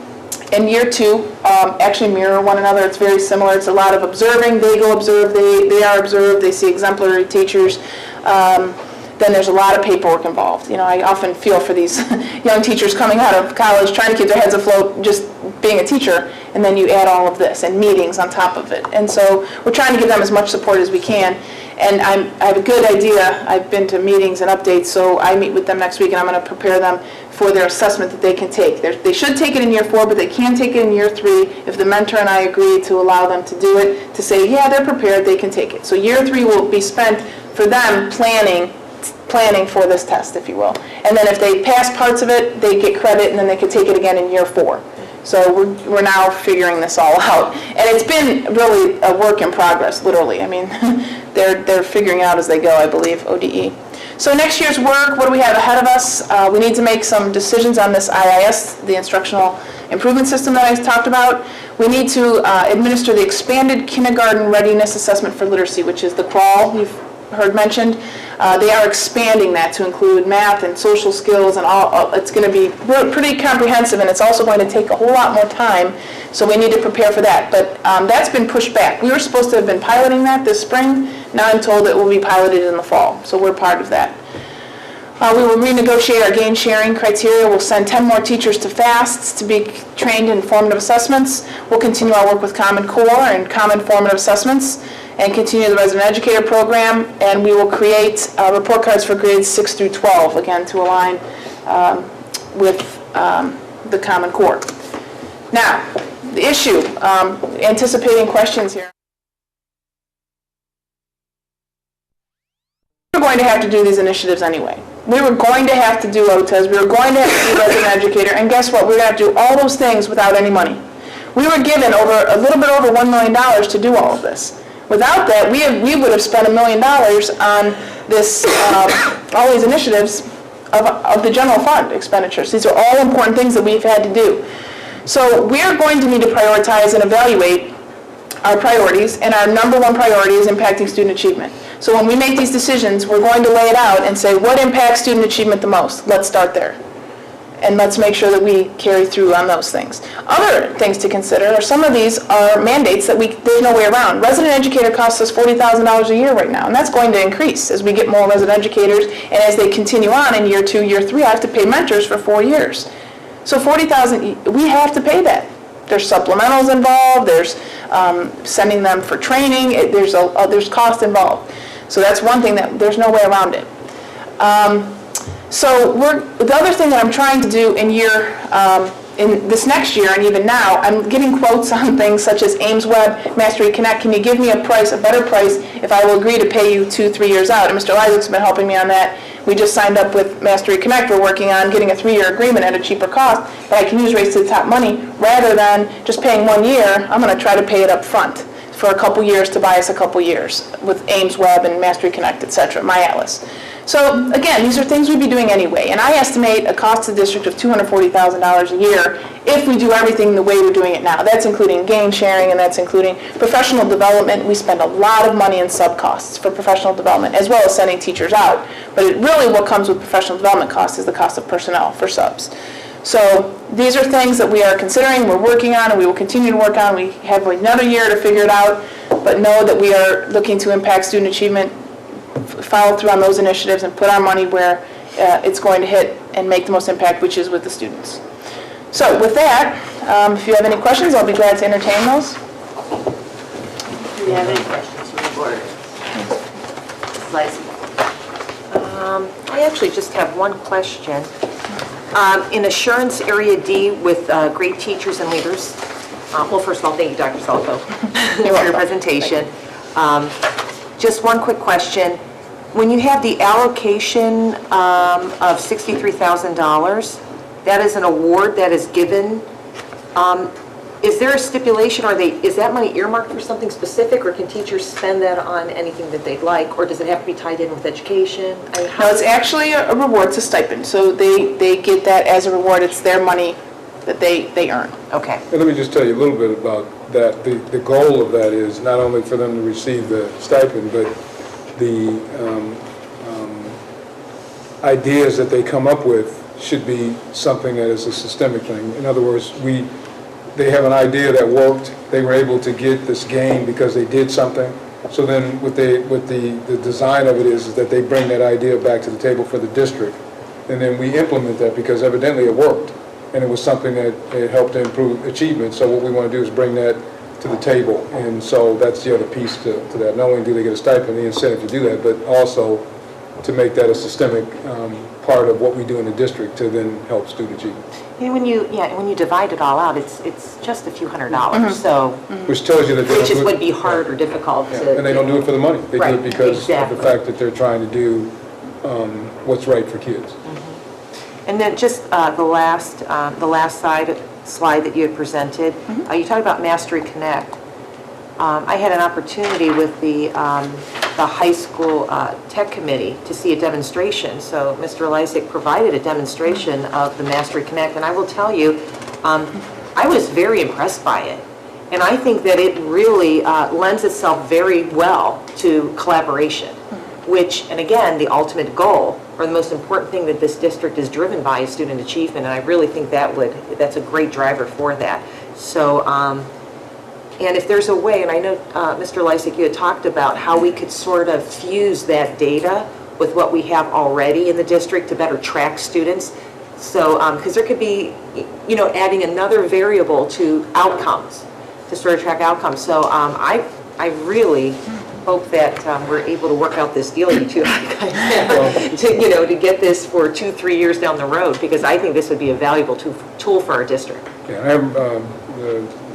and year 2 actually mirror one another. It's very similar. It's a lot of observing. They go observe, they are observed, they see exemplary teachers. Then there's a lot of paperwork involved. I often feel for these young teachers coming out of college trying to keep their heads afloat just being a teacher, and then you add all of this and meetings on top of it. And so we're trying to give them as much support as we can. And I have a good idea. I've been to meetings and updates, so I meet with them next week, and I'm going to prepare them for their assessment that they can take. They should take it in year 4, but they can take it in year 3 if the mentor and I agree to allow them to do it, to say, yeah, they're prepared, they can take it. So year 3 will be spent for them planning for this test, if you will. And then if they pass parts of it, they get credit, and then they can take it again in year 4. So we're now figuring this all out. And it's been really a work in progress, literally. I mean, they're figuring out as they go, I believe, ODE. So next year's work, what do we have ahead of us? We need to make some decisions on this IIS, the Instructional Improvement System that I talked about. We need to administer the Expanded Kindergarten Readiness Assessment for Literacy, which is the CRAL you've heard mentioned. They are expanding that to include math and social skills and all. It's going to be pretty comprehensive, and it's also going to take a whole lot more time, so we need to prepare for that. But that's been pushed back. We were supposed to have been piloting that this spring. Now I'm told it will be piloted in the fall, so we're part of that. We will renegotiate our gain sharing criteria. We'll send 10 more teachers to FASTs to be trained in formative assessments. We'll continue our work with Common Core and Common Formative Assessments, and continue the resident educator program, and we will create report cards for grades 6 through 12, again, to align with the Common Core. Now, the issue, anticipating questions here. We were going to have to do these initiatives anyway. We were going to have to do OTAs, we were going to have to do resident educator, and guess what? We were going to have to do all those things without any money. We were given a little bit over $1 million to do all of this. Without that, we would have spent $1 million on this, all these initiatives of the general fund expenditures. These are all important things that we've had to do. So we are going to need to prioritize and evaluate our priorities, and our number one priority is impacting student achievement. So when we make these decisions, we're going to lay it out and say, what impacts student achievement the most? Let's start there. And let's make sure that we carry through on those things. Other things to consider are some of these are mandates that there's no way around. Resident educator costs us $40,000 a year right now, and that's going to increase as we get more resident educators, and as they continue on in year 2, year 3, I have to pay mentors for 4 years. So $40,000, we have to pay that. There's supplementals involved, there's sending them for training, there's cost involved. So that's one thing that there's no way around it. So the other thing that I'm trying to do in this next year and even now, I'm getting quotes on things such as Ames Web, Mastery Connect. Can you give me a better price if I will agree to pay you 2-3 years out? And Mr. Isaac's been helping me on that. We just signed up with Mastery Connect. We're working on getting a 3-year agreement at a cheaper cost that I can use Race to the Top money rather than just paying 1 year. I'm going to try to pay it up front for a couple years to buy us a couple years with Ames Web and Mastery Connect, etc., My Atlas. So again, these are things we'd be doing anyway, and I estimate a cost to the district of $240,000 a year if we do everything the way we're doing it now. That's including gain sharing, and that's including professional development. We spend a lot of money in sub-costs for professional development, as well as sending teachers out. But really what comes with professional development costs is the cost of personnel for subs. So these are things that we are considering, we're working on, and we will continue to work on. We have another year to figure it out, but know that we are looking to impact student achievement, follow through on those initiatives, and put our money where it's going to hit and make the most impact, which is with the students. So with that, if you have any questions, I'll be glad to entertain those. Do you have any questions from the board? Mrs. Lysy? I actually just have one question. In Assurance Area D with great teachers and leaders, well, first of all, thank you, Dr. Salko, for your presentation. Just one quick question. When you have the allocation of $63,000, that is an award that is given. Is there a stipulation, or is that money earmarked for something specific, or can teachers spend that on anything that they'd like, or does it have to be tied in with education? No, it's actually a reward, it's a stipend. So they get that as a reward. It's their money that they earn. Okay. And let me just tell you a little bit about that. The goal of that is not only for them to receive the stipend, but the ideas that they come up with should be something that is a systemic thing. In other words, they have an idea that worked. They were able to get this gain because they did something. So then with the design of it is that they bring that idea back to the table for the district. And then we implement that because evidently it worked. And it was something that it helped to improve achievement. So what we want to do is bring that to the table. And so that's the other piece to that. Not only do they get a stipend, the incentive to do that, but also to make that a systemic part of what we do in the district to then help student achievement. And when you divide it all out, it's just a few $100s. So Which tells you that they which don't do would it. be hard or difficult to. And they don't do it for the money. They do Right, it because exactly. of the fact that they're trying to do what's right for kids. And then just the last slide that you had presented, you talked about Mastery Connect. I had an opportunity with the high school tech committee to see a demonstration. So Mr. Lysick provided a demonstration of the Mastery Connect, and I will tell you, I was very impressed by it. And I think that it really lends itself very well to collaboration, which, and again, the ultimate goal, or the most important thing that this district is driven by is student achievement, and I really think that's a great driver for that. So, and if there's a way, and I know, Mr. Lysick, you had talked about how we could sort of fuse that data with what we have already in the district to better track students. So, because there could be, adding another variable to outcomes, to sort of track outcomes. So I really hope that we're able to work out this deal you two guys have to get this for 2-3 years down the road, because I think this would be a valuable tool for our district. Yeah, I have,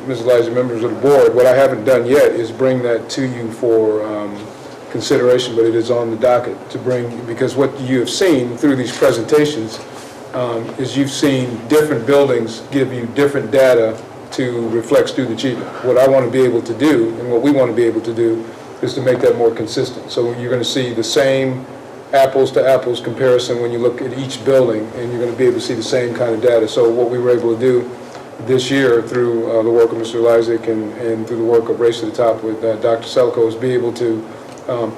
Mrs. Elijah, members of the board, what I haven't done yet is bring that to you for consideration, but it is on the docket to bring, because what you have seen through these presentations is you've seen different buildings give you different data to reflect student achievement. What I want to be able to do, and what we want to be able to do, is to make that more consistent. So you're going to see the same apples-to-apples comparison when you look at each building, and you're going to be able to see the same kind of data. So what we were able to do this year through the work of Mr. Lysick and through the work of Race to the Top with Dr. Selko is be able to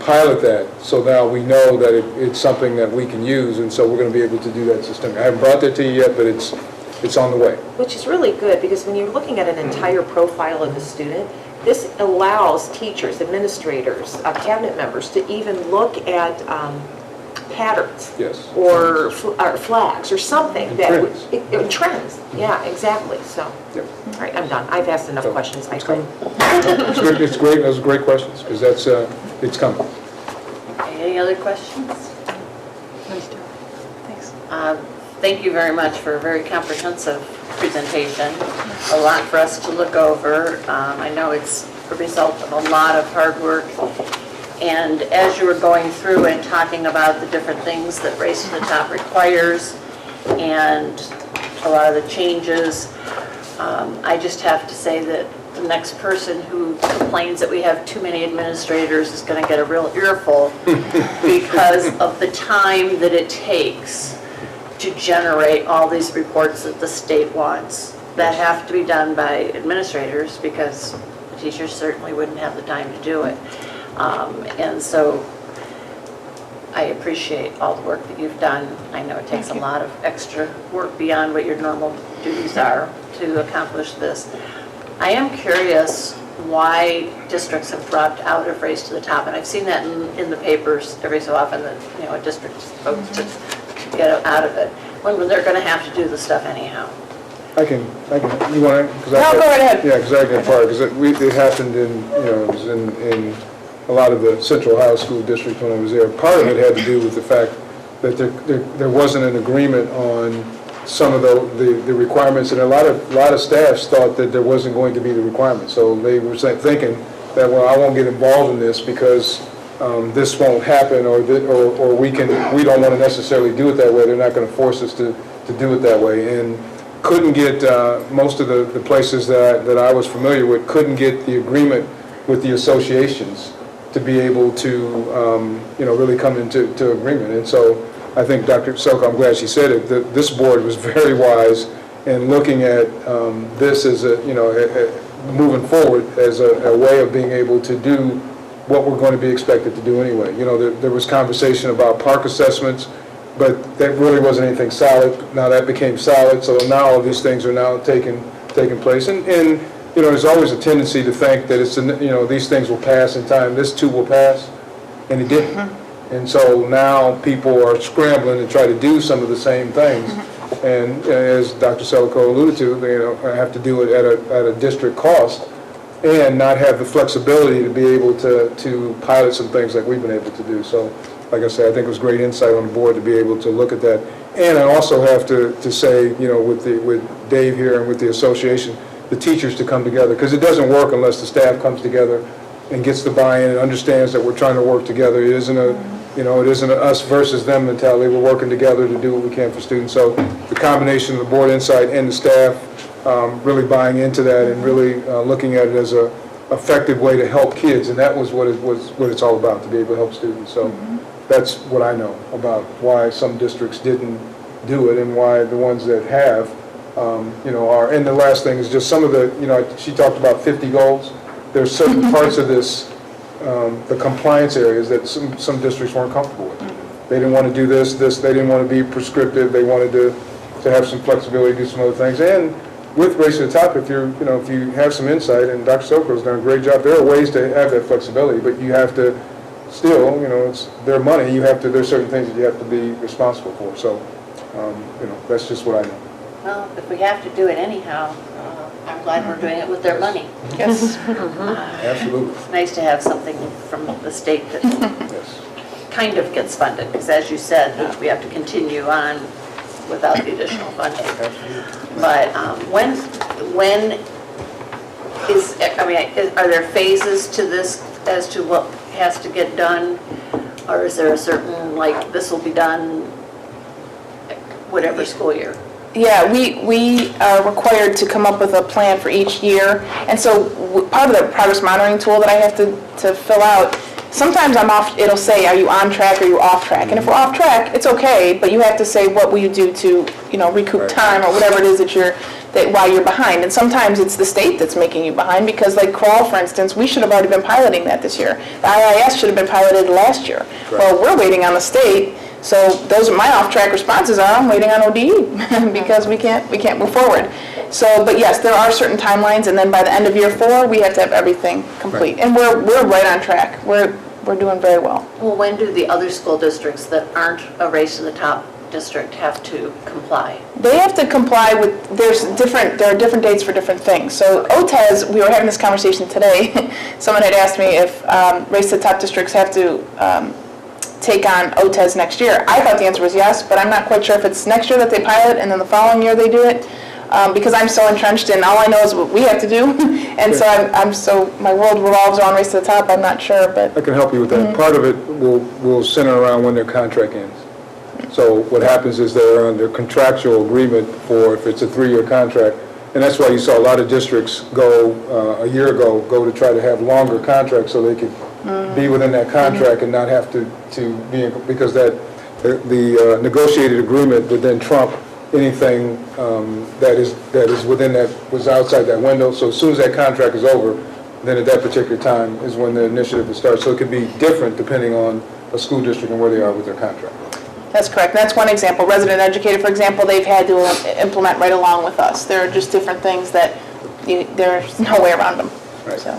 pilot that. So now we know that it's something that we can use, and so we're going to be able to do that system. I haven't brought that to you yet, but it's on the way. Which is really good, because when you're looking at an entire profile of the student, this allows teachers, administrators, cabinet members to even look at patterns. Yes. Or flags or something. Trends. Trends, yeah, exactly. So, Yep. all right, I'm done. I've asked enough questions. I quit. It's good. It's great. Those are great questions, because that's it's coming. Okay, any other questions? Nice job. Thanks. Thank you very much for a very comprehensive presentation. A lot for us to look over. I know it's a result of a lot of hard work. And as you were going through and talking about the different things that Race to the Top requires and a lot of the changes, I just have to say that the next person who complains that we have too many administrators is going to get a real earful because of the time that it takes to generate all these reports that the state wants that have to be done by administrators, because teachers certainly wouldn't have the time to do it. And so I appreciate all the work that you've done. I know it takes a lot of extra work beyond what your normal duties are to accomplish this. I am curious why districts have dropped out of Race to the Top, and I've seen that in the papers every so often, that a district votes to get out of it, when they're going to have to do the stuff anyhow. I can, you want to? No, go right ahead. Yeah, because I can part, because it happened it was in a lot of the Central Ohio school districts when I was there. Part of it had to do with the fact that there wasn't an agreement on some of the requirements, and a lot of staffs thought that there wasn't going to be the requirement. So they were thinking that, well, I won't get involved in this because this won't happen, or we don't want to necessarily do it that way. They're not going to force us to do it that way. And couldn't get, most of the places that I was familiar with, couldn't get the agreement with the associations to be able to, really come into agreement. And so I think Dr. Selko, I'm glad she said it, that this board was very wise in looking at this as moving forward as a way of being able to do what we're going to be expected to do anyway. There was conversation about park assessments, but that really wasn't anything solid. Now that became solid, so now all these things are now taking place. And there's always a tendency to think that these things will pass in time. This too will pass, and it didn't. And so now people are scrambling to try to do some of the same things. And as Dr. Selko alluded to, they have to do it at a district cost and not have the flexibility to be able to pilot some things like we've been able to do. So, like I said, I think it was great insight on the board to be able to look at that. And I also have to say, with Dave here and with the association, the teachers to come together, because it doesn't work unless the staff comes together and gets the buy-in and understands that we're trying to work together. It isn't a us versus them mentality. We're working together to do what we can for students. So the combination of the board insight and the staff really buying into that and really looking at it as a effective way to help kids, and that was what it's all about, to be able to help students. So that's what I know about why some districts didn't do it and why the ones that have are. And the last thing is just some of the, she talked about 50 goals. There's certain parts of this, the compliance areas that some districts weren't comfortable with. They didn't want to do this, they didn't want to be prescriptive. They wanted to have some flexibility, do some other things. And with Race to the Top, if you have some insight, and Dr. Selko's done a great job, there are ways to have that flexibility, but you have to still, it's their money. There's certain things that you have to be responsible for. So, that's just what I know. Well, if we have to do it anyhow, I'm glad we're doing it with their money. Yes. Absolutely. It's nice to have something from the state that Yes. kind of gets funded, because as you said, we have to continue on without the additional funding. But when is, I mean, are there phases to this as to what has to get done? Or is there a certain, like, this will be done whatever school year? Yeah, we are required to come up with a plan for each year. And so part of the progress monitoring tool that I have to fill out, sometimes I'm off, it'll say, are you on track or are you off track? And if we're off track, it's okay, but you have to say, what will you do to, recoup time or whatever it is that why you're behind. And sometimes it's the state that's making you behind, because like crawl, for instance, we should have already been piloting that this year. The IIS should have been piloted last year. Well, we're waiting on the state. So those are my off-track responses are, I'm waiting on ODE because we can't move forward. So, but yes, there are certain timelines, and then by the end of year 4, we have to have everything complete. Right. And we're right on track. We're doing very well. Well, when do the other school districts that aren't a Race to the Top district have to comply? They have to comply with, there are different dates for different things. So OTES, we were having this conversation today. Someone had asked me if Race to the Top districts have to take on OTES next year. I thought the answer was yes, but I'm not quite sure if it's next year that they pilot and then the following year they do it, because I'm so entrenched in all I know is what we have to do, and so my world revolves around Race to the Top. I'm not sure, but I can help you with that. Part of it will center around when their contract ends. So what happens is they're under contractual agreement for, if it's a 3-year contract, and that's why you saw a lot of districts go a year ago to try to have longer contracts so they could be within that contract and not have to be in, because the negotiated agreement would then trump anything that is within that, was outside that window. So as soon as that contract is over, then at that particular time is when the initiative will start. So it could be different depending on a school district and where they are with their contract. that's correct. That's one example. Resident educator, for example, they've had to implement right along with us. There are just different things that there's no way around them. Right. So,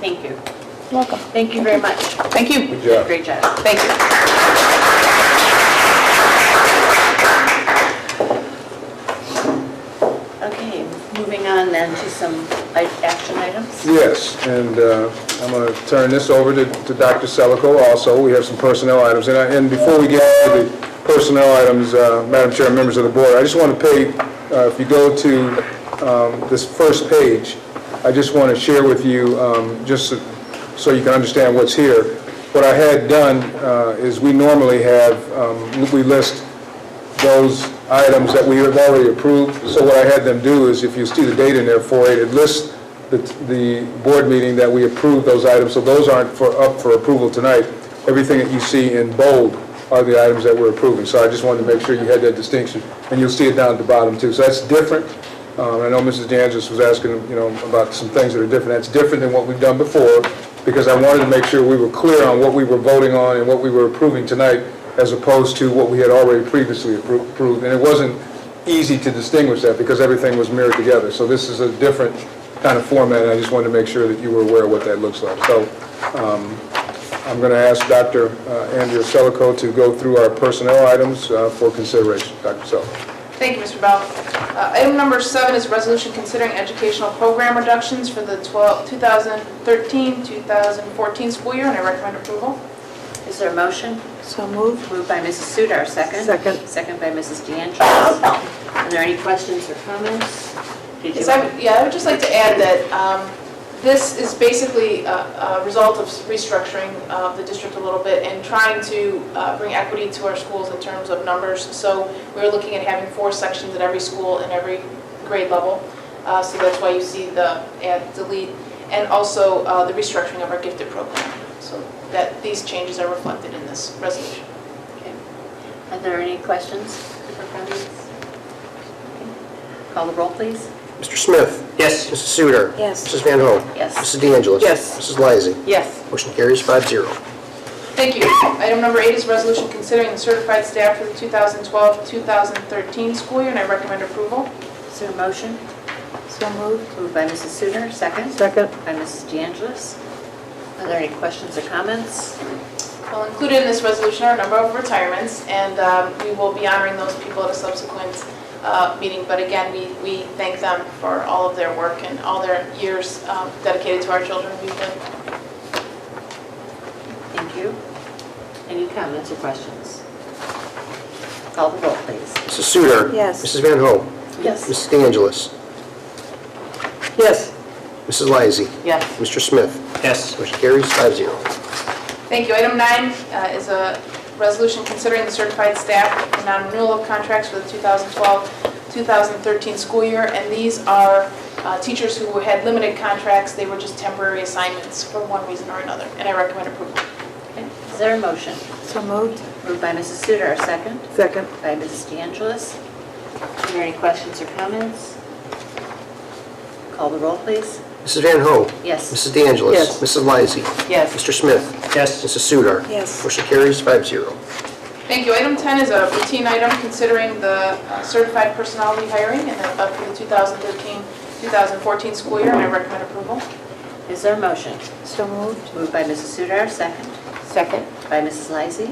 Thank you. you're welcome. Thank you very much. Thank you. Good job. Great job. Thank you. Okay, moving on then to some action items. Yes, and I'm going to turn this over to Dr. Selico also. We have some personnel items. And before we get to the personnel items, Madam Chair and members of the board, I just want to pay, if you go to this first page, I just want to share with you, just so you can understand what's here. What I had done is we normally have, we list those items that we have already approved. So what I had them do is, if you see the date in there, 4/8, it lists the board meeting that we approved those items. So those aren't up for approval tonight. Everything that you see in bold are the items that we're approving. So I just wanted to make sure you had that distinction. And you'll see it down at the bottom too. So that's different. I know Mrs. DeAngelis was asking, about some things that are different. That's different than what we've done before, because I wanted to make sure we were clear on what we were voting on and what we were approving tonight, as opposed to what we had already previously approved. And it wasn't easy to distinguish that because everything was mirrored together. So this is a different kind of format, and I just wanted to make sure that you were aware of what that looks like. So I'm going to ask Dr. Andrea Selico to go through our personnel items for consideration. Dr. Selico. Thank you, Mr. Bell. Item number 7 is resolution considering educational program reductions for the 2013-2014 school year, and I recommend approval. Is there a motion? So moved. Moved by Mrs. Sudar, second. Second. Second by Mrs. DeAngelis. Are there any questions or comments? I would just like to add that this is basically a result of restructuring the district a little bit and trying to bring equity to our schools in terms of numbers. So we're looking at having 4 sections at every school and every grade level. So that's why you see the add, delete, and also the restructuring of our gifted program. So that these changes are reflected in this resolution. Okay. Are there any questions or comments? Okay. Call the roll, please. Mr. Smith? Yes. Mrs. Sudar? Yes. Mrs. Van Hoen? Yes. Mrs. DeAngelis? Yes. Mrs. Lysy. Yes. Motion carries 5-0. Thank you. Item number 8 is resolution considering the certified staff for the 2012-2013 school year, and I recommend approval. Is there a motion? So moved. Moved by Mrs. Sudar, second. Second. By Mrs. DeAngelis. Are there any questions or comments? Well, included in this resolution are a number of retirements, and we will be honoring those people at a subsequent meeting, but again, we thank them for all of their work and all their years dedicated to our children of Euclid. Thank you. Any comments or questions? Call the roll, please. Mrs. Sudar. Yes. Mrs. Van Ho. Yes. Mrs. De Angelis. Yes. Mrs. Lysy. Yes. Mr. Smith. Yes. Motion carries 5-0. Thank you. Item 9 is a resolution considering the certified staff and non-renewal of contracts for the 2012-2013 school year, and these are teachers who had limited contracts. They were just temporary assignments for one reason or another, and I recommend approval. Okay. Is there a motion? So moved. Moved by Mrs. Sudar, second. Second. By Mrs. De Angelis. Are there any questions or comments? Call the roll, please. Mrs. Van Ho. Yes. Mrs. De Angelis. Yes. Mrs. Lysy. Yes. Mr. Smith. Yes. Mrs. Sudar. Yes. Motion carries 5-0. Thank you. Item 10 is a routine item considering the certified personnel rehiring for the 2013-2014 school year, and I recommend approval. Is there a motion? So moved. Moved by Mrs. Sudar, second. Second. By Mrs. Lysy.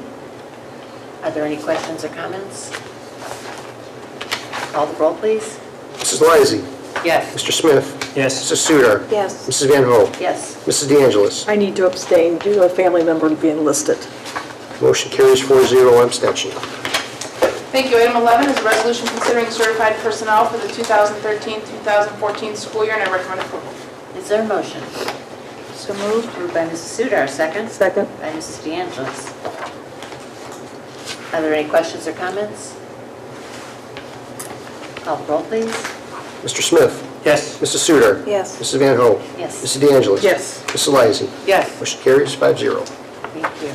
Are there any questions or comments? Call the roll, please. Mrs. Lysy. Yes. Mr. Smith. Yes. Mrs. Sudar. Yes. Mrs. Van Ho. Yes. Mrs. De Angelis. I need to abstain due to a family member being listed. Motion carries 4-0 on abstention. Thank you. Item 11 is a resolution considering certified personnel for the 2013-2014 school year, and I recommend approval. Is there a motion? So moved. Moved by Mrs. Sudar, second. Second. By Mrs. De Angelis. Are there any questions or comments? Call the roll, please. Mr. Smith. Yes. Mrs. Sudar. Yes. Mrs. Van Ho. Yes. Mrs. De Angelis. Yes. Mrs. Lysy. Yes. Motion carries 5-0. Thank you.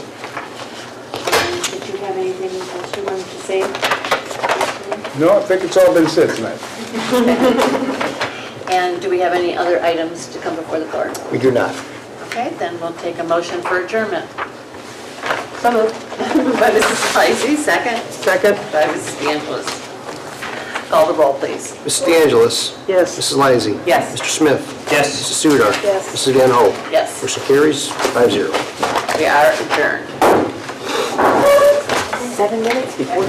Did you have anything else you wanted to say? No, I think it's all been said tonight. And do we have any other items to come before the board? We do not. Okay, then we'll take a motion for adjournment. So moved. Moved by Mrs. Lysy, second. Second. By Mrs. De Angelis. Call the roll, please. Mrs. De Angelis. Yes. Mrs. Lysy. Yes. Mr. Smith. Yes. Mrs. Sudar. Yes. Mrs. Van Ho. Yes. Motion carries 5-0. We are adjourned. 7 minutes before.